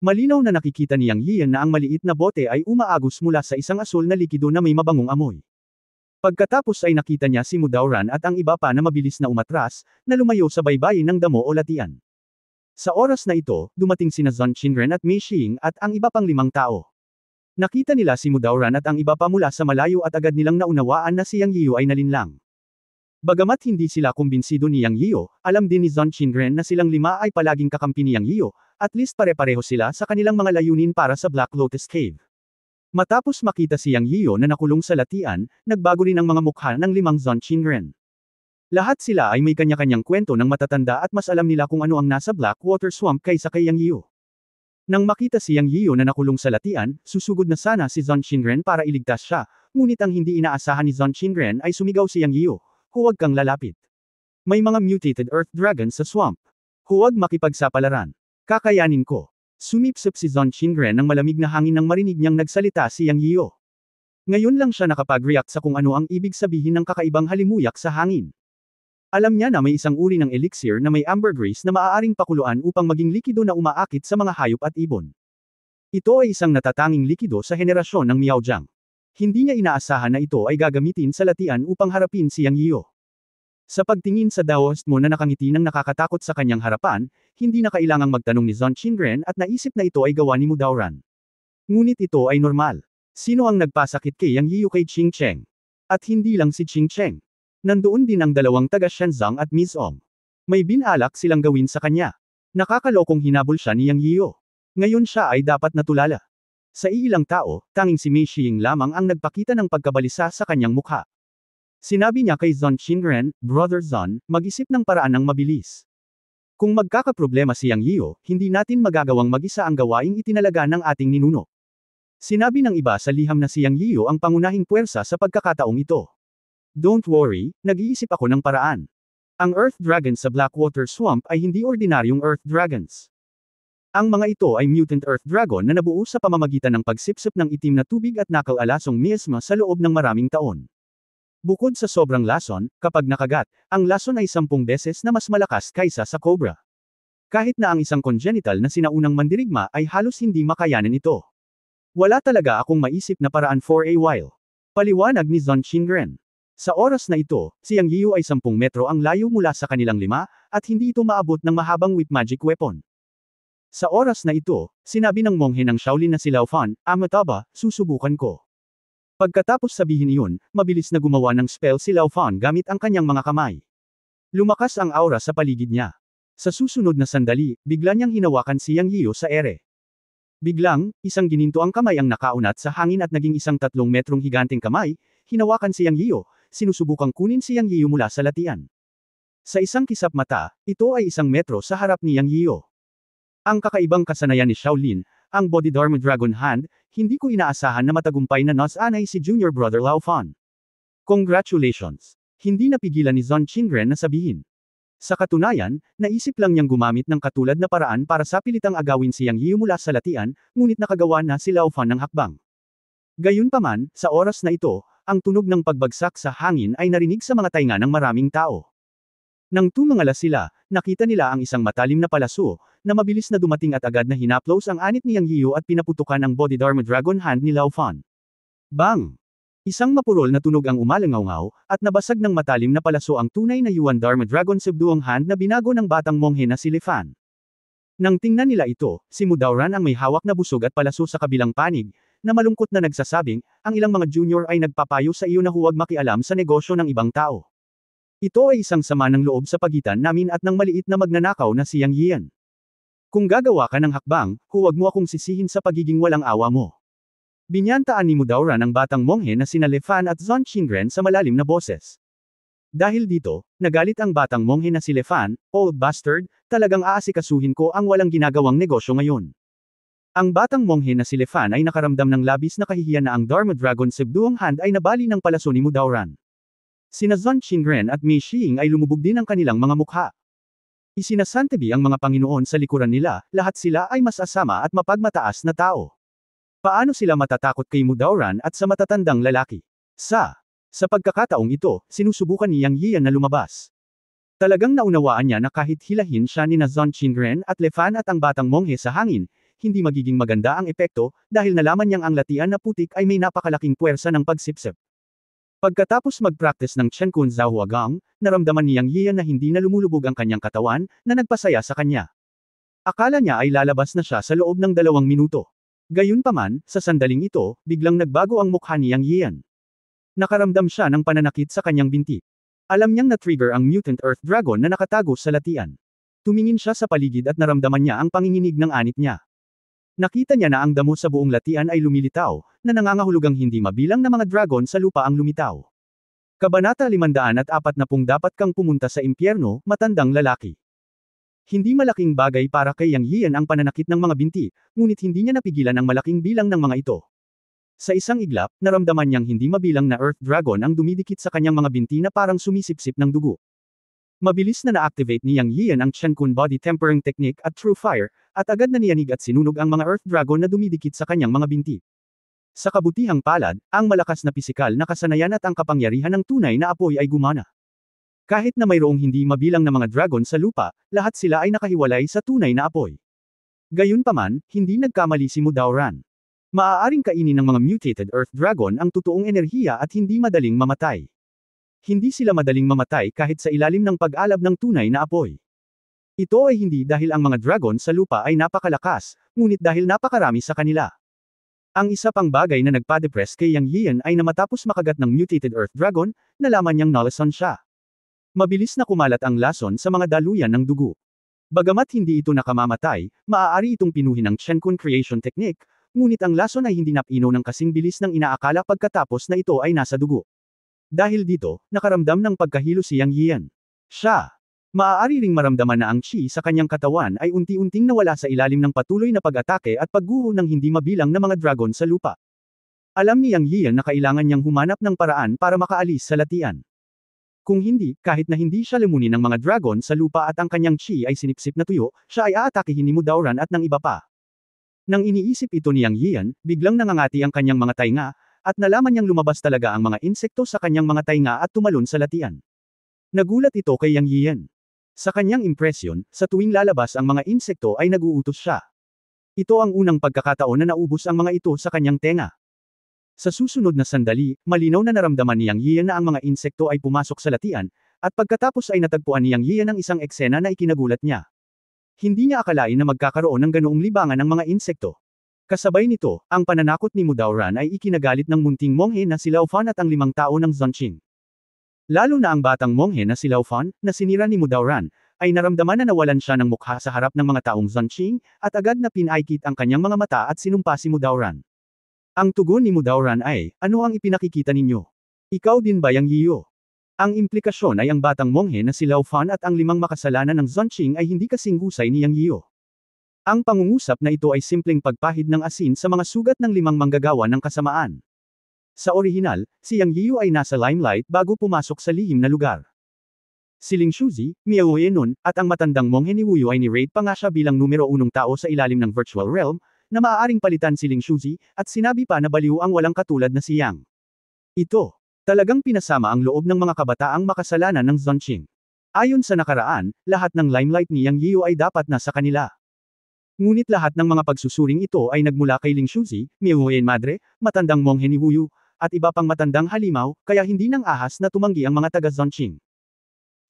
Malinaw na nakikita ni Yang Yian na ang maliit na bote ay umaagos mula sa isang asul na likido na may mabangong amoy. Pagkatapos ay nakita niya si Mudauran at ang iba pa na mabilis na umatras, na lumayo sa baybayin ng damo o latian. Sa oras na ito, dumating sina Zhon Qinren at Mei Xing at ang iba pang 5 tao. Nakita nila si Mudauran at ang iba pa mula sa malayo at agad nilang naunawaan na si Yang Yiyo ay nalinlang. Bagamat hindi sila kumbinsido ni Yang Yiyo, alam din ni Zhon Qinren na silang 5 ay palaging kakampi ni Yang Yiyo, at least pare-pareho sila sa kanilang mga layunin para sa Black Lotus Cave. Matapos makita si Yang Yiyo na nakulong sa latian, nagbago rin ang mga mukha ng 5 Zhon Qinren. Lahat sila ay may kanya-kanyang kwento ng matatanda at mas alam nila kung ano ang nasa Blackwater Swamp kaysa kay Yang Yiyo. Nang makita si Yang Yiyo na nakulong sa latian, susugod na sana si Zhon Qinren para iligtas siya, ngunit ang hindi inaasahan ni Zhon Qinren ay sumigaw si Yang Yiyo, "Huwag kang lalapit. May mga mutated Earth Dragon sa swamp. Huwag makipagsapalaran. Kakayanin ko." Sumipsip si Zhon Qinren ng malamig na hangin nang marinig niyang nagsalita si Yang Yiyo. Ngayon lang siya nakapag-react sa kung ano ang ibig sabihin ng kakaibang halimuyak sa hangin. Alam niya na may isang uri ng elixir na may ambergris na maaaring pakuluan upang maging likido na umaakit sa mga hayop at ibon. Ito ay isang natatanging likido sa henerasyon ng Miaojiang. Hindi niya inaasahan na ito ay gagamitin sa latian upang harapin si Yang Yiyo. Sa pagtingin sa Daoist mo na nakangiti ng nakakatakot sa kanyang harapan, hindi na kailangang magtanong ni Zhon Qinren at naisip na ito ay gawa ni Mudauran. Ngunit ito ay normal. Sino ang nagpasakit kay Yang Yiyo kay Qing Cheng? At hindi lang si Qing Cheng. Nandoon din ang 2 taga Shenzong at Mizong. May binalak silang gawin sa kanya. Nakakalokong hinabol siya ni Yang Yiyo. Ngayon siya ay dapat natulala. Sa iilang tao, tanging si Mei Xing lamang ang nagpakita ng pagkabalisa sa kanyang mukha. Sinabi niya kay Zhon Qinren, "Brother Zhon, mag-isip ng paraan ng mabilis. Kung magkakaproblema si Yang Yiyo, hindi natin magagawang mag-isa ang gawaing itinalaga ng ating ninuno." Sinabi ng iba sa liham na si Yang Yiyo ang pangunahing puwersa sa pagkakataong ito. "Don't worry, nag-iisip ako ng paraan. Ang Earth Dragon sa Blackwater Swamp ay hindi ordinaryong Earth Dragons. Ang mga ito ay Mutant Earth Dragon na nabuo sa pamamagitan ng pagsipsip ng itim na tubig at nakal-alasong miasma sa loob ng maraming taon. Bukod sa sobrang lason, kapag nakagat, ang lason ay 10 beses na mas malakas kaysa sa cobra. Kahit na ang isang congenital na sinaunang mandirigma ay halos hindi makayanan ito. Wala talaga akong maisip na paraan for a while." Paliwanag ni Zhon Qinren. Sa oras na ito, si Yang Yiyu ay 10 metro ang layo mula sa kanilang 5, at hindi ito maabot ng mahabang whip magic weapon. Sa oras na ito, sinabi ng monghe ng Shaolin na si Lao Fan, "Amataba, susubukan ko." Pagkatapos sabihin iyon, mabilis na gumawa ng spell si Lao Fan gamit ang kanyang mga kamay. Lumakas ang aura sa paligid niya. Sa susunod na sandali, bigla niyang hinawakan si Yang Yiyu sa ere. Biglang, isang gininto ang kamay ang nakaunat sa hangin at naging isang 3 metrong higanteng kamay, hinawakan si Yang Yiyu, sinusubukang kunin si Yang Yiyu mula sa latian. Sa isang kisap mata, ito ay 1 metro sa harap ni Yang Yiyu. Ang kakaibang kasanayan ni Shaolin, ang Bodhidharma Dragon Hand, hindi ko inaasahan na matagumpay na Nos-an ay si Junior Brother Lao Fan. Congratulations! Hindi napigilan ni Zhon Qingren na sabihin. Sa katunayan, naisip lang niyang gumamit ng katulad na paraan para sapilitang agawin si Yang Yiyu mula sa latian, ngunit nakagawa na si Lao Fan ng hakbang. Gayunpaman, sa oras na ito, ang tunog ng pagbagsak sa hangin ay narinig sa mga tainga ng maraming tao. Nang tumangala sila, nakita nila ang isang matalim na palaso, na mabilis na dumating at agad na hinaplos ang anit ni Yang Yiyu at pinaputukan ang Bodhidharma Dragon Hand ni Lao Fan. Bang! Isang mapurol na tunog ang umalangaw, at nabasag ng matalim na palaso ang tunay na Yuan Dharma Dragon Subduong Hand na binago ng batang monghe na si Li Fan. Nang tingnan nila ito, si Mudauran ang may hawak na busog at palaso sa kabilang panig, na malungkot na nagsasabing, ang ilang mga junior ay nagpapayo sa iyo na huwag makialam sa negosyo ng ibang tao. Ito ay isang sama ng loob sa pagitan namin at ng maliit na magnanakaw na si Yang Yian. Kung gagawa ka ng hakbang, huwag mo akong sisihin sa pagiging walang awa mo. Binyantaan ni Mudauran ang batang monghe na sina Li Fan at Zhon Qingren sa malalim na boses. Dahil dito, nagalit ang batang monghe na si Li Fan, "Old bastard, talagang aasikasuhin ko ang walang ginagawang negosyo ngayon." Ang batang monghe na si Li Fan ay nakaramdam ng labis na kahihiyan na ang Dharma Dragon Subduong Hand ay nabali ng palaso ni Mudauran. Sina Zhon Qingren at Mei Xiying ay lumubog din ang kanilang mga mukha. Isinasantabi ang mga Panginoon sa likuran nila, lahat sila ay masasama at mapagmataas na tao. Paano sila matatakot kay Mudauran at sa matatandang lalaki? Sa pagkakataong ito, sinusubukan ni Yang Yian na lumabas. Talagang naunawaan niya na kahit hilahin siya ni Zhon Qingren at Li Fan at ang batang monghe sa hangin, hindi magiging maganda ang epekto, dahil nalaman niyang ang latian na putik ay may napakalaking puwersa ng pagsipsip. Pagkatapos mag-practice ng Chen Kun Zhao Huagang, naramdaman ni Yang Yian na hindi na lumulubog ang kanyang katawan, na nagpasaya sa kanya. Akala niya ay lalabas na siya sa loob ng 2 minuto. Gayunpaman, sa sandaling ito, biglang nagbago ang mukha ni Yang Yian. Nakaramdam siya ng pananakit sa kanyang binti. Alam niyang na-trigger ang Mutant Earth Dragon na nakatago sa latian. Tumingin siya sa paligid at naramdaman niya ang panginginig ng anit niya. Nakita niya na ang damo sa buong latian ay lumilitaw, na nangangahulugang hindi mabilang na mga dragon sa lupa ang lumitaw. Kabanata 540 Dapat kang pumunta sa impyerno, matandang lalaki. Hindi malaking bagay para kay Yang Yian ang pananakit ng mga binti, ngunit hindi niya napigilan ang malaking bilang ng mga ito. Sa isang iglap, naramdaman niyang hindi mabilang na Earth Dragon ang dumidikit sa kanyang mga binti na parang sumisipsip ng dugo. Mabilis na na-activate ni Yang Yian ang Chen Kun Body Tempering Technique at True Fire, at agad na niyanig at sinunog ang mga Earth Dragon na dumidikit sa kanyang mga binti. Sa kabutihang palad, ang malakas na pisikal na kasanayan at ang kapangyarihan ng tunay na apoy ay gumana. Kahit na mayroong hindi mabilang na mga dragon sa lupa, lahat sila ay nakahiwalay sa tunay na apoy. Gayunpaman, hindi nagkamali si Mudauran. Maaaring kainin ng mga mutated Earth Dragon ang totoong enerhiya at hindi madaling mamatay. Hindi sila madaling mamatay kahit sa ilalim ng pag-alab ng tunay na apoy. Ito ay hindi dahil ang mga dragon sa lupa ay napakalakas, ngunit dahil napakarami sa kanila. Ang isa pang bagay na nagpa-depress kay Yang Yian ay na matapos makagat ng mutated Earth Dragon, nalaman niyang nalason siya. Mabilis na kumalat ang lason sa mga daluyan ng dugo. Bagamat hindi ito nakamamatay, maaari itong pinuhin ng Chen Kun Creation Technique, ngunit ang lason ay hindi napino ng kasing bilis ng inaakala pagkatapos na ito ay nasa dugo. Dahil dito, nakaramdam ng pagkahilo si Yang Yian. Siya. Maaari ring maramdaman na ang chi sa kanyang katawan ay unti-unting nawala sa ilalim ng patuloy na pag-atake at pagguho ng hindi mabilang na mga dragon sa lupa. Alam ni Yang Yian na kailangan niyang humanap ng paraan para makaalis sa latian. Kung hindi, kahit na hindi siya lumunin ng mga dragon sa lupa at ang kanyang chi ay sinipsip na tuyo, siya ay aatakihin ni Mudauran at ng iba pa. Nang iniisip ito ni Yang Yian, biglang nangangati ang kanyang mga tainga, at nalaman niyang lumabas talaga ang mga insekto sa kanyang mga tainga at tumalon sa latian. Nagulat ito kay Yang Yian. Sa kanyang impresyon, sa tuwing lalabas ang mga insekto ay nag-uutos siya. Ito ang unang pagkakataon na naubos ang mga ito sa kanyang tenga. Sa susunod na sandali, malinaw na naramdaman ni Yang Yian na ang mga insekto ay pumasok sa latian, at pagkatapos ay natagpuan ni Yang Yian ang isang eksena na ikinagulat niya. Hindi niya akalain na magkakaroon ng ganoong libangan ng mga insekto. Kasabay nito, ang pananakot ni Mudaoran ay ikinagalit ng munting monghe na si Lao Fan at ang 5 tao ng Zonqing. Lalo na ang batang monghe na si Lao Fan, na sinira ni Mudaoran, ay naramdaman na nawalan siya ng mukha sa harap ng mga taong Zonqing, at agad na pinaikit ang kanyang mga mata at sinumpa si Mudaoran. Ang tugon ni Mudaoran ay, ano ang ipinakikita ninyo? Ikaw din ba Yang Yiyo? Ang implikasyon ay ang batang monghe na si Lao Fan at ang 5 makasalanan ng Zonqing ay hindi kasing husay ni Yang Yiyo. Ang pangungusap na ito ay simpleng pagpahid ng asin sa mga sugat ng 5 manggagawa ng kasamaan. Sa orihinal, si Yang Yiyo ay nasa limelight bago pumasok sa lihim na lugar. Si Ling Shuzi, Miao Enon, at ang matandang monghe ni Wu Yu ay ni-rate pa nga siya bilang numero 1 tao sa ilalim ng virtual realm, na maaaring palitan si Ling Shuzi, at sinabi pa na baliw ang walang katulad na si Yang. Ito, talagang pinasama ang loob ng mga kabataang makasalanan ng Zonqing. Ayon sa nakaraan, lahat ng limelight ni Yang Yiyo ay dapat nasa kanila. Ngunit lahat ng mga pagsusuring ito ay nagmula kay Ling Shuzi, Miao Madre, matandang monghe ni Wu Yu, at iba pang matandang halimaw, kaya hindi nang ahas na tumanggi ang mga taga-Zonqing.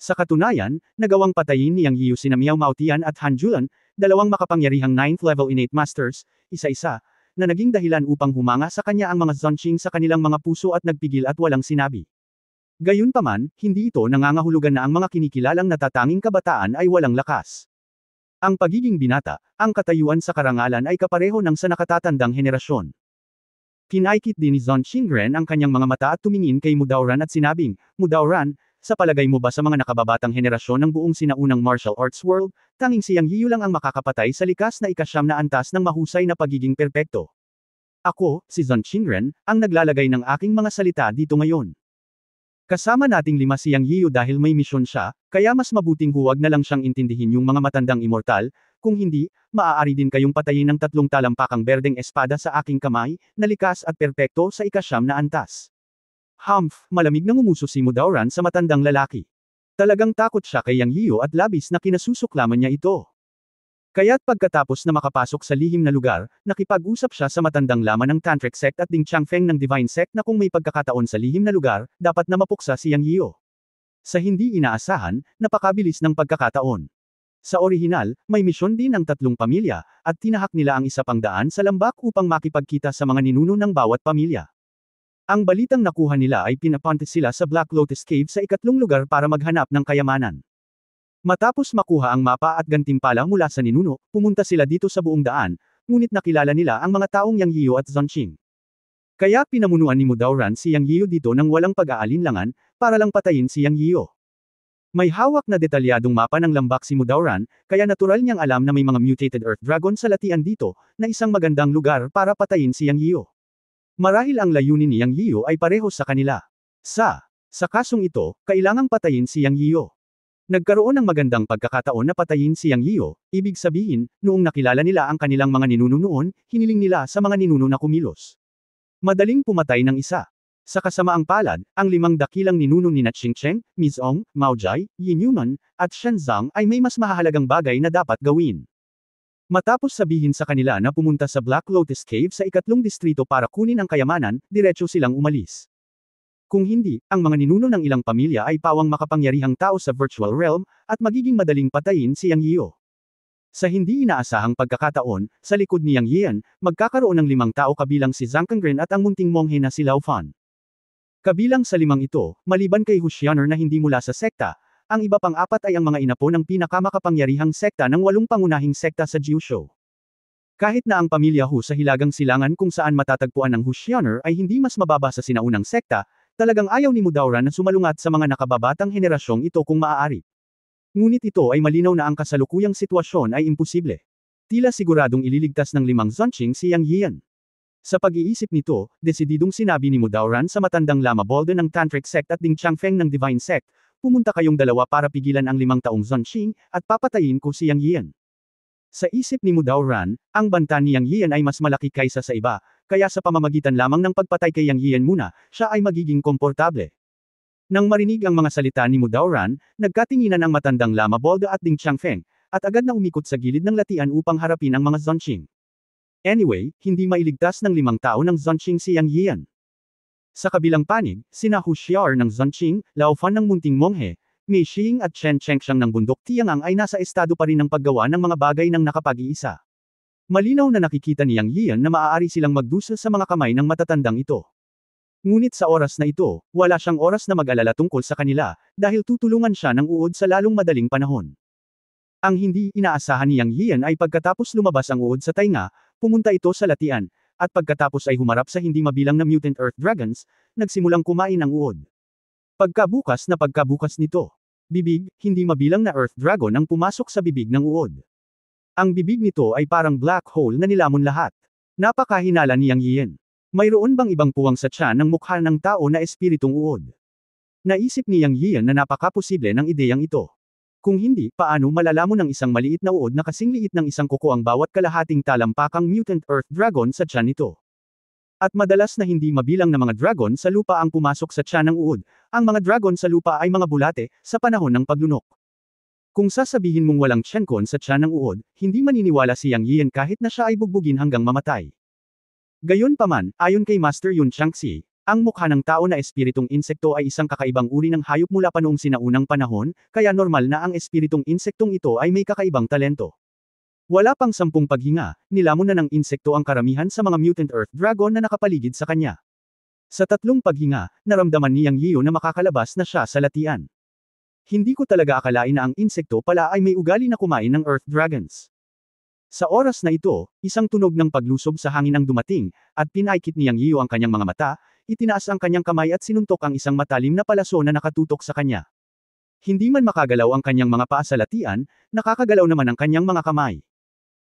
Sa katunayan, nagawang patayin ni Yang Yiyo sina Miao Maotian at Han Julan, 2 makapangyarihang 9th level innate masters, isa-isa, na naging dahilan upang humanga sa kanya ang mga Zonqing sa kanilang mga puso at nagpigil at walang sinabi. Gayunpaman, hindi ito nangangahulugan na ang mga kinikilalang natatanging kabataan ay walang lakas. Ang pagiging binata, ang katayuan sa karangalan ay kapareho ng sa nakatatandang henerasyon. Pinaikit din ni Zonqing Ren ang kanyang mga mata at tumingin kay Mudaoran at sinabing, Mudaoran, sa palagay mo ba sa mga nakababatang henerasyon ng buong sinaunang martial arts world, tanging si Yang Yiyo lang ang makakapatay sa likas na ika-9 na antas ng mahusay na pagiging perpekto? Ako, si Zonqing Ren, ang naglalagay ng aking mga salita dito ngayon. Kasama nating 5 si Yang Yiyo dahil may misyon siya, kaya mas mabuting huwag na lang siyang intindihin yung mga matandang immortal, kung hindi, maaari din kayong patayin ng 3 talampakang berdeng espada sa aking kamay, na likas at perpekto sa ika-9 na antas. Humph, malamig na ngumuso si Mudaoran sa matandang lalaki. Talagang takot siya kay Yang Yiyo at labis na kinasusuklaman niya ito. Kaya't pagkatapos na makapasok sa lihim na lugar, nakipag-usap siya sa matandang laman ng Tantric Sect at Ding Changfeng ng Divine Sect na kung may pagkakataon sa lihim na lugar, dapat na mapuksa si Yang Yiyo. Sa hindi inaasahan, napakabilis ng pagkakataon. Sa orihinal, may misyon din ang 3 pamilya, at tinahak nila ang isa pang daan sa lambak upang makipagkita sa mga ninuno ng bawat pamilya. Ang balitang nakuha nila ay pinapunta sila sa Black Lotus Cave sa 2 lugar para maghanap ng kayamanan. Matapos makuha ang mapa at gantimpala mula sa ninuno, pumunta sila dito sa buong daan, ngunit nakilala nila ang mga taong Yang Yiyo at Zonqing. Kaya pinamunuan ni Mudaoran si Yang Yiyo dito nang walang pag-aalinlangan, para lang patayin si Yang Yiyo. May hawak na detalyadong mapa ng lambak si Mudaoran, kaya natural niyang alam na may mga mutated Earth Dragon sa latian dito, na isang magandang lugar para patayin si Yang Yiyo. Marahil ang layunin ni Yang Yiyo ay pareho sa kanila. Sa kasong ito, kailangang patayin si Yang Yiyo. Nagkaroon ng magandang pagkakataon na patayin si Yang Yiyo, ibig sabihin, noong nakilala nila ang kanilang mga ninuno noon, hiniling nila sa mga ninuno na kumilos. Madaling pumatay ng isa. Sa kasamaang palad, ang 5 dakilang ninuno ni Qingcheng, Mizong, Maojai, Yin Yuman, at Shen Zhang ay may mas mahahalagang bagay na dapat gawin. Matapos sabihin sa kanila na pumunta sa Black Lotus Cave sa 2 distrito para kunin ang kayamanan, diretso silang umalis. Kung hindi, ang mga ninuno ng ilang pamilya ay pawang makapangyarihang tao sa virtual realm, at magiging madaling patayin si Yang Yiyo. Sa hindi inaasahang pagkakataon, sa likod ni Yang Yian, magkakaroon ng 5 tao kabilang si Zhang Kengren at ang munting monghe na si Lao Fan. Kabilang sa 5 ito, maliban kay Hushyaner na hindi mula sa sekta, ang iba pang 4 ay ang mga inapo ng pinakamakapangyarihang sekta ng 8 pangunahing sekta sa Jiushou. Kahit na ang pamilya Hu sa Hilagang Silangan kung saan matatagpuan ang Hushyaner ay hindi mas mababa sa sinaunang sekta, talagang ayaw ni Mudaoran na sumalungat sa mga nakababatang henerasyong ito kung maaari. Ngunit ito ay malinaw na ang kasalukuyang sitwasyon ay imposible. Tila siguradong ililigtas ng 5 Zonqing si Yang Yian. Sa pag-iisip nito, desididong sinabi ni Mudaoran sa matandang Lama Bolden ng Tantric Sect at Ding Changfeng ng Divine Sect, pumunta kayong 2 para pigilan ang 5 taong Zonqing, at papatayin ko si Yang Yian. Sa isip ni Mudaoran, ang banta ni Yang Yian ay mas malaki kaysa sa iba, kaya sa pamamagitan lamang ng pagpatay kay Yang Yian muna, siya ay magiging komportable. Nang marinig ang mga salita ni Mudaoran, nagkatinginan ang matandang Lama Bolde at Ding Changfeng, at agad na umikot sa gilid ng latian upang harapin ang mga Zonqing. Anyway, hindi mailigtas ng 5 tao ng Zonqing si Yang Yian. Sa kabilang panig, sina Hu Xiaor ng Zhongqing, Lao Fan ng Munting Monghe, Mei Xing at Chen Chengxiang ng Bundok Tiangang ay nasa estado pa rin ng paggawa ng mga bagay ng nakapag-iisa. Malinaw na nakikita ni Yang Yian na maaari silang magdusa sa mga kamay ng matatandang ito. Ngunit sa oras na ito, wala siyang oras na mag-alala tungkol sa kanila, dahil tutulungan siya ng uod sa lalong madaling panahon. Ang hindi inaasahan ni Yang Yian ay pagkatapos lumabas ang uod sa tainga, pumunta ito sa latian, at pagkatapos ay humarap sa hindi mabilang na mutant earth dragons, nagsimulang kumain ang uod. Pagkabukas nito, bibig, hindi mabilang na earth dragon ang pumasok sa bibig ng uod. Ang bibig nito ay parang black hole na nilamon lahat. Napakahinala ni Yang Yian. Mayroon bang ibang puwang sa tiyan ng mukha ng tao na espiritong uod? Naisip ni Yang Yian na napakaposible ng ideyang ito. Kung hindi, paano malalamon ng isang maliit na uod na kasing liit ng isang kuko ang bawat kalahating talampakang mutant earth dragon sa tiyan nito? At madalas na hindi mabilang na mga dragon sa lupa ang pumasok sa tiyan ng uod, ang mga dragon sa lupa ay mga bulate, sa panahon ng paglunok. Kung sasabihin mong walang tiyankon sa tiyan ng uod, hindi maniniwala si Yang Yian kahit na siya ay bugbugin hanggang mamatay. Gayunpaman, ayon kay Master Yun Changxi, ang mukha ng tao na espiritong insekto ay isang kakaibang uri ng hayop mula pa noong sinaunang panahon, kaya normal na ang espiritong insektong ito ay may kakaibang talento. Wala pang 10 paghinga, nilamon na ng insekto ang karamihan sa mga mutant earth dragon na nakapaligid sa kanya. Sa 3 paghinga, naramdaman ni Yang Yian na makakalabas na siya sa latian. Hindi ko talaga akalain na ang insekto pala ay may ugali na kumain ng earth dragons. Sa oras na ito, isang tunog ng paglusob sa hangin ang dumating, at pinaikit ni Yang Yian ang kanyang mga mata, itinaas ang kanyang kamay at sinuntok ang isang matalim na palaso na nakatutok sa kanya. Hindi man makagalaw ang kanyang mga paa sa latian, nakakagalaw naman ang kanyang mga kamay.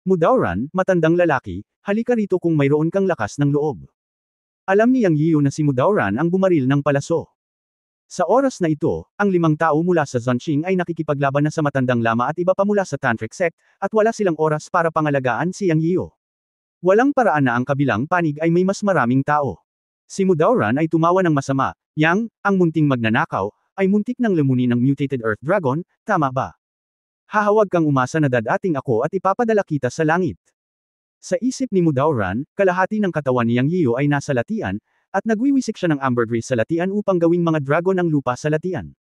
Mudauran, matandang lalaki, halika rito kung mayroon kang lakas ng loob. Alam ni Yang Yian na si Mudauran ang bumaril ng palaso. Sa oras na ito, ang 5 tao mula sa Zhongqing ay nakikipaglaban na sa matandang lama at iba pa mula sa Tantric sect, at wala silang oras para pangalagaan si Yang Yian. Walang paraan na ang kabilang panig ay may mas maraming tao. Si Mudauran ay tumawa ng masama, Yang, ang munting magnanakaw, ay muntik ng lamunin ng mutated earth dragon, tama ba? Hahawag kang umasa na dadating ako at ipapadala kita sa langit. Sa isip ni Mudauran, kalahati ng katawan ni Yang Yian ay nasa latian, at nagwiwisik siya ng ambergris sa latian upang gawing mga dragon ang lupa sa latian.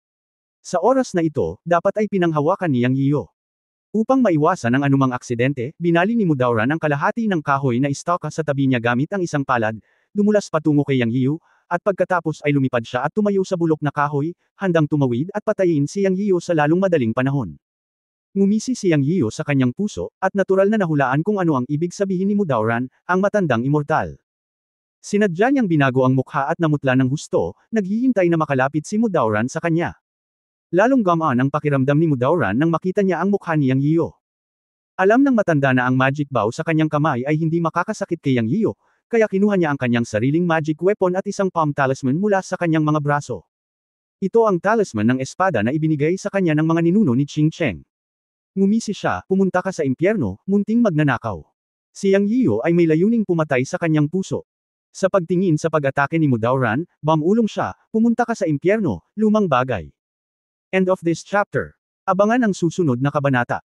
Sa oras na ito, dapat ay pinanghawakan ni Yang Yian. Upang maiwasan ang anumang aksidente, binali ni Mudauran ang kalahati ng kahoy na istaka sa tabi niya gamit ang isang palad, dumulas patungo kay Yang Yian, at pagkatapos ay lumipad siya at tumayo sa bulok na kahoy, handang tumawid at patayin si Yang Yian sa lalong madaling panahon. Ngumisi si Yang Yian sa kanyang puso, at natural na nahulaan kung ano ang ibig sabihin ni Mudauran, ang matandang immortal. Sinadya niyang binago ang mukha at namutla ng husto, naghihintay na makalapit si Mudauran sa kanya. Lalong gamaan ang pakiramdam ni Mudauran nang makita niya ang mukha ni Yang Yian. Alam ng matanda na ang magic bow sa kanyang kamay ay hindi makakasakit kay Yang Yian, kaya kinuha niya ang kanyang sariling magic weapon at isang palm talisman mula sa kanyang mga braso. Ito ang talisman ng espada na ibinigay sa kanya ng mga ninuno ni Qing Cheng. Ngumisi siya, pumunta ka sa impyerno, munting magnanakaw. Si Yang Yian ay may layuning pumatay sa kanyang puso. Sa pagtingin sa pag-atake ni Mudauran, bamulong siya, pumunta ka sa impyerno, lumang bagay. End of this chapter. Abangan ang susunod na kabanata.